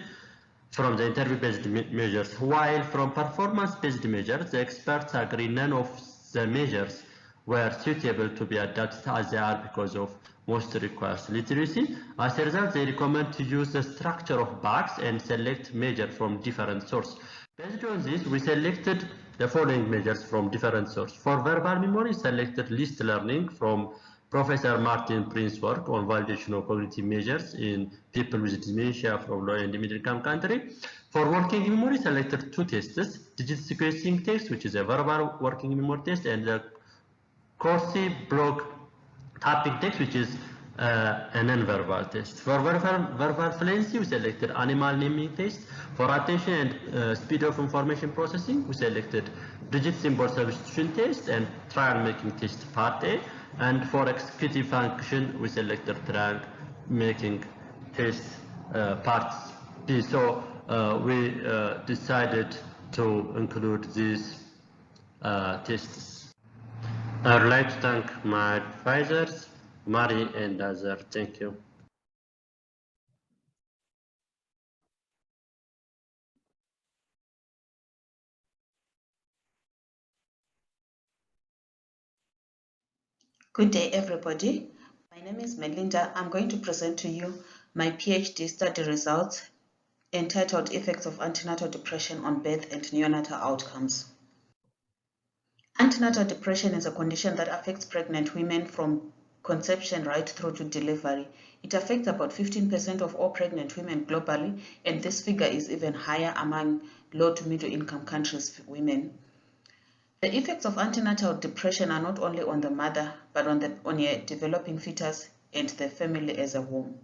B: from the interview-based measures, while from performance-based measures, the experts agree none of the measures were suitable to be adapted as they are because of most requires literacy. As a result, they recommend to use the structure of box and select measures from different sources. Based on this, we selected the following measures from different sources. For verbal memory, selected list learning from Professor Martin Prince's work on validation of cognitive measures in people with dementia from low and middle income country. For working memory, selected 2 tests, digit sequencing test, which is a verbal working memory test, and the Corsi block tapping test, which is a non-verbal test. For verbal fluency, we selected animal naming test. For attention and speed of information processing, we selected digit symbol substitution test and trial making test part A. And for executive function, we selected trial making test part B. So we decided to include these tests. I would like to thank my advisors, Mari and others. Thank you.
L: Good day, everybody. My name is Melinda. I'm going to present to you my PhD study results entitled Effects of Antenatal Depression on Birth and Neonatal Outcomes. Antenatal depression is a condition that affects pregnant women from conception right through to delivery. It affects about 15% of all pregnant women globally, and this figure is even higher among low to middle income countries' women. The effects of antenatal depression are not only on the mother, but on a developing fetus and the family as a whole.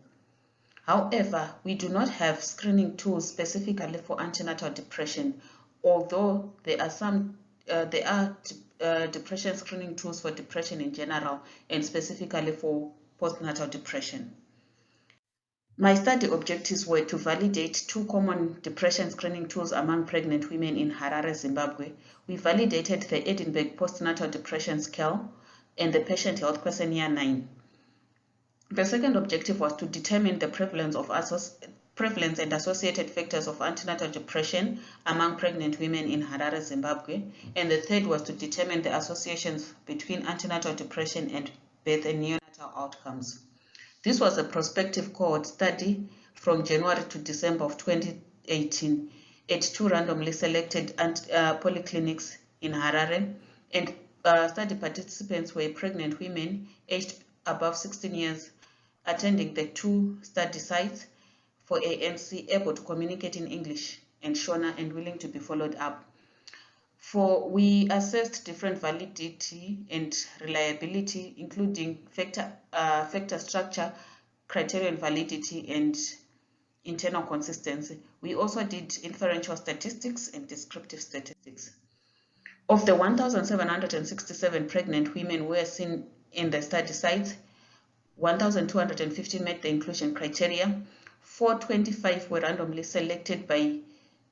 L: However, we do not have screening tools specifically for antenatal depression, although there are depression screening tools for depression in general and specifically for postnatal depression. My study objectives were to validate 2 common depression screening tools among pregnant women in Harare, Zimbabwe. We validated the Edinburgh Postnatal Depression Scale and the Patient Health Questionnaire 9. The second objective was to determine the prevalence and associated factors of antenatal depression among pregnant women in Harare, Zimbabwe. And the third was to determine the associations between antenatal depression and birth and neonatal outcomes. This was a prospective cohort study from January to December of 2018 at 2 randomly selected polyclinics in Harare, and study participants were pregnant women aged above 16 years attending the 2 study sites for ANC, able to communicate in English and Shona, and willing to be followed up. We assessed different validity and reliability, including factor structure, criterion validity, and internal consistency. We also did inferential statistics and descriptive statistics. Of the 1,767 pregnant women were seen in the study sites, 1,250 met the inclusion criteria. 425 were randomly selected by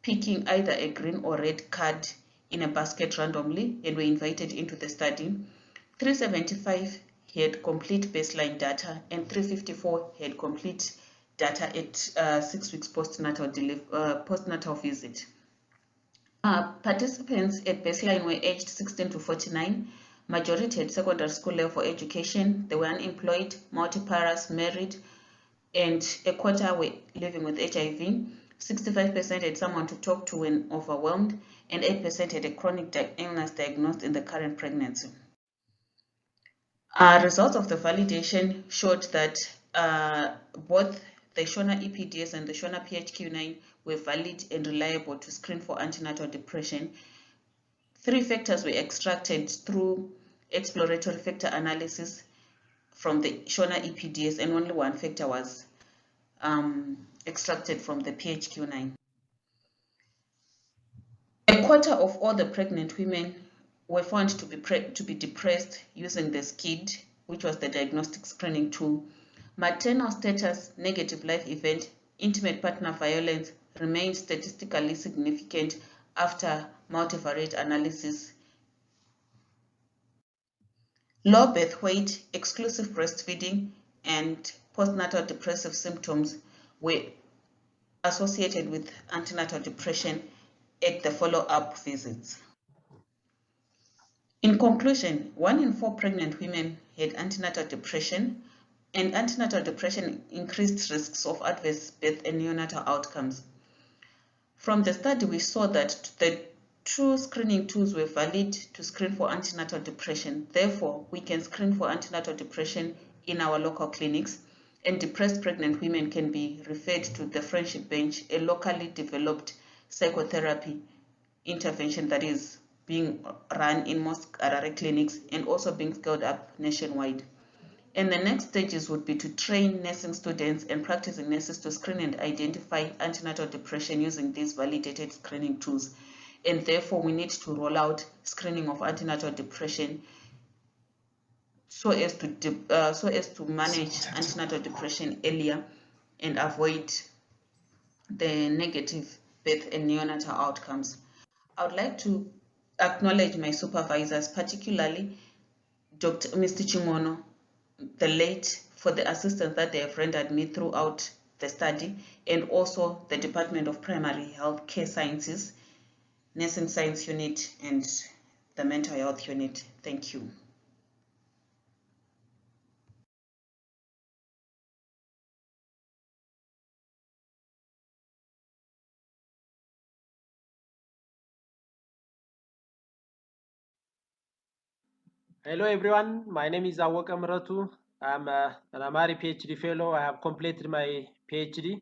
L: picking either a green or red card in a basket randomly and were invited into the study. 375 had complete baseline data and 354 had complete data at 6 weeks postnatal visit. Participants at baseline were aged 16 to 49. Majority had secondary school level education. They were unemployed, multiparous, married, and a quarter were living with HIV. 65% had someone to talk to when overwhelmed, and 8% had a chronic illness diagnosed in the current pregnancy. Results of the validation showed that both the Shona EPDS and the Shona PHQ-9 were valid and reliable to screen for antenatal depression. 3 factors were extracted through exploratory factor analysis from the Shona EPDS, and only 1 factor was extracted from the PHQ-9. A quarter of all the pregnant women were found to be depressed using the SCID, which was the diagnostic screening tool. Maternal status, negative life event, intimate partner violence remained statistically significant after multivariate analysis. Low birth weight, exclusive breastfeeding, and postnatal depressive symptoms were associated with antenatal depression at the follow-up visits. In conclusion, 1 in 4 pregnant women had antenatal depression, and antenatal depression increased risks of adverse birth and neonatal outcomes. From the study, we saw that the 2 screening tools were valid to screen for antenatal depression. Therefore, we can screen for antenatal depression in our local clinics, and depressed pregnant women can be referred to the Friendship Bench, a locally developed psychotherapy intervention that is being run in most Harare clinics and also being scaled up nationwide. And the next stages would be to train nursing students and practicing nurses to screen and identify antenatal depression using these validated screening tools. And therefore, we need to roll out screening of antenatal depression so as to manage antenatal depression earlier and avoid the negative birth and neonatal outcomes. I would like to acknowledge my supervisors, particularly Mr. Chimono, the late, for the assistance that they have rendered me throughout the study, and also the Department of Primary Health Care Sciences, Nursing Science Unit, and the Mental Health Unit. Thank you.
M: Hello everyone, my name is Awaka Muratu. I'm an AMARI PhD fellow. I have completed my PhD.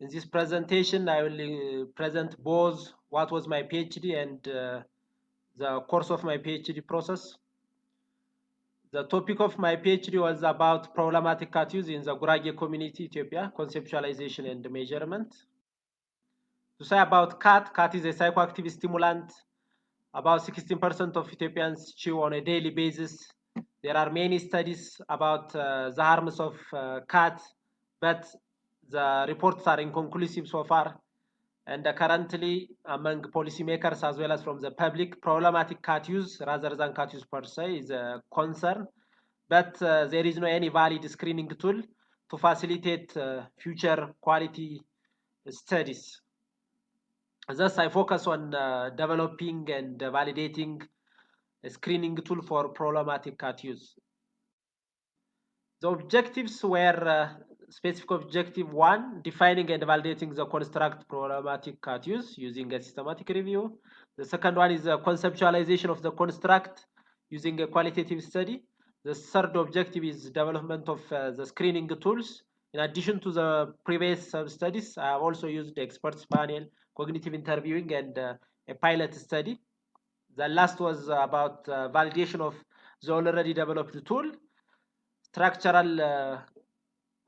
M: In this presentation, I will present both what was my PhD and the course of my PhD process. The topic of my PhD was about problematic cat use in the Gurage community, Ethiopia, conceptualization and measurement. To say about cat is a psychoactive stimulant. About 16% of Ethiopians chew on a daily basis. There are many studies about the harms of cat, but the reports are inconclusive so far. And currently, among policymakers as well as from the public, problematic cat use rather than cat use per se is a concern. But there is no any valid screening tool to facilitate future quality studies. Thus, I focus on developing and validating a screening tool for problematic cat use. The objectives were specific objective 1, defining and validating the construct problematic cat use using a systematic review. The second one is the conceptualization of the construct using a qualitative study. The third objective is development of the screening tools. In addition to the previous studies, I have also used the experts panel, cognitive interviewing, and a pilot study. The last was about validation of the already developed tool, structural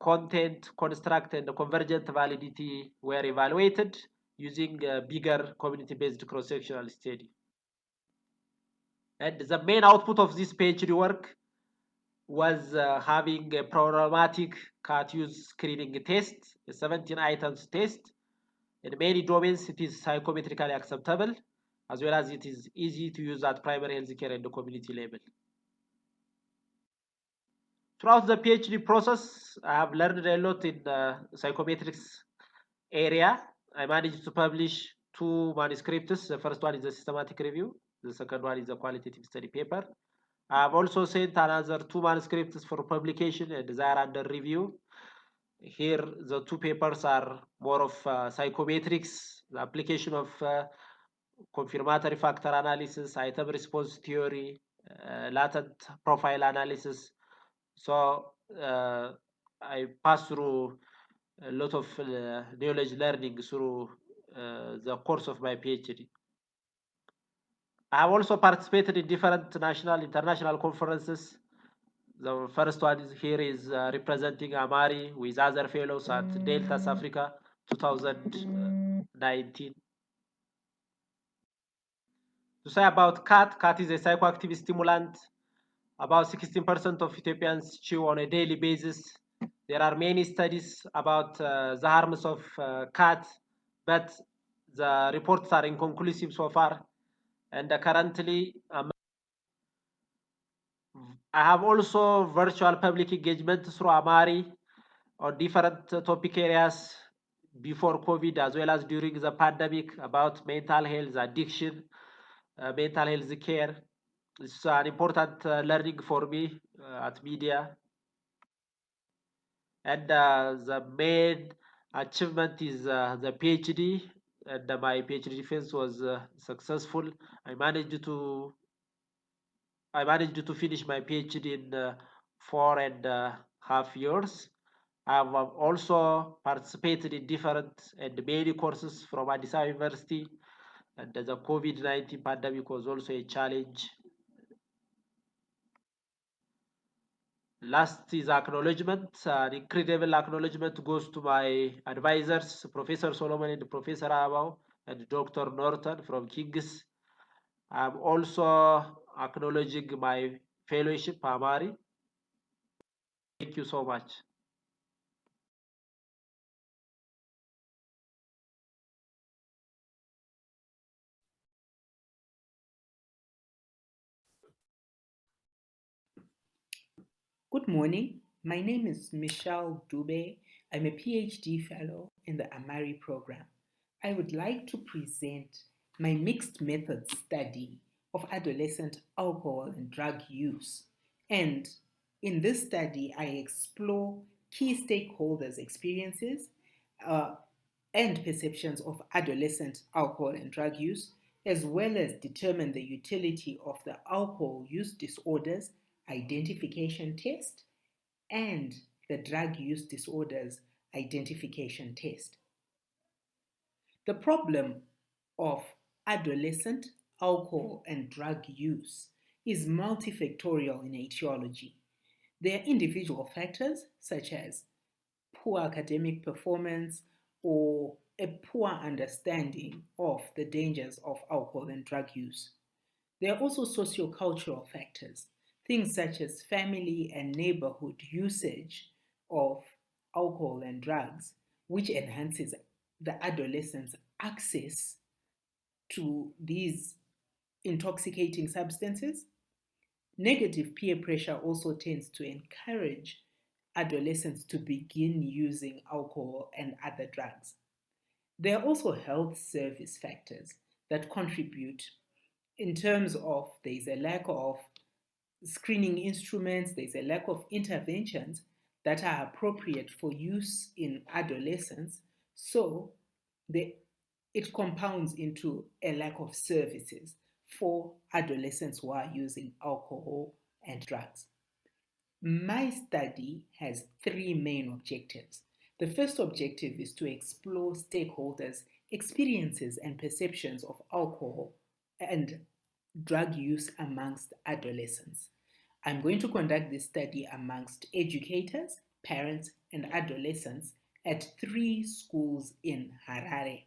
M: content, construct, and convergent validity were evaluated using a bigger community-based cross-sectional study. And the main output of this PhD work was having a problematic cat use screening test, a 17 items test. In many domains, it is psychometrically acceptable, as well as it is easy to use at primary healthcare and the community level. Throughout the PhD process, I have learned a lot in the psychometrics area. I managed to publish 2 manuscripts. The first one is a systematic review. The second one is a qualitative study paper. I have also sent another 2 manuscripts for publication and they are under review. Here, the 2 papers are more of psychometrics, the application of confirmatory factor analysis, item response theory, latent profile analysis. So I pass through a lot of knowledge learning through the course of my PhD. I have also participated in different national, international conferences. The first one is here is representing AMARI with other fellows at Delta Africa 2019. To say about cat is a psychoactive stimulant. About 16% of Ethiopians chew on a daily basis. There are many studies about the harms of cat, but the reports are inconclusive so far. And currently, I have also virtual public engagement through AMARI on different topic areas before COVID as well as during the pandemic about mental health, addiction, mental health care. It's an important learning for me at media. And the main achievement is the PhD, and my PhD defense was successful. I managed to finish my PhD in 4.5 years. I have also participated in different and many courses from Addis Ababa University, and the COVID-19 pandemic was also a challenge. Last is acknowledgement. An incredible acknowledgement goes to my advisors, Professor Solomon and Professor Abao, and Dr. Norton from King's. I'm also acknowledging my fellowship, AMARI. Thank you so much.
I: Good morning. My name is Michelle Dube. I'm a PhD fellow in the AMARI program. I would like to present my mixed method study of adolescent alcohol and drug use. And in this study, I explore key stakeholders' experiences and perceptions of adolescent alcohol and drug use, as well as determine the utility of the alcohol use disorders identification test and the drug use disorders identification test. The problem of adolescent alcohol and drug use is multifactorial in etiology. There are individual factors such as poor academic performance or a poor understanding of the dangers of alcohol and drug use. There are also sociocultural factors, things such as family and neighborhood usage of alcohol and drugs, which enhances the adolescent's access to these intoxicating substances. Negative peer pressure also tends to encourage adolescents to begin using alcohol and other drugs. There are also health service factors that contribute in terms of there's a lack of screening instruments, there's a lack of interventions that are appropriate for use in adolescents. So it compounds into a lack of services for adolescents who are using alcohol and drugs. My study has three main objectives. The first objective is to explore stakeholders' experiences and perceptions of alcohol and drug use amongst adolescents. I'm going to conduct this study amongst educators, parents, and adolescents at 3 schools in Harare.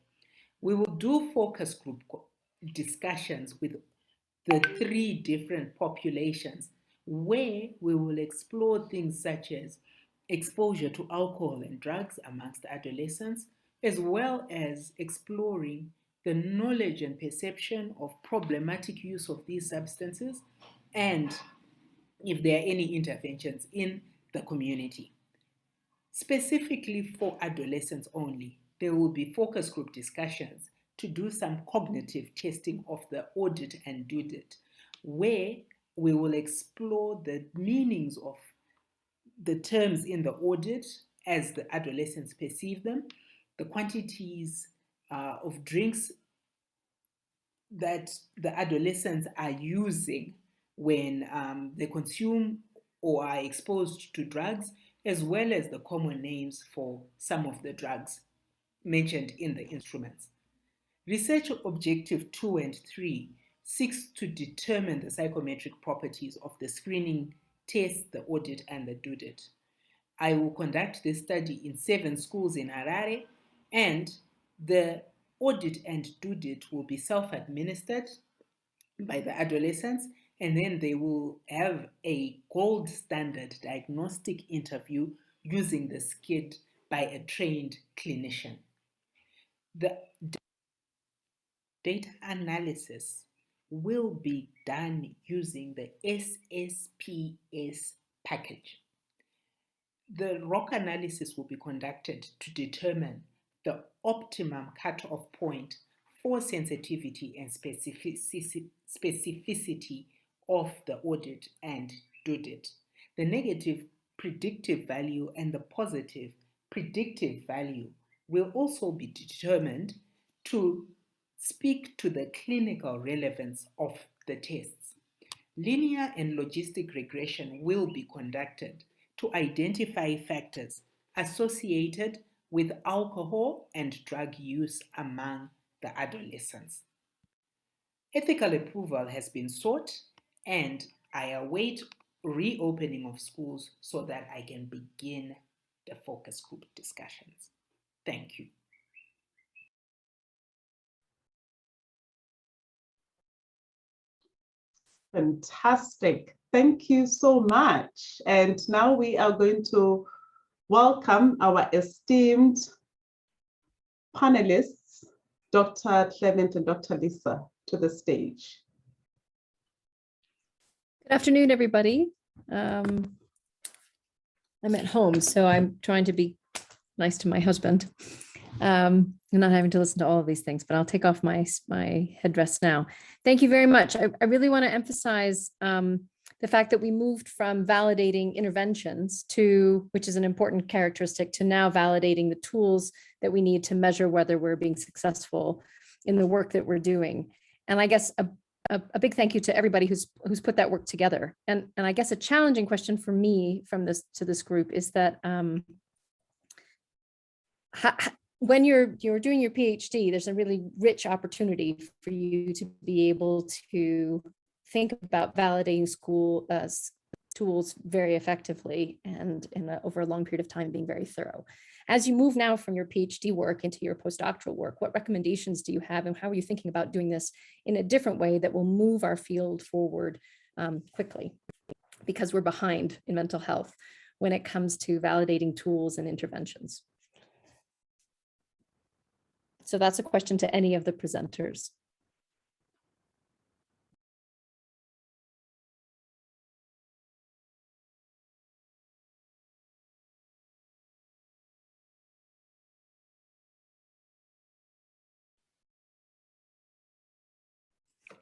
I: We will do focus group discussions with the 3 different populations where we will explore things such as exposure to alcohol and drugs amongst adolescents, as well as exploring the knowledge and perception of problematic use of these substances and if there are any interventions in the community. Specifically for adolescents only, there will be focus group discussions to do some cognitive testing of the audit and dudit, where we will explore the meanings of the terms in the audit as the adolescents perceive them, the quantities of drinks that the adolescents are using when they consume or are exposed to drugs, as well as the common names for some of the drugs mentioned in the instruments. Research objective 2 and 3 seeks to determine the psychometric properties of the screening test, the audit, and the DUDIT. I will conduct this study in 7 schools in Harare, and the audit and DUDIT will be self-administered by the adolescents, and then they will have a gold standard diagnostic interview using the SCID by a trained clinician. The data analysis will be done using the SSPS package. The ROC analysis will be conducted to determine the optimum cutoff point for sensitivity and specificity of the audit and DUDIT. The negative predictive value and the positive predictive value will also be determined to speak to the clinical relevance of the tests. Linear and logistic regression will be conducted to identify factors associated with alcohol and drug use among the adolescents. Ethical approval has been sought, and I await reopening of schools so that I can begin the focus group discussions. Thank you.
D: Fantastic. Thank you so much. And now we are going to welcome our esteemed panelists, Dr. Clement and Dr. Lisa, to the stage.
O: Good afternoon, everybody. I'm at home, so I'm trying to be nice to my husband and not having to listen to all of these things, but I'll take off my headdress now. Thank you very much. I really want to emphasize the fact that we moved from validating interventions to, which is an important characteristic, to now validating the tools that we need to measure whether we're being successful in the work that we're doing. And I guess a big thank you to everybody who's put that work together. And I guess a challenging question for me from this to this group is that when you're doing your PhD, there's a really rich opportunity for you to be able to think about validating school tools very effectively and over a long period of time being very thorough. As you move now from your PhD work into your postdoctoral work, what recommendations do you have, and how are you thinking about doing this in a different way that will move our field forward quickly? Because we're behind in mental health when it comes to validating tools and interventions. So that's a question to any of the presenters.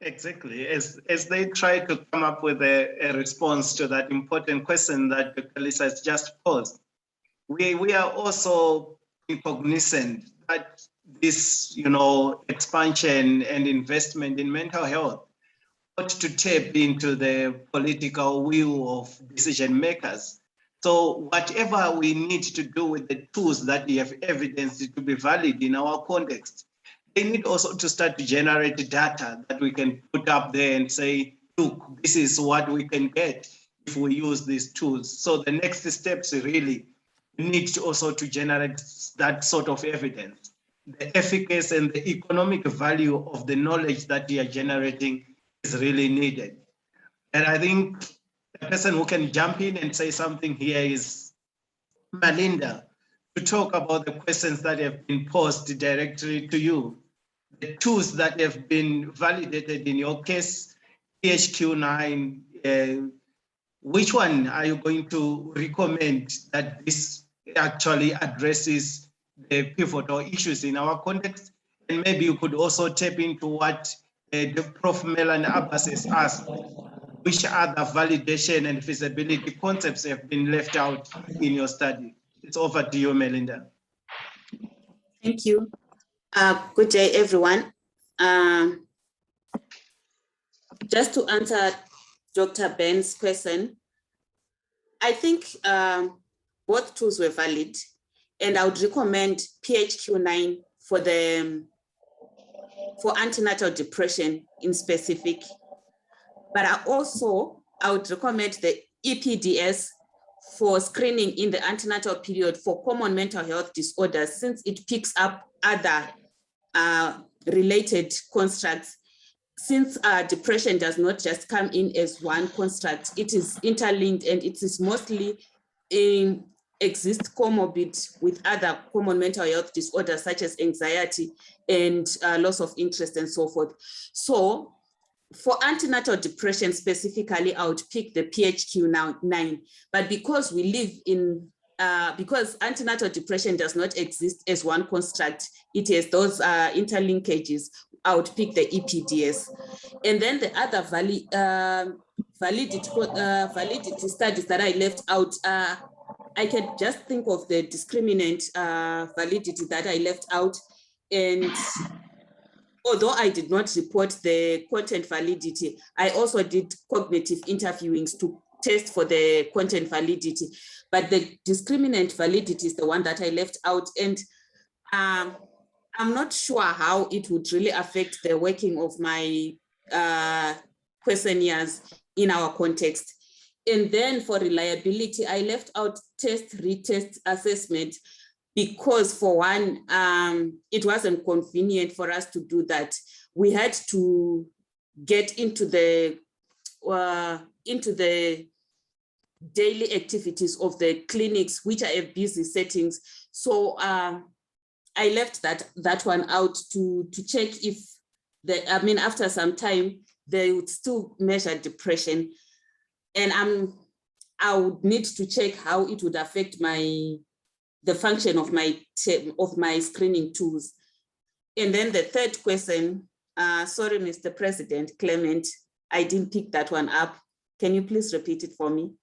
V: Exactly. As they try to come up with a response to that important question that Dr. Lisa has just posed, we are also cognizant that this, expansion and investment in mental health ought to tap into the political will of decision makers. So whatever we need to do with the tools that we have evidence to be valid in our context, they need also to start to generate data that we can put up there and say, look, this is what we can get if we use these tools. So the next steps really need to also to generate that sort of evidence. The efficacy and the economic value of the knowledge that we are generating is really needed. And I think the person who can jump in and say something here is Melinda, to talk about the questions that have been posed directly to you. The tools that have been validated in your case, PHQ-9, which one are you going to recommend that this actually addresses the pivotal issues in our context? And maybe you could also tap into what the Prof. Melan Abbas has asked, which other validation and feasibility concepts have been left out in your study? It's over to you, Melinda.
W: Thank you. Good day, everyone. Just to answer Dr. Ben's question, I think both tools were valid, and I would recommend PHQ-9 for antenatal depression in specific. But I would recommend the EPDS for screening in the antenatal period for common mental health disorders, since it picks up other related constructs. Since depression does not just come in as one construct, it is interlinked, and it is mostly exists comorbid with other common mental health disorders such as anxiety and loss of interest and so forth. So for antenatal depression specifically, I would pick the PHQ-9, but because we live in, because antenatal depression does not exist as one construct, it has those interlinkages, I would pick the EPDS. And then the other validity studies that I left out, I can just think of the discriminant validity that I left out. And although I did not report the content validity, I also did cognitive interviewings to test for the content validity. But the discriminant validity is the one that I left out. And I'm not sure how it would really affect the working of my questionnaires in our context. And then for reliability, I left out test, retest, assessment, because for one, it wasn't convenient for us to do that. We had to get into the daily activities of the clinics, which are busy settings. So I left that one out to check if after some time, they would still measure depression. And I would need to check how it would affect the function of my screening tools. And then the third question, sorry, Mr. President, Clement, I didn't pick that one up. Can you please repeat it for me?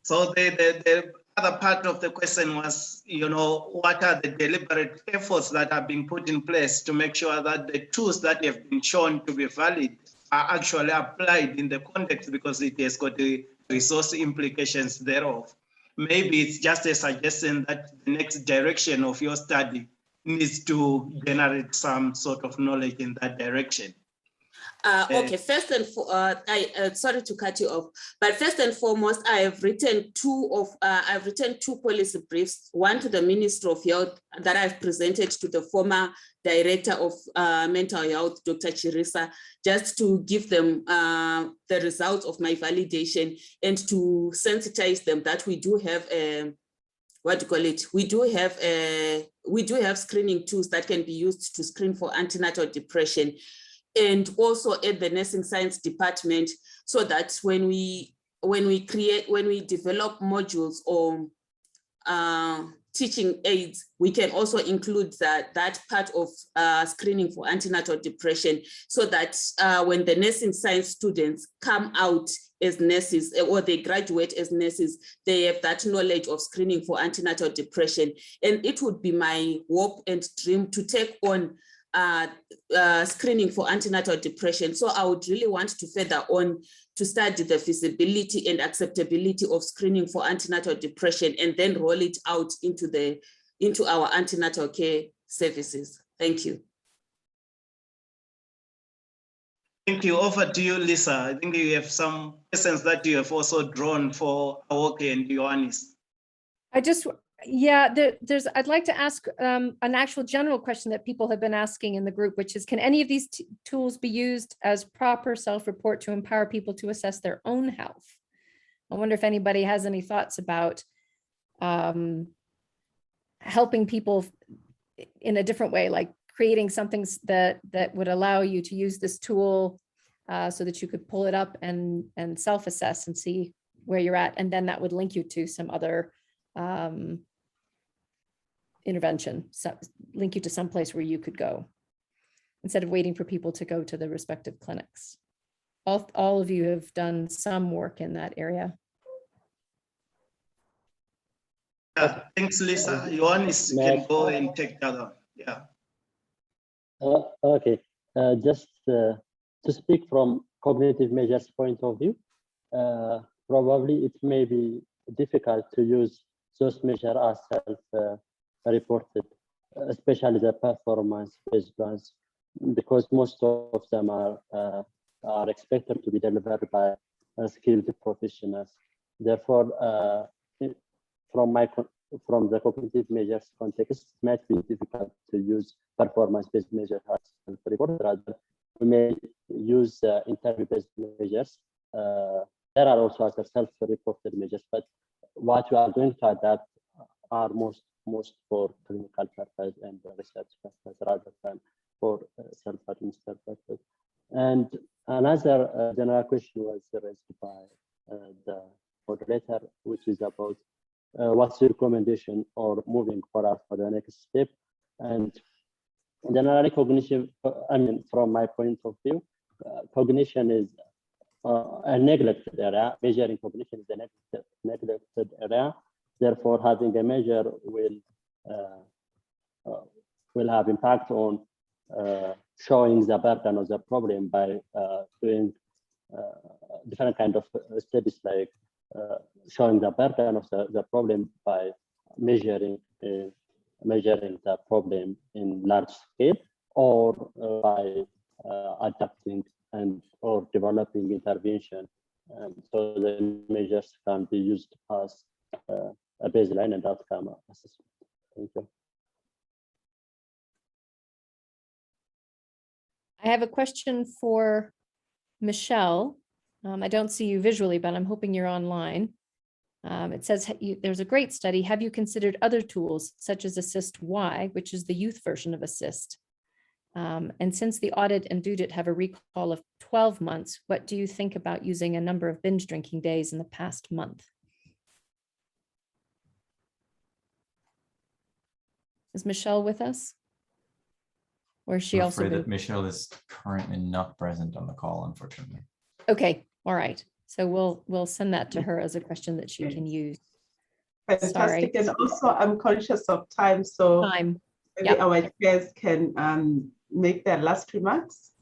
V: So the other part of the question was, what are the deliberate efforts that are being put in place to make sure that the tools that have been shown to be valid are actually applied in the context, because it has got the resource implications thereof. Maybe it's just a suggestion that the next direction of your study needs to generate some sort of knowledge in that direction.
W: Okay, first and sorry to cut you off, but first and foremost, I have written two policy briefs, one to the Minister of Health that I've presented to the former Director of Mental Health, Dr. Chirisa, just to give them the results of my validation and to sensitize them that we do have we do have screening tools that can be used to screen for antenatal depression, and also at the nursing science department, so that when we develop modules or teaching aids, we can also include that part of screening for antenatal depression, so that when the nursing science students come out as nurses or they graduate as nurses, they have that knowledge of screening for antenatal depression. And it would be my hope and dream to take on screening for antenatal depression. So I would really want to further on to study the feasibility and acceptability of screening for antenatal depression, and then roll it out into our antenatal care services. Thank you.
V: Thank you. Over to you, Lisa. I think you have some questions that you have also drawn for Awoke and Ioannis.
O: I'd like to ask an actual general question that people have been asking in the group, which is, can any of these tools be used as proper self-report to empower people to assess their own health? I wonder if anybody has any thoughts about helping people in a different way, like creating something that would allow you to use this tool so that you could pull it up and self-assess and see where you're at. And then that would link you to some other intervention, link you to some place where you could go instead of waiting for people to go to the respective clinics. All of you have done some work in that area.
V: Yeah, thanks, Lisa. Ioannis can go and take that on. Yeah.
F: Okay, just to speak from cognitive measures point of view, probably it may be difficult to use those measures as self-reported, especially the performance-based ones, because most of them are expected to be delivered by skilled professionals. Therefore, from the cognitive measures context, it might be difficult to use performance-based measures as self-reported. Rather, we may use interview-based measures. There are also other self-reported measures, but what we are going to adapt are most for clinical purpose and research purpose rather than for self-administered purpose. And another general question was raised by the moderator, which is about what's the recommendation or moving forward for the next step. And generally cognition, from my point of view, cognition is a neglected area. Measuring cognition is a neglected area. Therefore, having a measure will have impact on showing the burden of the problem by doing different kind of studies, like showing the burden of the problem by measuring the problem in large scale, or by adapting or developing intervention. So the measures can be used as a baseline and outcome assessment. Thank you.
O: I have a question for Michelle. I don't see you visually, but I'm hoping you're online. It says there's a great study. Have you considered other tools such as Assist Y, which is the youth version of Assist? And since the audit and DUDIT have a recall of 12 months, what do you think about using a number of binge drinking days in the past month? Is Michelle with us? Or is she
E: I'm
O: also
E: afraid that Michelle is currently not present on the call, unfortunately.
O: Okay, all right. So we'll send that to her as a question that she can use.
D: Fantastic.
O: Sorry.
D: And also I'm conscious of time, so maybe
O: Yep.
D: our chairs can make their last remarks.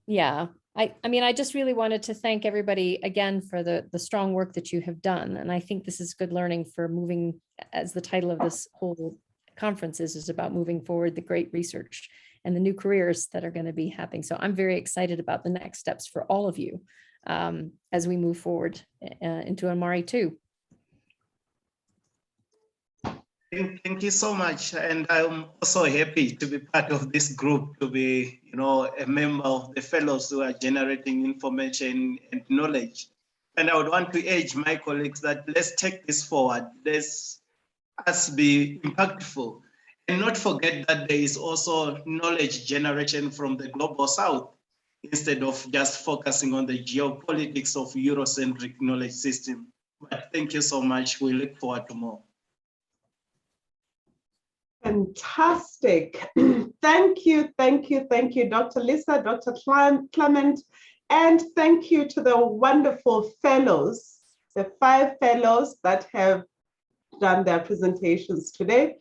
O: Yeah, I mean, I just really wanted to thank everybody again for the strong work that you have done. And I think this is good learning for moving, as the title of this whole conference is about moving forward the great research and the new careers that are going to be happening. So I'm very excited about the next steps for all of you as we move forward into AMARI 2.
V: Thank you so much. And I'm also happy to be part of this group, to be, a member of the fellows who are generating information and knowledge. And I would want to urge my colleagues that let's take this forward. Let's us be impactful and not forget that there is also knowledge generation from the global south, instead of just focusing on the geopolitics of Eurocentric knowledge system. But thank you so much. We look forward to more.
D: Fantastic. Thank you, Dr. Lisa, Dr. Clement, and thank you to the wonderful fellows, the 5 fellows that have done their presentations today.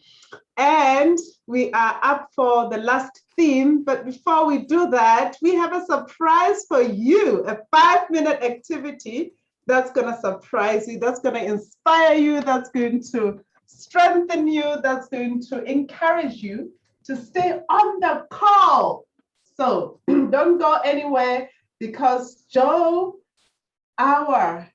D: And we are up for the last theme, but before we do that, we have a surprise for you, a 5-minute activity that's going to surprise you, that's going to inspire you, that's going to strengthen you, that's going to encourage you to stay on the call. So don't go anywhere, because Joe, our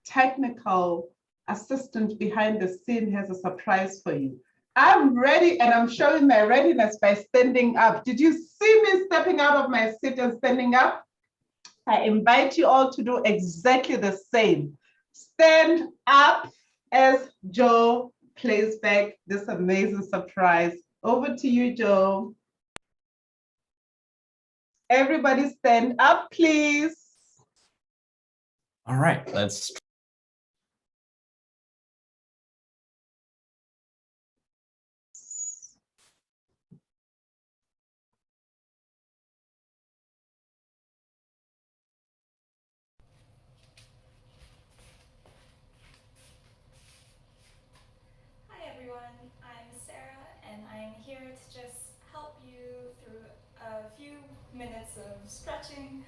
D: technical assistant behind the scene, has a surprise for you. I'm ready, and I'm showing my readiness by standing up. Did you see me stepping out of my seat and standing up? I invite you all to do exactly the same. Stand up as Joe plays back this amazing surprise. Over to you, Joe. Everybody stand up, please.
E: All right, let's.
H: Hi everyone, I'm Sarah and I'm here to just help you through a few minutes of stretching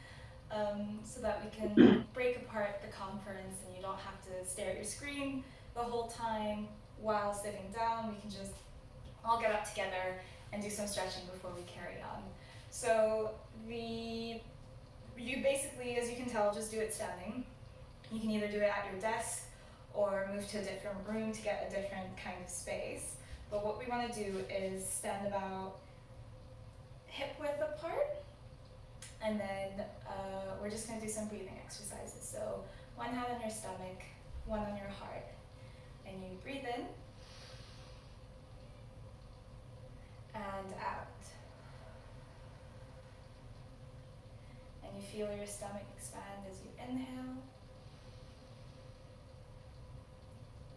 H: so that we can break apart the conference and you don't have to stare at your screen the whole time while sitting down. We can just all get up together and do some stretching before we carry on. So you basically, as you can tell, just do it standing. You can either do it at your desk or move to a different room to get a different kind of space. But what we want to do is stand about hip width apart, and then we're just going to do some breathing exercises. So one hand on your stomach, one on your heart, and you breathe in and out. And you feel your stomach expand as you inhale,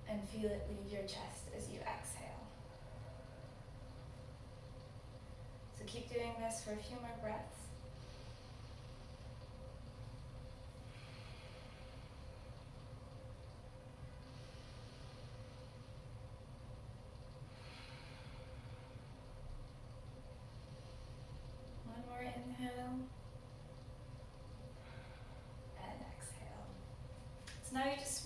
H: and feel it leave your chest as you exhale. So keep doing this for a few more breaths. One more inhale and exhale. So now you just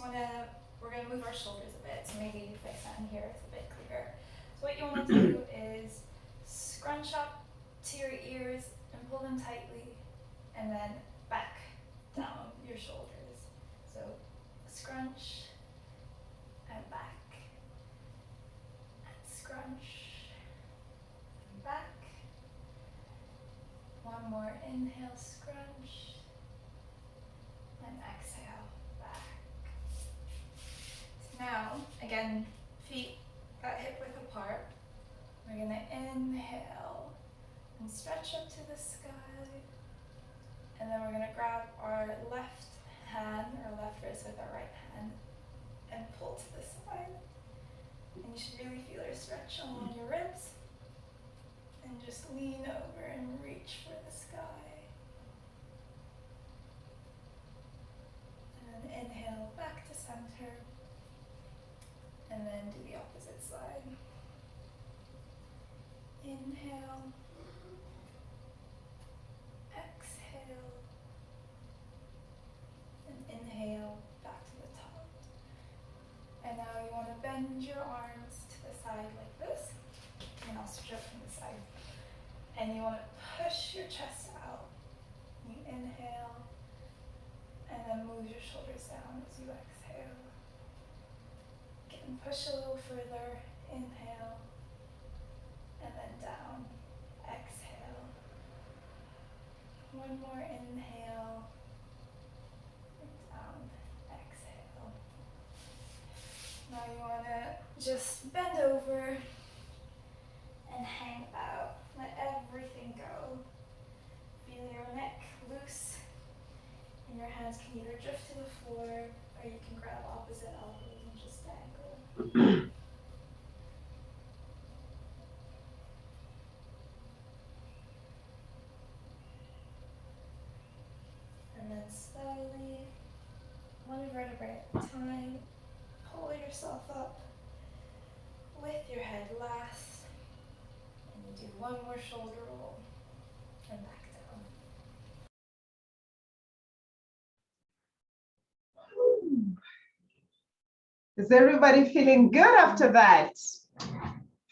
H: we're going to move our shoulders a bit, so maybe if I stand here it's a bit clearer. So what you want to do is scrunch up to your ears and pull them tightly, and then back down your shoulders. So scrunch and back, and scrunch and back. One more inhale, scrunch, and exhale, back. So now, again, feet at hip width apart. We're going to inhale and stretch up to the sky. And then we're going to grab our left hand or left wrist with our right hand and pull to the side. And you should really feel your stretch along your ribs. And just lean over and reach for the sky. And then inhale back to center. And then do the opposite side. Inhale. Exhale. And inhale back to the top. And now you want to bend your arms to the side like this. And I'll stretch up from the side. And you want to push your chest out. You inhale, and then move your shoulders down as you exhale. Again, push a little further. Inhale, and then down. Exhale. One more inhale, and down. Exhale. Now you want to just bend over and hang out. Let everything go. Feel your neck loose, and your hands can either drift to the floor or you can grab opposite elbows and just dangle. And then slowly, one vertebrae at a time, pull yourself up with your head last, and you do one more shoulder roll and back down.
D: Is everybody feeling good after that?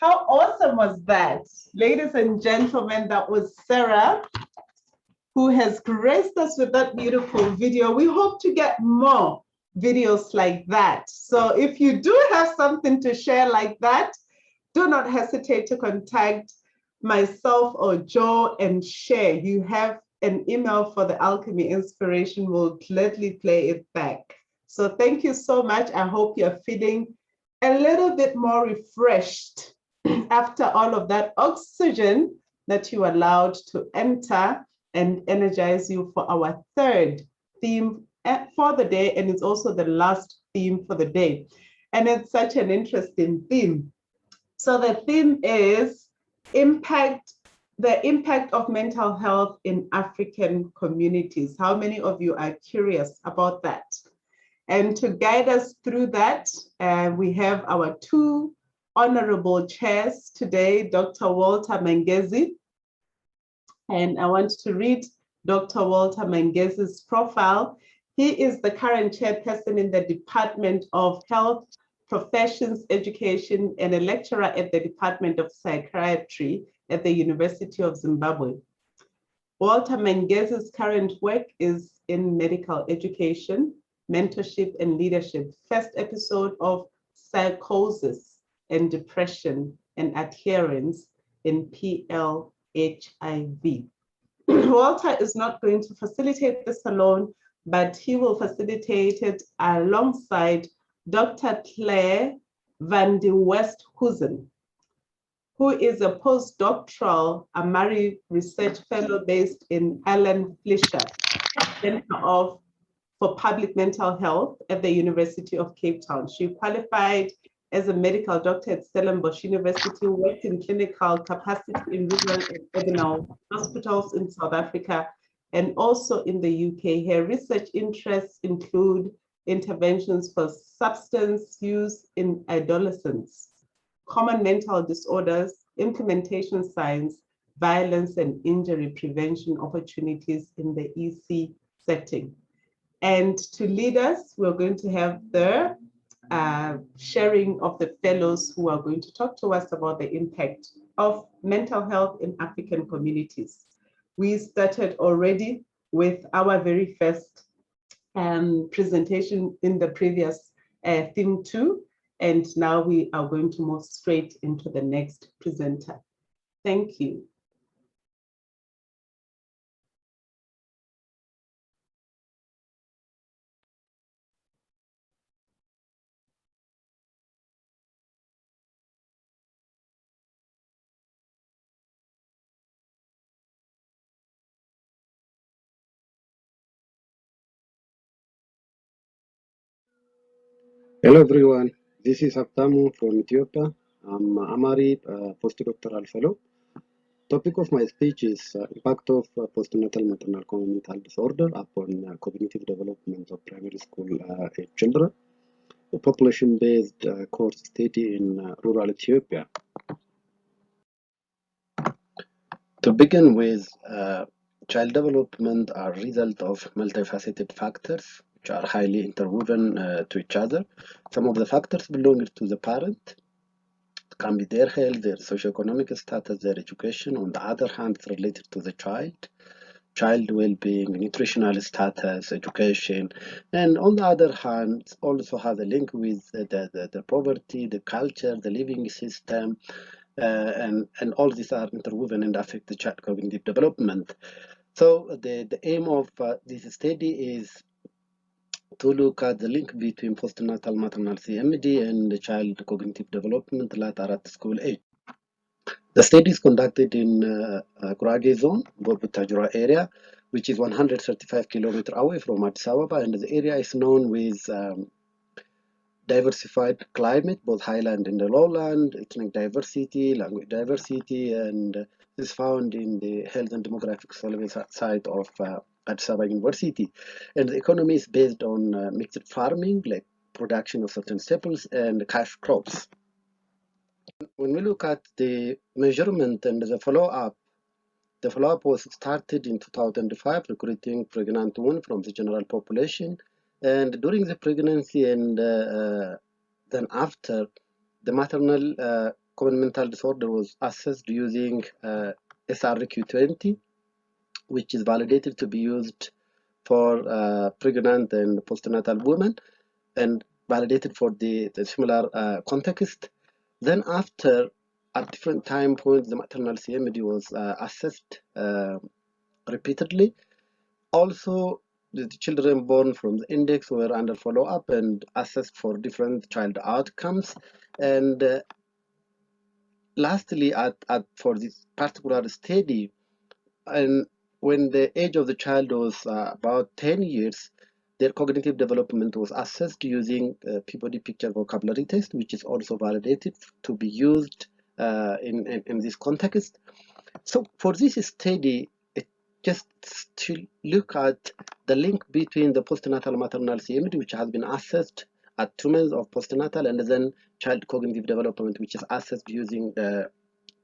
D: How awesome was that? Ladies and gentlemen, that was Sarah, who has graced us with that beautiful video. We hope to get more videos like that. So if you do have something to share like that, do not hesitate to contact myself or Joe and share. You have an email for the Alchemy Inspiration. We'll gladly play it back. So thank you so much. I hope you're feeling a little bit more refreshed after all of that oxygen that you allowed to enter and energize you for our third theme for the day. And it's also the last theme for the day. And it's such an interesting theme. So the theme is the impact of mental health in African communities. How many of you are curious about that? And to guide us through that, we have our two honorable chairs today, Dr. Walter Mangezi. And I want to read Dr. Walter Mangez's profile. He is the current chairperson in the Department of Health, Professions, Education, and a lecturer at the Department of Psychiatry at the University of Zimbabwe. Walter Mangez's current work is in medical education, mentorship, and leadership. First episode of Psychosis and Depression and Adherence in PLHIV. Walter is not going to facilitate this alone, but he will facilitate it alongside Dr. Claire van de Westhuizen, who is a postdoctoral AMARI research fellow based in Alan Fletcher Center for Public Mental Health at the University of Cape Town. She qualified as a medical doctor at Stellenbosch University, worked in clinical capacity in rural and urban hospitals in South Africa and also in the UK. Her research interests include interventions for substance use in adolescents, common mental disorders, implementation science, violence and injury prevention opportunities in the EC setting. And to lead us, we're going to have the sharing of the fellows who are going to talk to us about the impact of mental health in African communities. We started already with our very first presentation in the previous theme 2, and now we are going to move straight into the next presenter. Thank you.
K: Hello everyone, this is Haptamu from Ethiopia. I'm AMARI postdoctoral fellow. Topic of my speech is impact of postnatal maternal congenital disorder upon cognitive development of primary school age children. A population-based course study in rural Ethiopia. To begin with, child development are result of multifaceted factors which are highly interwoven to each other. Some of the factors belong to the parent. It can be their health, their socioeconomic status, their education. On the other hand, it's related to the child well-being, nutritional status, education. And on the other hand, it also has a link with the poverty, the culture, the living system, and all these are interwoven and affect the child cognitive development. So the aim of this study is to look at the link between postnatal maternal CMD and the child cognitive development later at school age. The study is conducted in Gurage zone, Bobutajura area, which is 135 kilometers away from Addis Ababa, and the area is known with diversified climate, both highland and the lowland, ethnic diversity, language diversity, and is found in the health and demographic survey site of Addis Ababa University. And the economy is based on mixed farming, like production of certain staples and cash crops. When we look at the measurement and the follow-up was started in 2005, recruiting pregnant women from the general population. And during the pregnancy and then after, the maternal common mental disorder was assessed using SRQ20, which is validated to be used for pregnant and postnatal women and validated for the similar context. Then after, at different time points, the maternal CMD was assessed repeatedly. Also, the children born from the index were under follow-up and assessed for different child outcomes. And lastly, for this particular study, and when the age of the child was about 10 years, their cognitive development was assessed using Peabody Picture Vocabulary Test, which is also validated to be used in this context. So for this study, it just to look at the link between the postnatal maternal CMD, which has been assessed at 2 months of postnatal, and then child cognitive development, which is assessed using the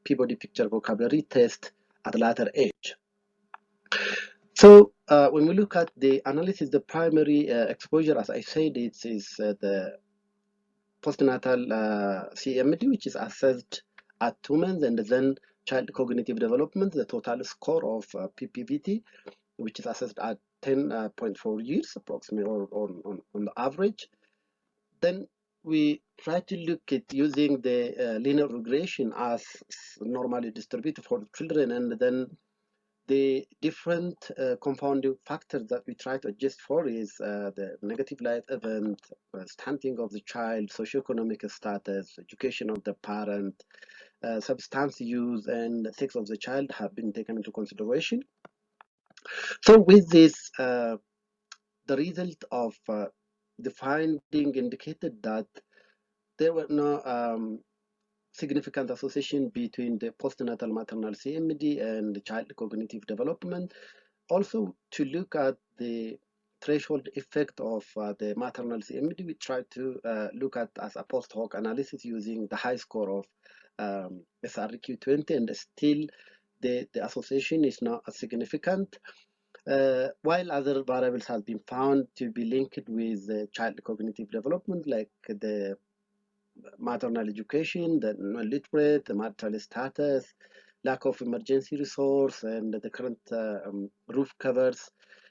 K: Peabody Picture Vocabulary Test at a later age. So when we look at the analysis, the primary exposure, as I said, is the postnatal CMD, which is assessed at 2 months, and then child cognitive development, the total score of PPVT, which is assessed at 10.4 years approximately, or on the average. Then we try to look at using the linear regression as normally distributed for children, and then the different confounding factors that we try to adjust for is the negative life event, stunting of the child, socioeconomic status, education of the parent, substance use, and sex of the child have been taken into consideration. So with this, the result of the finding indicated that there were no significant association between the postnatal maternal CMD and the child cognitive development. Also, to look at the threshold effect of the maternal CMD, we try to look at as a post hoc analysis using the high score of SRQ20, and still the association is not as significant. While other variables have been found to be linked with child cognitive development, like the maternal education, the non-literate, the marital status, lack of emergency resource, and the current roof covers,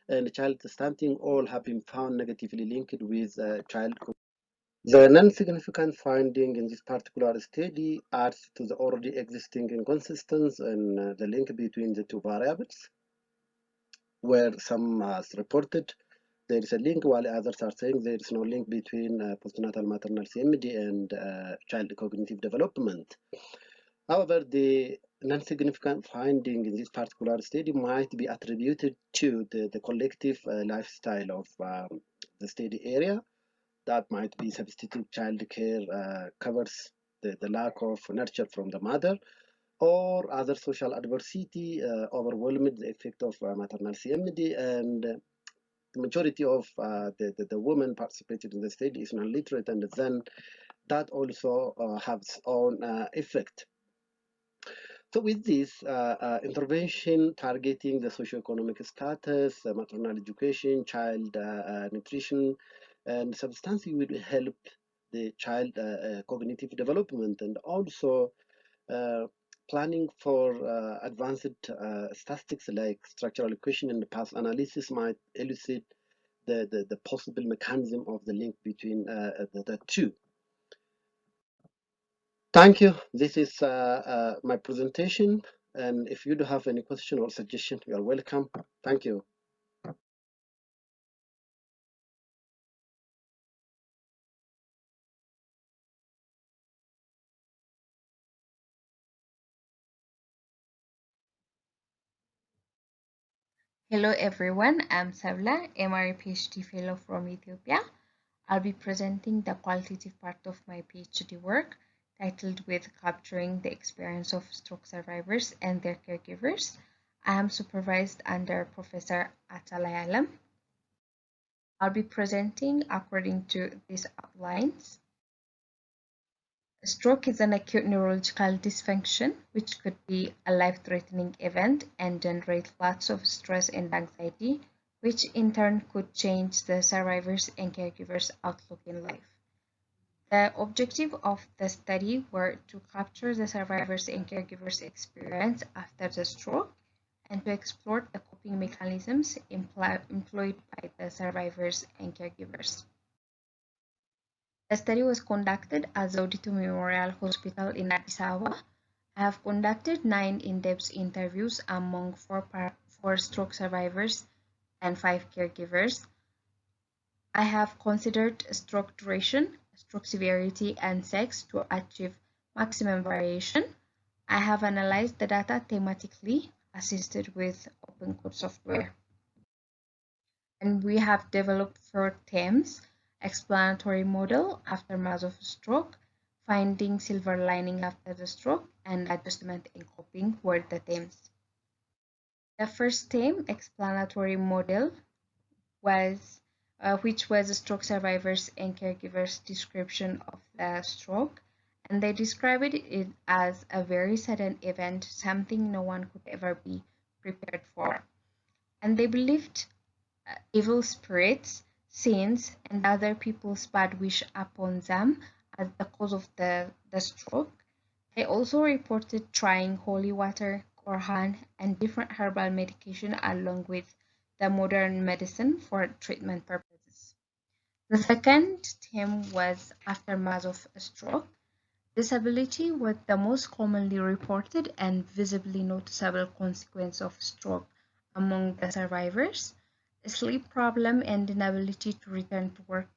K: and child stunting, all have been found negatively linked with child. The non-significant finding in this particular study adds to the already existing inconsistency in the link between the two variables, where some has reported there is a link, while others are saying there is no link between postnatal maternal CMD and child cognitive development. However, the non-significant finding in this particular study might be attributed to the collective lifestyle of the study area. That might be substitute child care covers the lack of nurture from the mother, or other social adversity overwhelmed the effect of maternal CMD, and the majority of the women participated in the study is non-literate, and then that also has its own effect. So with this intervention targeting the socioeconomic status, maternal education, child nutrition, and substance will help the child cognitive development, and also planning for advanced statistics like structural equation and path analysis might elucidate the possible mechanism of the link between the two. Thank you. This is my presentation. And if you do have any question or suggestion, you are welcome. Thank you.
N: Hello everyone, I'm Savla, AMARI PhD Fellow from Ethiopia. I'll be presenting the qualitative part of my PhD work titled with Capturing the Experience of Stroke Survivors and Their Caregivers. I am supervised under Professor Atalay Alam. I'll be presenting according to these outlines. Stroke is an acute neurological dysfunction which could be a life-threatening event and generate lots of stress and anxiety, which in turn could change the survivors' and caregivers' outlook in life. The objective of the study were to capture the survivors' and caregivers' experience after the stroke and to explore the coping mechanisms employed by the survivors and caregivers. The study was conducted at Zauditu Memorial Hospital in Addis Ababa. I have conducted 9 in-depth interviews among 4 stroke survivors and 5 caregivers. I have considered stroke duration, stroke severity, and sex to achieve maximum variation. I have analyzed the data thematically, assisted with open code software. And we have developed 4 themes: explanatory model, aftermath of stroke, finding silver lining after the stroke, and adjustment and coping were the themes. The first theme, explanatory model, was which was stroke survivors and caregivers' description of the stroke, and they described it as a very sudden event, something no one could ever be prepared for. and they believed evil spirits, sins, and other people's bad wish upon them as the cause of the stroke. They also reported trying holy water, Quran, and different herbal medication along with the modern medicine for treatment purposes. The second theme was aftermath of a stroke. Disability was the most commonly reported and visibly noticeable consequence of stroke among the survivors. Sleep problem and inability to return to work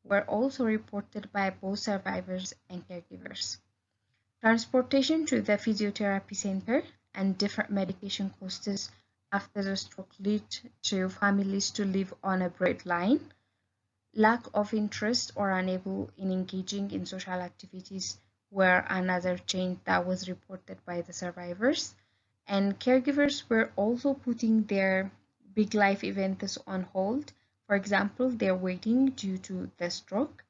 N: were also reported by both survivors and caregivers. Transportation to the physiotherapy center and different medication costs after the stroke lead to families to live on a breadline. Lack of interest or unable in engaging in social activities were another change that was reported by the survivors. And caregivers were also putting their big life events on hold. For example, their wedding due to the stroke.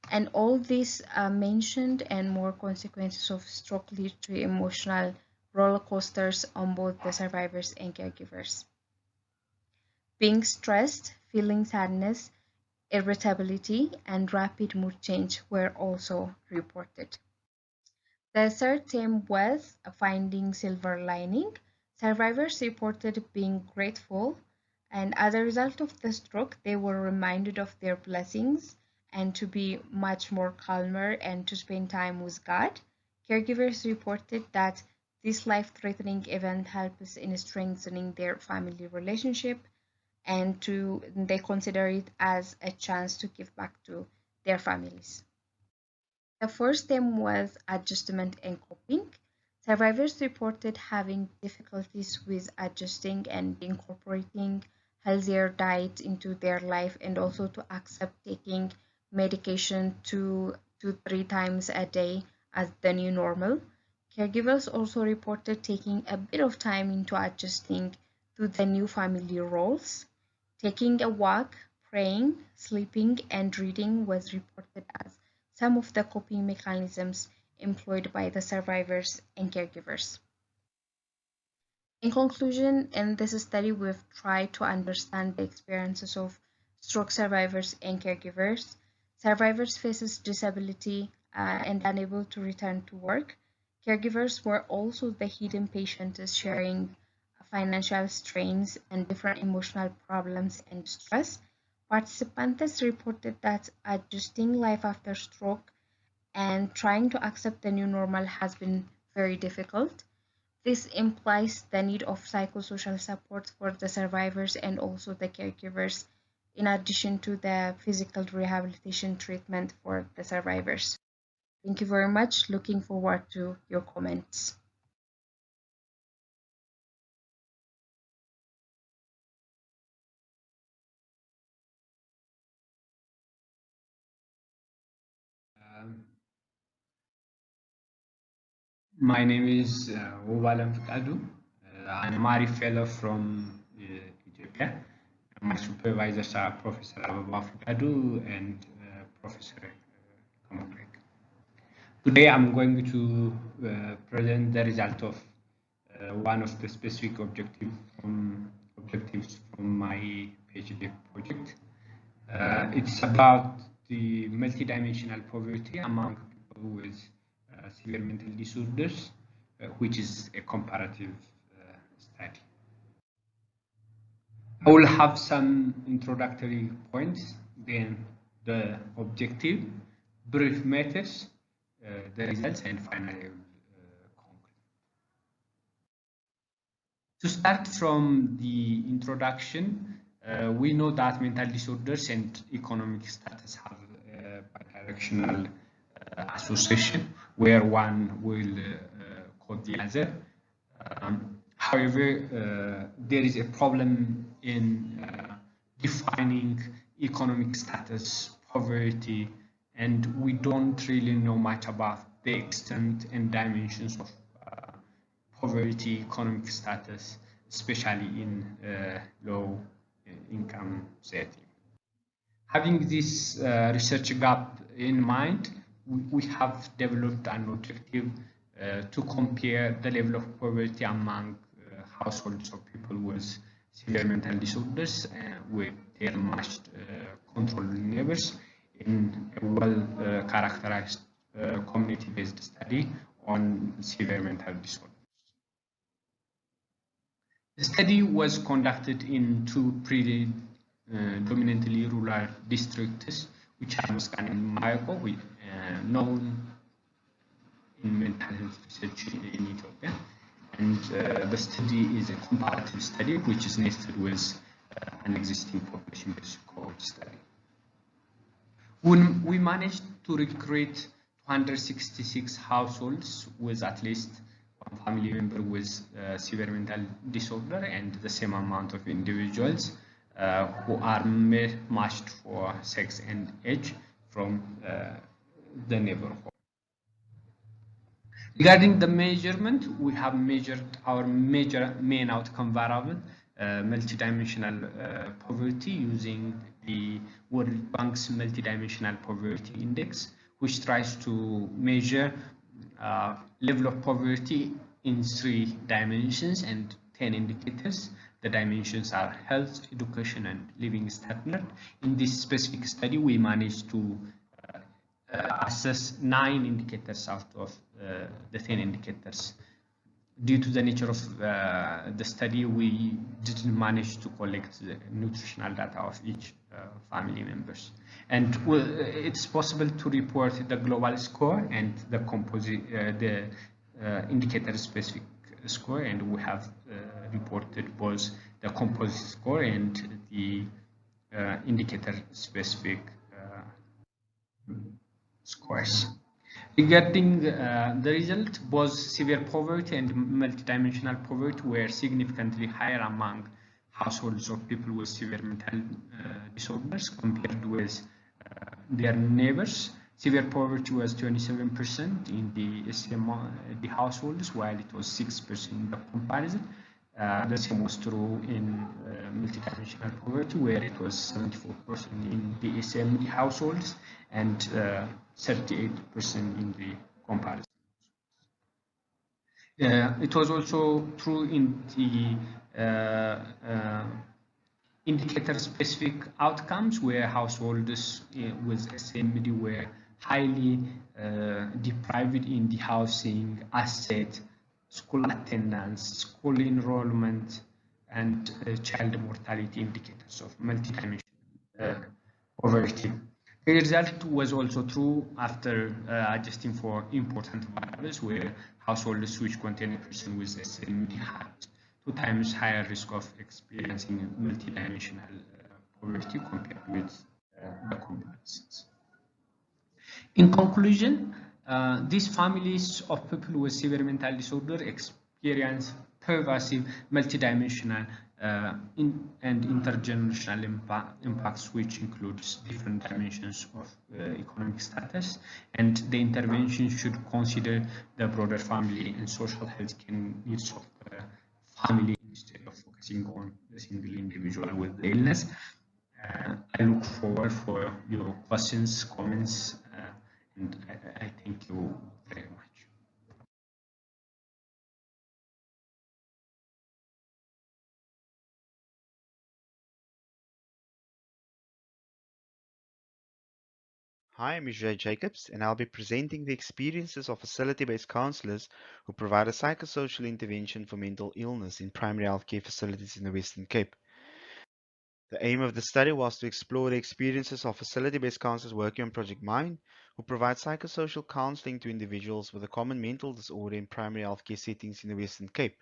N: And all these mentioned and more consequences of stroke lead to emotional roller coasters on both the survivors and caregivers. Being stressed, feeling sadness, irritability, and rapid mood change were also reported. The third theme was finding silver lining. Survivors reported being grateful, and as a result of the stroke, they were reminded of their blessings and to be much more calmer and to spend time with God. Caregivers reported that this life-threatening event helps in strengthening their family relationship and they consider it as a chance to give back to their families. The first theme was adjustment and coping. Survivors reported having difficulties with adjusting and incorporating healthier diet into their life and also to accept taking medication 2 to 3 times a day as the new normal. Caregivers also reported taking a bit of time into adjusting to the new family roles. Taking a walk, praying, sleeping, and reading was reported as some of the coping mechanisms employed by the survivors and caregivers. In conclusion, in this study, we've tried to understand the experiences of stroke survivors and caregivers. Survivors faces disability and unable to return to work. Caregivers were also the hidden patients sharing financial strains and different emotional problems and stress. Participants reported that adjusting life after stroke and trying to accept the new normal has been very difficult. This implies the need of psychosocial support for the survivors and also the caregivers, in addition to the physical rehabilitation treatment for the survivors. Thank you very much. Looking forward to your comments.
Q: My name is Obalam Fikadu. I'm a AMARI fellow from Ethiopia. My supervisors are Professor Ababa Fikadu and Professor Kamakrek. Today I'm going to present the result of one of the specific objectives from my PhD project. It's about the multidimensional poverty among people with severe mental disorders, which is a comparative study. I will have some introductory points, then the objective, brief methods, the results, and finally conclude. To start from the introduction, we know that mental disorders and economic status have a bidirectional association where one will cause the other. However, there is a problem in defining economic status, poverty, and we don't really know much about the extent and dimensions of poverty, economic status, especially in low income setting. Having this research gap in mind, we have developed an objective to compare the level of poverty among households of people with severe mental disorders with their matched control neighbors in a well characterized community-based study on severe mental disorder. The study was conducted in two predominantly rural districts, which are Muscat and Mayako, known in mental health research in Ethiopia. And the study is a comparative study, which is nested with an existing population-based cohort study. When we managed to recruit 266 households with at least one family member with severe mental disorder and the same amount of individuals who are matched for sex and age from the neighborhood. Regarding the measurement, we have measured our main outcome variable, multidimensional poverty, using the World Bank's multidimensional poverty index, which tries to measure level of poverty in 3 dimensions and 10 indicators. The dimensions are health, education, and living standard. In this specific study, we managed to assess 9 indicators out of the 10 indicators. Due to the nature of the study, we didn't manage to collect the nutritional data of each family members. And it's possible to report the global score and the composite, the indicator-specific score, and we have reported both the composite score and the indicator-specific scores. Regarding the result, both severe poverty and multidimensional poverty were significantly higher among households of people with severe mental disorders compared with their neighbors. Severe poverty was 27% in the ASM households, while it was 6% in the comparison. The same was true in multidimensional poverty, where it was 74% in the ASM households and 38% in the comparison. It was also true in the indicator-specific outcomes, where households with SMD were highly deprived in the housing, asset, school attendance, school enrollment, and child mortality indicators of multidimensional poverty. The result was also true after adjusting for important variables, where households which contain a person with SMD had 2 times higher risk of experiencing multidimensional poverty compared with the comparisons. In conclusion, these families of people with severe mental disorder experience pervasive multidimensional and intergenerational impacts, which includes different dimensions of economic status, and the intervention should consider the broader family and social health needs of the family instead of focusing on the single individual with the illness. I look forward for your questions, comments, and I thank you very much.
A: Hi, I'm Vijay Jacobs, and I'll be presenting the experiences of facility-based counselors who provide a psychosocial intervention for mental illness in primary healthcare facilities in the Western Cape. The aim of the study was to explore the experiences of facility-based counselors working on Project Mind, who provide psychosocial counseling to individuals with a common mental disorder in primary healthcare settings in the Western Cape,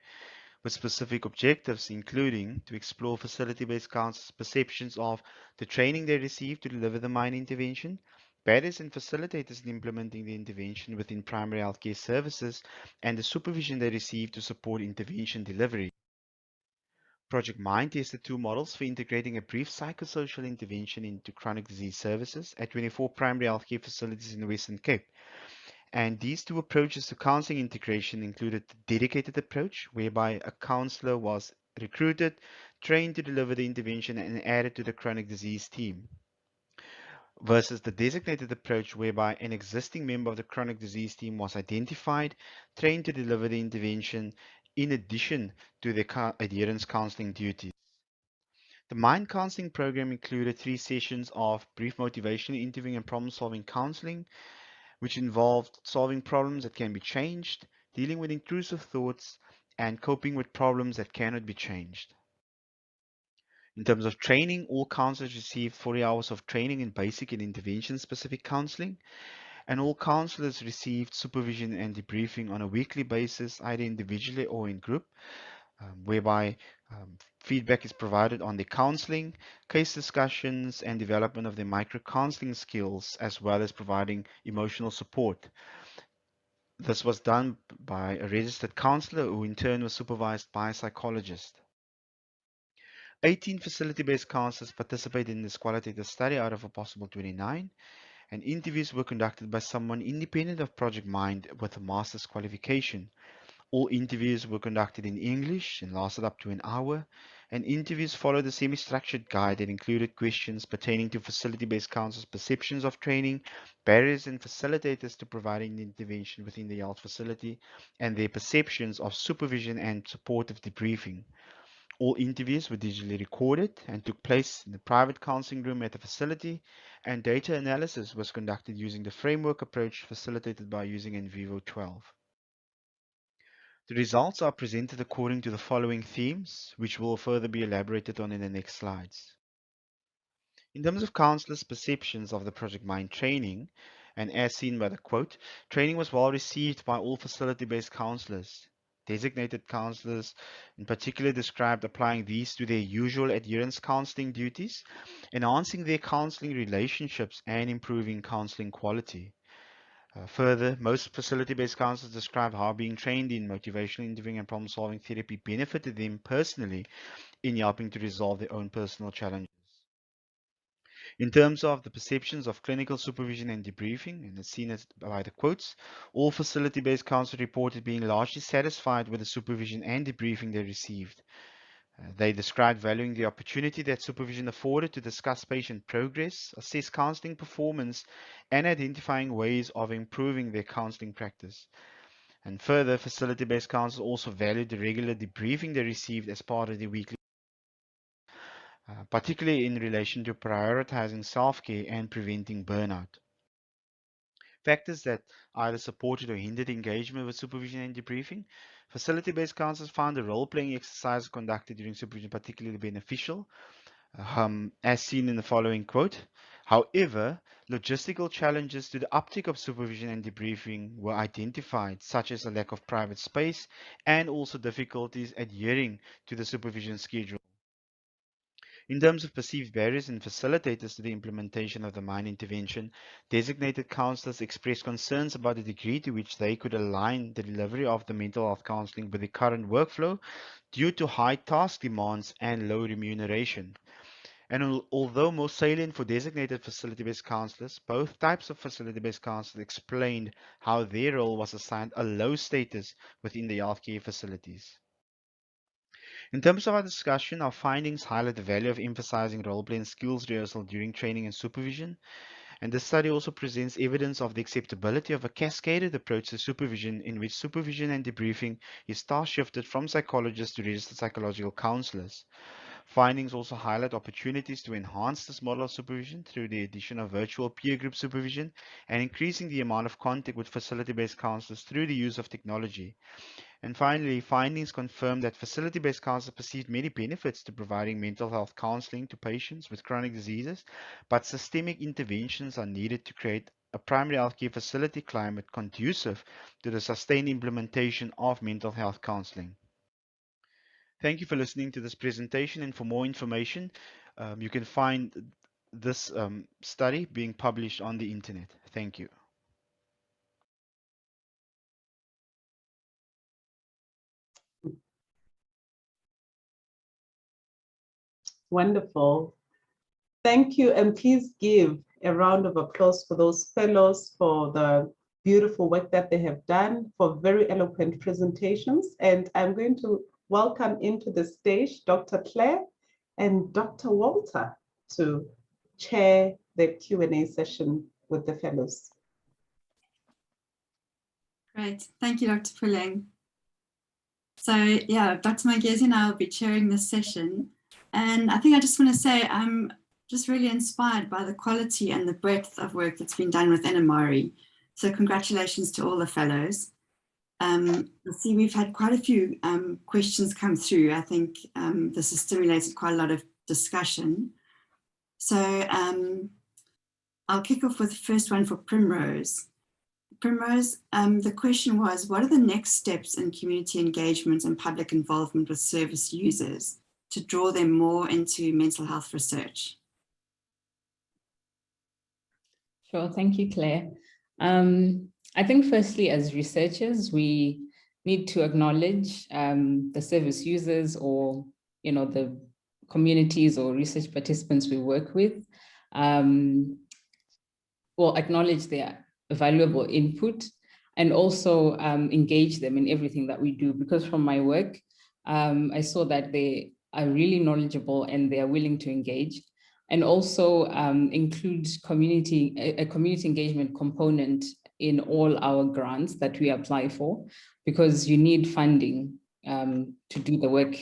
A: with specific objectives including to explore facility-based counselors' perceptions of the training they receive to deliver the Mind intervention, barriers and facilitators in implementing the intervention within primary healthcare services, and the supervision they receive to support intervention delivery. Project Mind tested 2 models for integrating a brief psychosocial intervention into chronic disease services at 24 primary healthcare facilities in the Western Cape. And these 2 approaches to counseling integration included the dedicated approach, whereby a counselor was recruited, trained to deliver the intervention, and added to the chronic disease team, versus the designated approach, whereby an existing member of the chronic disease team was identified, trained to deliver the intervention in addition to their adherence counseling duties. The Mind Counseling program included 3 sessions of brief motivational interviewing and problem-solving counseling, which involved solving problems that can be changed, dealing with intrusive thoughts, and coping with problems that cannot be changed. In terms of training, all counselors received 40 hours of training in basic and intervention-specific counseling, and all counselors received supervision and debriefing on a weekly basis, either individually or in group, whereby feedback is provided on the counseling, case discussions, and development of their micro-counseling skills, as well as providing emotional support. This was done by a registered counselor who in turn was supervised by a psychologist. 18 facility-based counselors participated in this qualitative study out of a possible 29, and interviews were conducted by someone independent of Project Mind with a master's qualification. All interviews were conducted in English and lasted up to an hour, and interviews followed a semi-structured guide that included questions pertaining to facility-based counselors' perceptions of training, barriers and facilitators to providing intervention within the health facility, and their perceptions of supervision and supportive debriefing. All interviews were digitally recorded and took place in the private counseling room at the facility, and data analysis was conducted using the framework approach facilitated by using NVivo 12. The results are presented according to the following themes, which will further be elaborated on in the next slides. In terms of counselors' perceptions of the Project Mind training, and as seen by the quote, training was well received by all facility-based counselors. Designated counselors in particular described applying these to their usual adherence counseling duties, enhancing their counseling relationships and improving counseling quality. Further, most facility-based counselors describe how being trained in motivational interviewing and problem-solving therapy benefited them personally in helping to resolve their own personal challenges. In terms of the perceptions of clinical supervision and debriefing, and as seen by the quotes, all facility-based counselors reported being largely satisfied with the supervision and debriefing they received. They described valuing the opportunity that supervision afforded to discuss patient progress, assess counseling performance, and identifying ways of improving their counseling practice. And further, facility-based counselors also valued the regular debriefing they received as part of their weekly, particularly in relation to prioritizing self-care and preventing burnout. Factors that either supported or hindered engagement with supervision and debriefing. Facility-based counselors found the role-playing exercises conducted during supervision particularly beneficial, as seen in the following quote. However, logistical challenges to the uptake of supervision and debriefing were identified, such as a lack of private space and also difficulties adhering to the supervision schedule. In terms of perceived barriers and facilitators to the implementation of the Mind intervention, designated counselors expressed concerns about the degree to which they could align the delivery of the mental health counseling with the current workflow due to high task demands and low remuneration. And although most salient for designated facility-based counselors, both types of facility-based counselors explained how their role was assigned a low status within the healthcare facilities. In terms of our discussion, our findings highlight the value of emphasizing role-play and skills rehearsal during training and supervision. And this study also presents evidence of the acceptability of a cascaded approach to supervision in which supervision and debriefing is task shifted from psychologists to registered psychological counselors. Findings also highlight opportunities to enhance this model of supervision through the addition of virtual peer group supervision and increasing the amount of contact with facility-based counselors through the use of technology. And finally, findings confirm that facility-based counselors perceived many benefits to providing mental health counseling to patients with chronic diseases, but systemic interventions are needed to create a primary healthcare facility climate conducive to the sustained implementation of mental health counseling. Thank you for listening to this presentation, and for more information, you can find this study being published on the internet. Thank you.
D: Wonderful. Thank you, and please give a round of applause for those fellows for the beautiful work that they have done, for very eloquent presentations. And I'm going to welcome into the stage Dr. Claire and Dr. Walter to chair the Q&A session with the fellows.
C: Great, thank you, Dr. Pulling. So yeah, Dr. Magezi and I will be chairing this session. And I think I just want to say I'm just really inspired by the quality and the breadth of work that's been done within AMARI. So congratulations to all the fellows. I see we've had quite a few questions come through. I think this has stimulated quite a lot of discussion. So I'll kick off with the first one for Primrose. Primrose, the question was, what are the next steps in community engagement and public involvement with service users to draw them more into mental health research?
G: Sure, thank you, Claire. I think firstly, as researchers, we need to acknowledge the service users or, the communities or research participants we work with, or acknowledge their valuable input and also engage them in everything that we do. Because from my work, I saw that they are really knowledgeable and they are willing to engage, and also include a community engagement component in all our grants that we apply for, because you need funding to do the work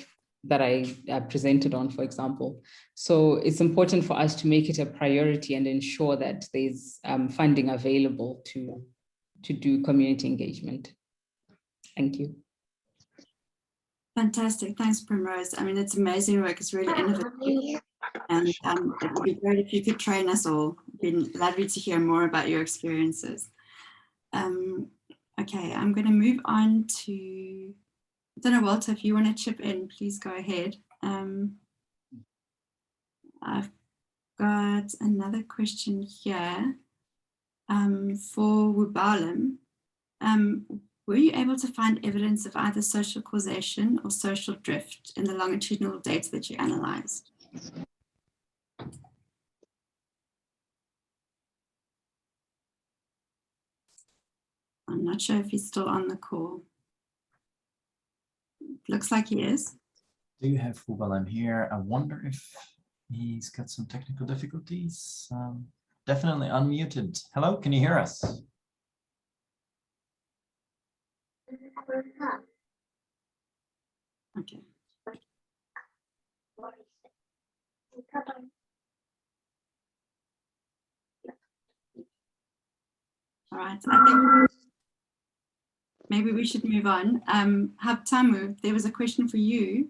G: that I presented on, for example. So it's important for us to make it a priority and ensure that there's funding available to do community engagement. Thank you.
C: Fantastic, thanks Primrose. I mean, it's amazing work, it's really innovative. And it would be great if you could train us all. It'd be lovely to hear more about your experiences. Okay, I'm going to move on to, I don't know, Walter, if you want to chip in, please go ahead. I've got another question here for Wubalim. Were you able to find evidence of either social causation or social drift in the longitudinal data that you analyzed? I'm not sure if he's still on the call. Looks like he is.
E: Do you have Wubalim here? I wonder if he's got some technical difficulties. Definitely unmuted. Hello, can you hear us?
C: Okay. All right, I think maybe we should move on. Habtamu, there was a question for you.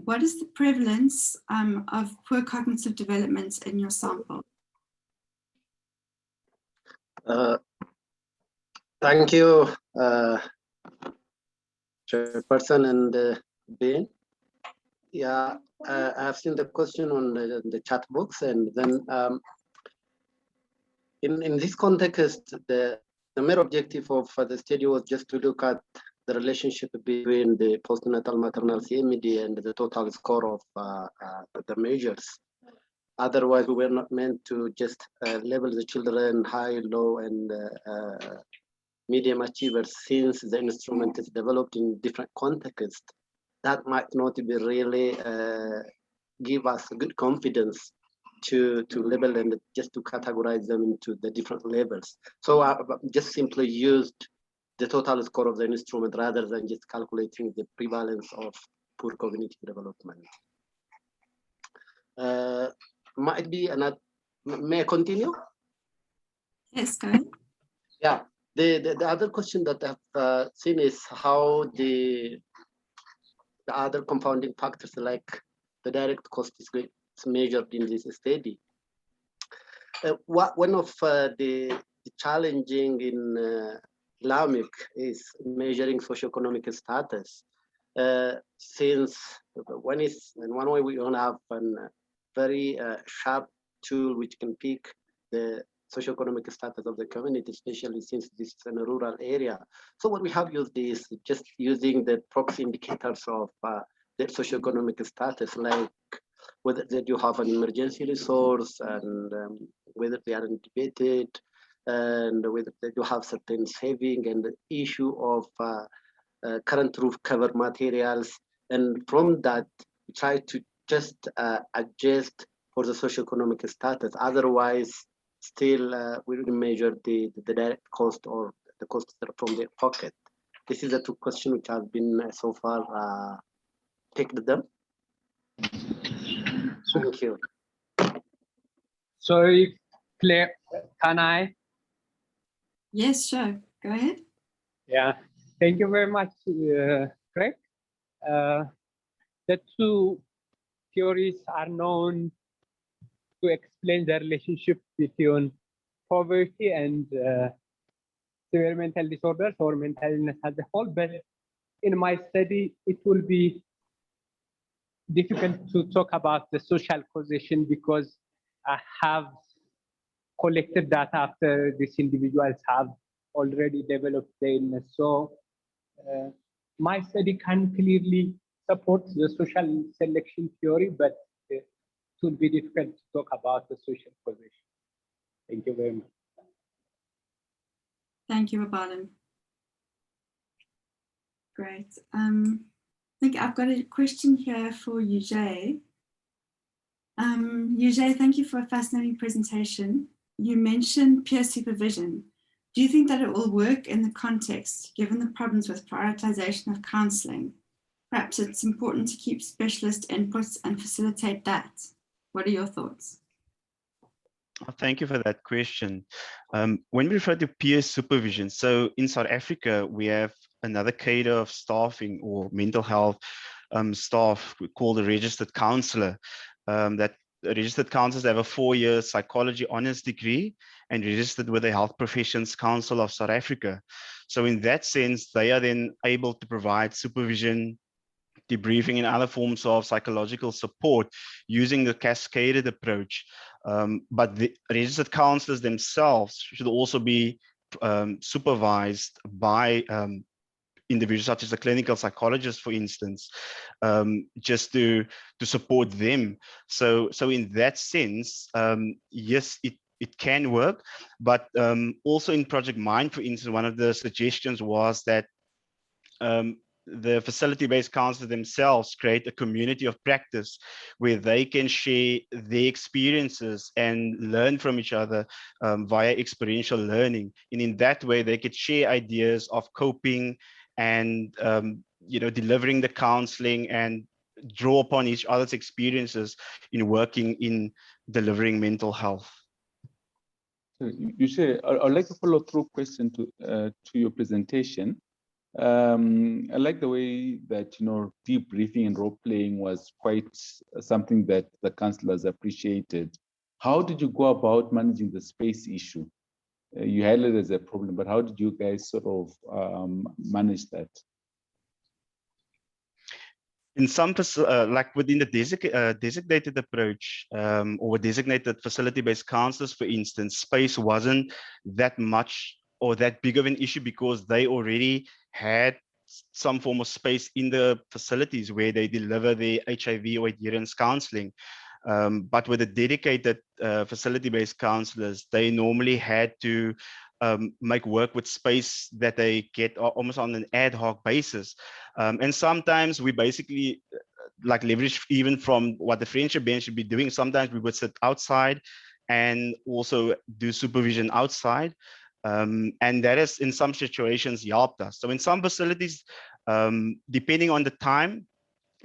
C: What is the prevalence of poor cognitive development in your sample?
K: Thank you, Chairperson and Ben. Yeah, I have seen the question on the chat box, and then in this context, the main objective of the study was just to look at the relationship between the postnatal maternal CMD and the total score of the measures. Otherwise, we were not meant to just label the children high, low, and medium achievers, since the instrument is developed in different contexts. That might not be really give us good confidence to label and just to categorize them into the different levels. So I just simply used the total score of the instrument rather than just calculating the prevalence of poor cognitive development. Might be another, may I continue?
C: Yes, go ahead.
K: Yeah, the other question that I've seen is how the other compounding factors like the direct cost is measured in this study. One of the challenging in LAMIC is measuring socioeconomic status. Since one way we don't have a very sharp tool which can pick the socioeconomic status of the community, especially since this is in a rural area. So what we have used is just using the proxy indicators of the socioeconomic status, like whether that you have an emergency resource and whether they are intubated, and whether that you have certain saving, and the issue of current roof cover materials. And from that, we try to just adjust for the socioeconomic status. Otherwise, still we will measure the direct cost or the cost from their pocket. This is the two questions which have been so far picked them.
F: Thank you.
Q: Sorry, Claire, can I?
C: Yes, sure. Go ahead.
Q: Yeah, thank you very much, Craig. The two theories are known to explain the relationship between poverty and severe mental disorders or mental illness as a whole. But in my study, it will be difficult to talk about the social causation because I have collected data after these individuals have already developed the illness. So my study can clearly support the social selection theory, but it will be difficult to talk about the social causation. Thank you very much.
C: Thank you, Abadan. Great. I think I've got a question here for Eugene. Eugene, thank you for a fascinating presentation. You mentioned peer supervision. Do you think that it will work in the context, given the problems with prioritization of counseling? Perhaps it's important to keep specialist inputs and facilitate that. What are your thoughts?
A: Thank you for that question. When we refer to peer supervision, so in South Africa, we have another cadre of staffing or mental health staff called a registered counselor. That registered counselors have a 4-year psychology honors degree and registered with the Health Professions Council of South Africa. So in that sense, they are then able to provide supervision, debriefing, and other forms of psychological support using the cascaded approach. But the registered counselors themselves should also be supervised by individuals such as a clinical psychologist, for instance, just to support them. So in that sense, yes, it can work, but also in Project Mind, for instance, one of the suggestions was that the facility-based counselors themselves create a community of practice where they can share their experiences and learn from each other via experiential learning. And in that way, they could share ideas of coping and delivering the counseling and draw upon each other's experiences in working in delivering mental health.
R: So you say, I'd like to follow through question to your presentation. I like the way that, debriefing and role playing was quite something that the counselors appreciated. How did you go about managing the space issue? You highlighted as a problem, but how did you guys sort of manage that?
A: In some, like within the designated approach or designated facility-based counselors, for instance, space wasn't that much or that big of an issue because they already had some form of space in the facilities where they deliver their HIV or adherence counseling. But with the dedicated facility-based counselors, they normally had to make work with space that they get almost on an ad hoc basis. And sometimes we basically like leverage even from what the friendship bench should be doing. Sometimes we would sit outside and also do supervision outside. And that has in some situations helped us. So in some facilities, depending on the time,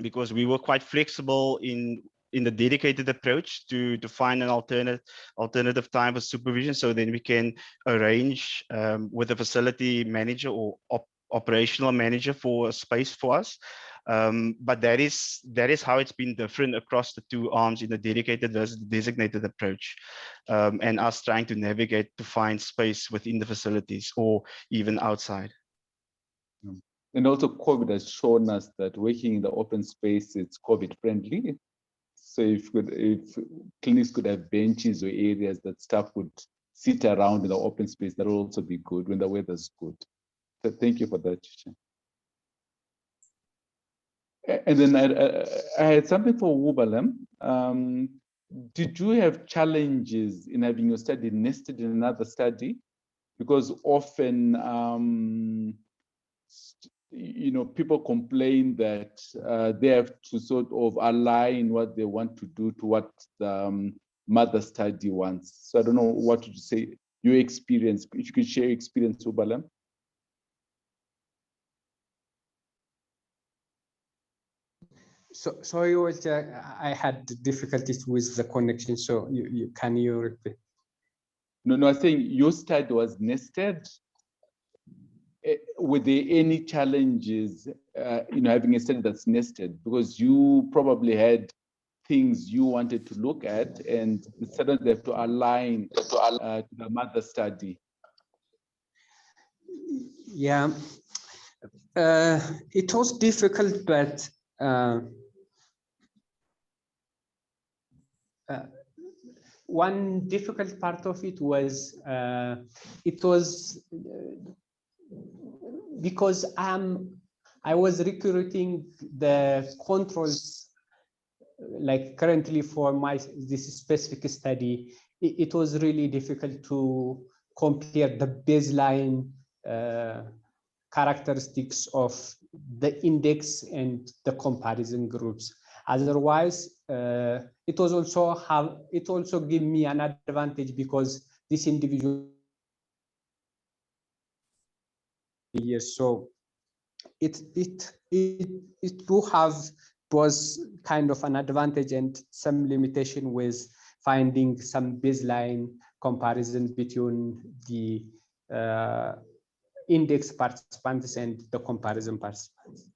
A: because we were quite flexible in the dedicated approach to find an alternative time for supervision, so then we can arrange with a facility manager or operational manager for a space for us. But that is how it's been different across the two arms in the dedicated versus the designated approach, and us trying to navigate to find space within the facilities or even outside.
R: And also COVID has shown us that working in the open space, it's COVID friendly. So if clinics could have benches or areas that staff would sit around in the open space, that will also be good when the weather's good. So thank you for that. And then I had something for Wubalem. Did you have challenges in having your study nested in another study? Because often, people complain that they have to sort of align what they want to do to what the mother study wants. So I don't know what to say, your experience, if you could share your experience, Wubalem.
S: Sorry, I had difficulties with the connection. So can you repeat?
R: No, I think your study was nested. Were there any challenges, having a study that's nested? Because you probably had things you wanted to look at, and the studies have to align to the mother study.
S: Yeah, it was difficult, but one difficult part of it was because I was recruiting the controls, like currently for this specific study. It was really difficult to compare the baseline characteristics of the index and the comparison groups. Otherwise, it also gave me an advantage because this individual years. So it do have was kind of an advantage and some limitation with finding some baseline comparison between the index participants and the comparison participants.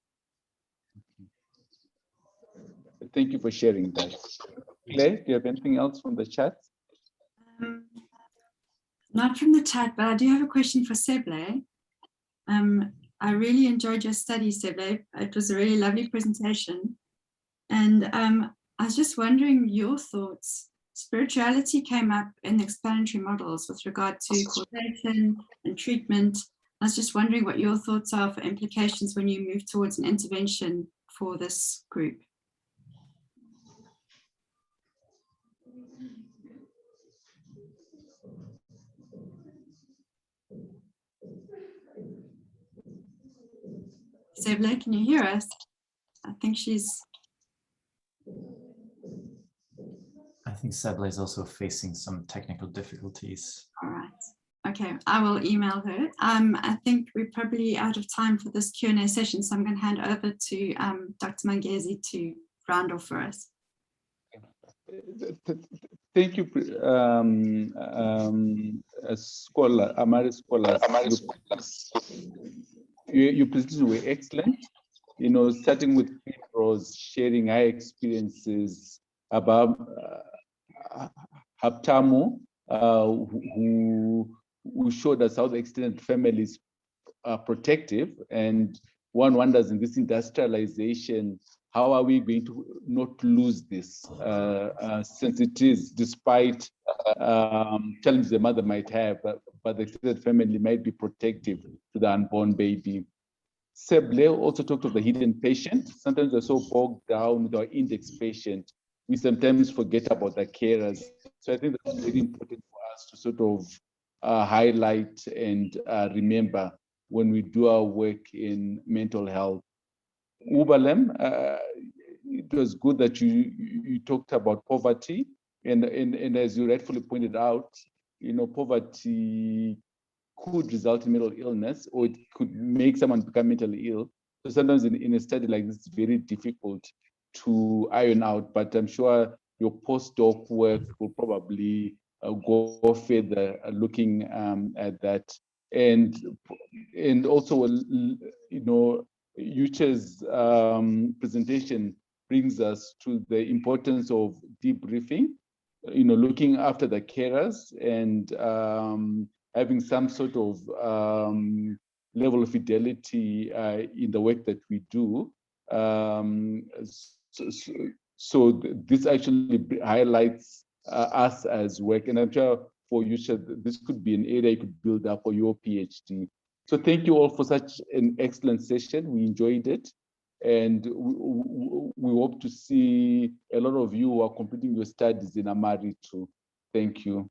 R: Thank you for sharing that. Claire, do you have anything else from the chat?
C: Not from the chat, but I do have a question for Seble. I really enjoyed your study, Seble. It was a really lovely presentation. And I was just wondering your thoughts. Spirituality came up in the explanatory models with regard to causation and treatment. I was just wondering what your thoughts are for implications when you move towards an intervention for this group. Seble, can you hear us? I think
E: Seble is also facing some technical difficulties.
C: All right. Okay, I will email her. I think we're probably out of time for this Q&A session, so I'm going to hand over to Dr. Mangezi to round off for us.
R: Thank you, scholar, AMARI scholars. Your presentations were excellent. Starting with Rose sharing her experiences about Haptamo, who showed us how the extended families are protective, and one wonders in this industrialization, how are we going to not lose this, since it is, despite challenges the mother might have, but the extended family might be protective to the unborn baby. Seble also talked of the hidden patient. Sometimes we're so bogged down with our index patient, we sometimes forget about the carers. So I think that's very important for us to sort of highlight and remember when we do our work in mental health. Ubalem, it was good that you talked about poverty, and as you rightfully pointed out, poverty could result in mental illness, or it could make someone become mentally ill. So sometimes in a study like this, it's very difficult to iron out, but I'm sure your postdoc work will probably go further looking at that. And also, Yuche's presentation brings us to the importance of debriefing, looking after the carers and having some sort of level of fidelity in the work that we do. So this actually highlights us as work, and I'm sure for you, this could be an area you could build up for your PhD. So thank you all for such an excellent session. We enjoyed it, and we hope to see a lot of you who are completing your studies in AMARI too. Thank you.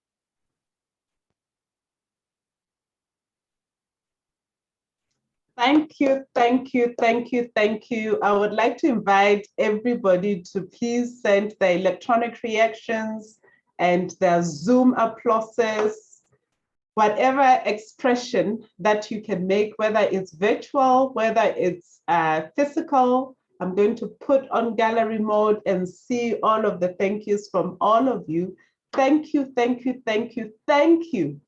D: Thank you, thank you, thank you, thank you. I would like to invite everybody to please send their electronic reactions and their Zoom applauses, whatever expression that you can make, whether it's virtual, whether it's physical, I'm going to put on gallery mode and see all of the thank yous from all of you. Thank you, thank you, thank you, thank you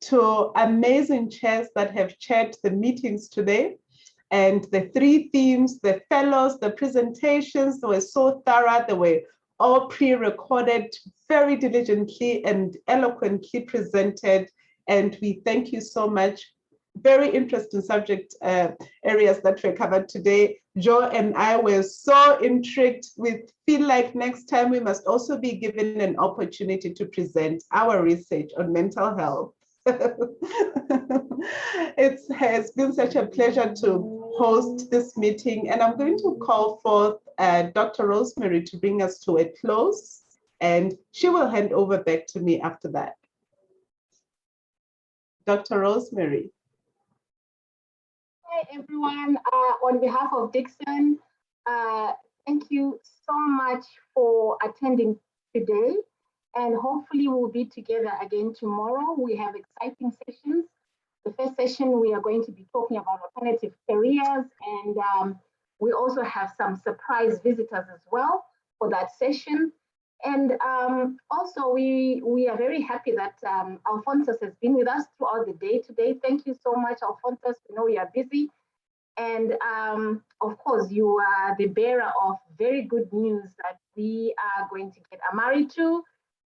D: to amazing chairs that have chaired the meetings today. And the 3 themes, the fellows, the presentations, they were so thorough, they were all pre-recorded, very diligently and eloquently presented. And we thank you so much. Very interesting subject areas that were covered today. Joe and I were so intrigued. We feel like next time we must also be given an opportunity to present our research on mental health. It has been such a pleasure to host this meeting, and I'm going to call forth Dr. Rosemary to bring us to a close, and she will hand over back to me after that. Dr. Rosemary.
J: Hi, everyone. On behalf of Dixon, thank you so much for attending today. And hopefully we'll be together again tomorrow. We have exciting sessions. The first session, we are going to be talking about alternative careers, and we also have some surprise visitors as well for that session. And also we are very happy that Alphonsus has been with us throughout the day today. Thank you so much, Alphonsus. We know you are busy. And of course, you are the bearer of very good news that we are going to get AMARI to.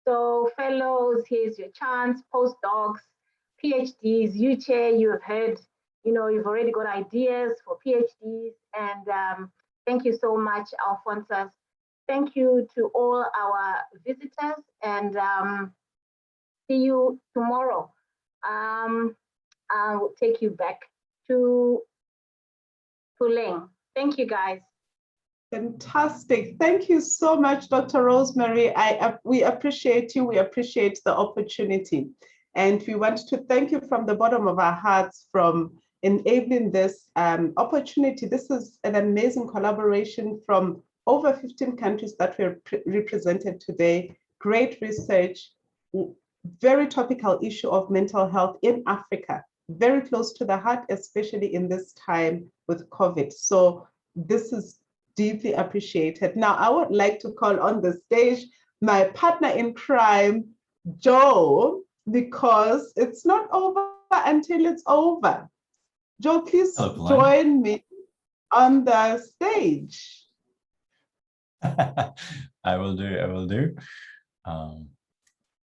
J: So fellows, here's your chance, postdocs, PhDs, you chair, you have heard, you've already got ideas for PhDs. And thank you so much, Alphonsus. Thank you to all our visitors, and see you tomorrow. I'll take you back to Puleng. Thank you, guys.
D: Fantastic. Thank you so much, Dr. Rosemary. We appreciate you. We appreciate the opportunity. And we want to thank you from the bottom of our hearts from enabling this opportunity. This is an amazing collaboration from over 15 countries that were represented today. Great research, very topical issue of mental health in Africa, very close to the heart, especially in this time with COVID. So this is deeply appreciated. Now, I would like to call on the stage my partner in crime, Joe, because it's not over until it's over. Joe, please join me on the stage.
E: I will do.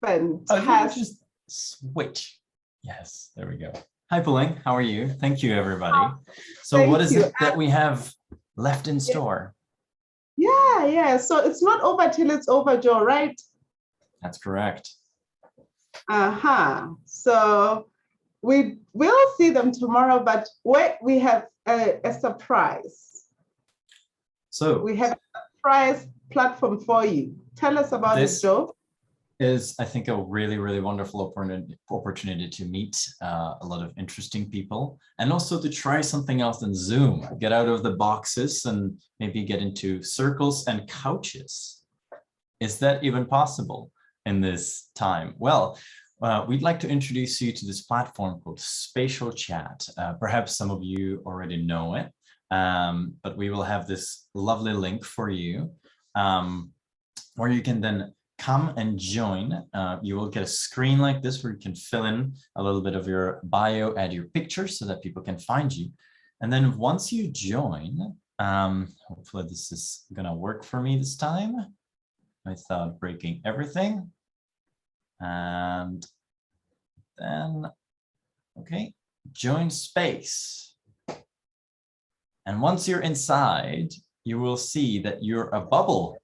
D: Fantastic.
E: Just switch. Yes, there we go. Hi, Puleng. How are you? Thank you, everybody. So what is it that we have left in store?
D: Yeah. So it's not over till it's over, Joe, right?
E: That's correct.
D: So we will see them tomorrow, but we have a surprise.
E: So
D: we have a surprise platform for you. Tell us about it, Joe.
E: Is, I think, a really, really wonderful opportunity to meet a lot of interesting people, and also to try something else than Zoom, get out of the boxes and maybe get into circles and couches. Is that even possible in this time? Well, we'd like to introduce you to this platform called Spatial Chat. Perhaps some of you already know it, but we will have this lovely link for you where you can then come and join. You will get a screen like this where you can fill in a little bit of your bio, add your picture so that people can find you. And then once you join, hopefully this is gonna work for me this time without breaking everything. And then, okay, join space. And once you're inside, you will see that you're a bubble.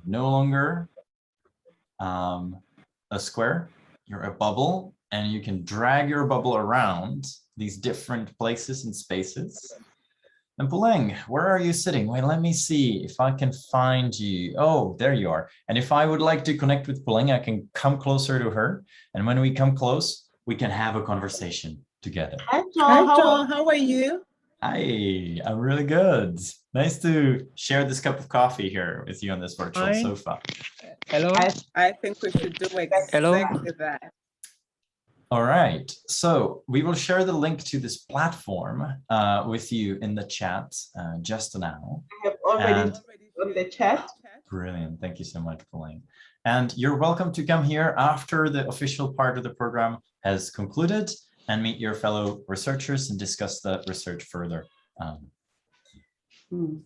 E: No longer a square, you're a bubble, and you can drag your bubble around these different places and spaces. And Puleng, where are you sitting? Wait, let me see if I can find you. Oh, there you are. And if I would like to connect with Puleng, I can come closer to her. And when we come close, we can have a conversation together.
D: Hi, Joe. How are you?
E: Hi, I'm really good. Nice to share this cup of coffee here with you on this virtual sofa.
T: Hello.
D: I think we should do exactly that.
E: All right, so we will share the link to this platform with you in the chat just now.
D: I have already on the chat.
E: Brilliant, thank you so much, Pauline. And you're welcome to come here after the official part of the program has concluded and meet your fellow researchers and discuss the research further.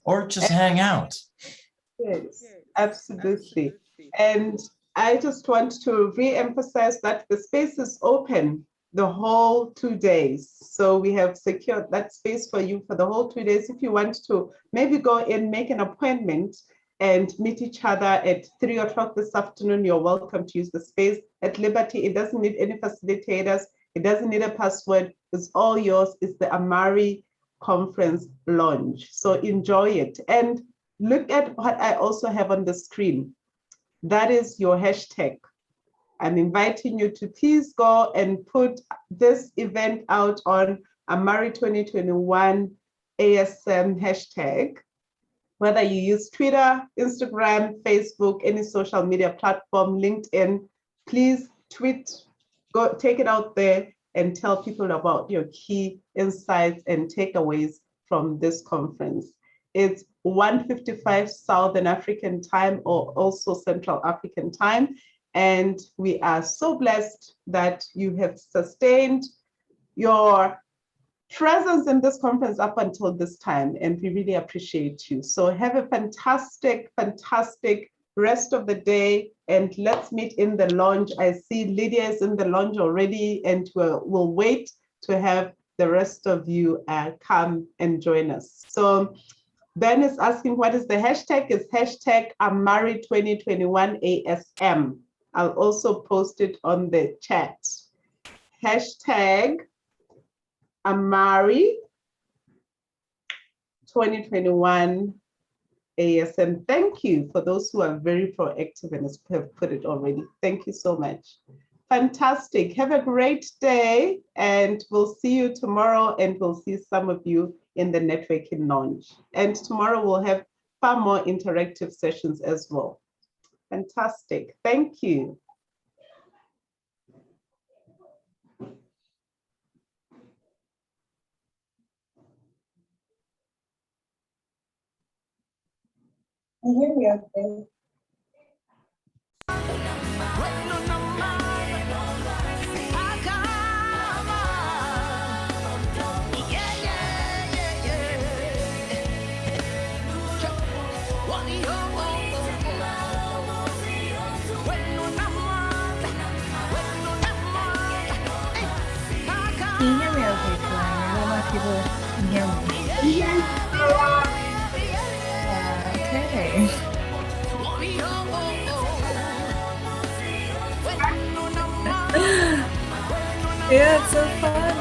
E: Or just hang out.
D: Yes, absolutely. And I just want to re-emphasize that the space is open the whole 2 days. So we have secured that space for you for the whole 2 days. If you want to maybe go in, make an appointment and meet each other at 3 o'clock this afternoon, you're welcome to use the space at Liberty. It doesn't need any facilitators. It doesn't need a password. It's all yours. It's the AMARI Conference Lounge. So enjoy it. And look at what I also have on the screen. That is your hashtag. I'm inviting you to please go and put this event out on AMARI 2021 ASM hashtag. Whether you use Twitter, Instagram, Facebook, any social media platform, LinkedIn, please tweet, go take it out there and tell people about your key insights and takeaways from this conference. It's 1:55 Southern African time or also Central African time. And we are so blessed that you have sustained your presence in this conference up until this time, and we really appreciate you. So have a fantastic, fantastic rest of the day, and let's meet in the lounge. I see Lydia is in the lounge already, and we'll wait to have the rest of you come and join us. So Ben is asking, what is the hashtag? It's hashtag AMARI 2021 ASM. I'll also post it on the chat. Hashtag AMARI 2021 ASM. Thank you for those who are very proactive and have put it already. Thank you so much. Fantastic. Have a great day, and we'll see you tomorrow, and we'll see some of you in the networking launch. And tomorrow we'll have far more interactive sessions as well. Fantastic. Thank you. Can you hear me okay?
P: Can you hear me okay, Glenn? I don't know if people can hear me. Okay. Yeah, it's so fun.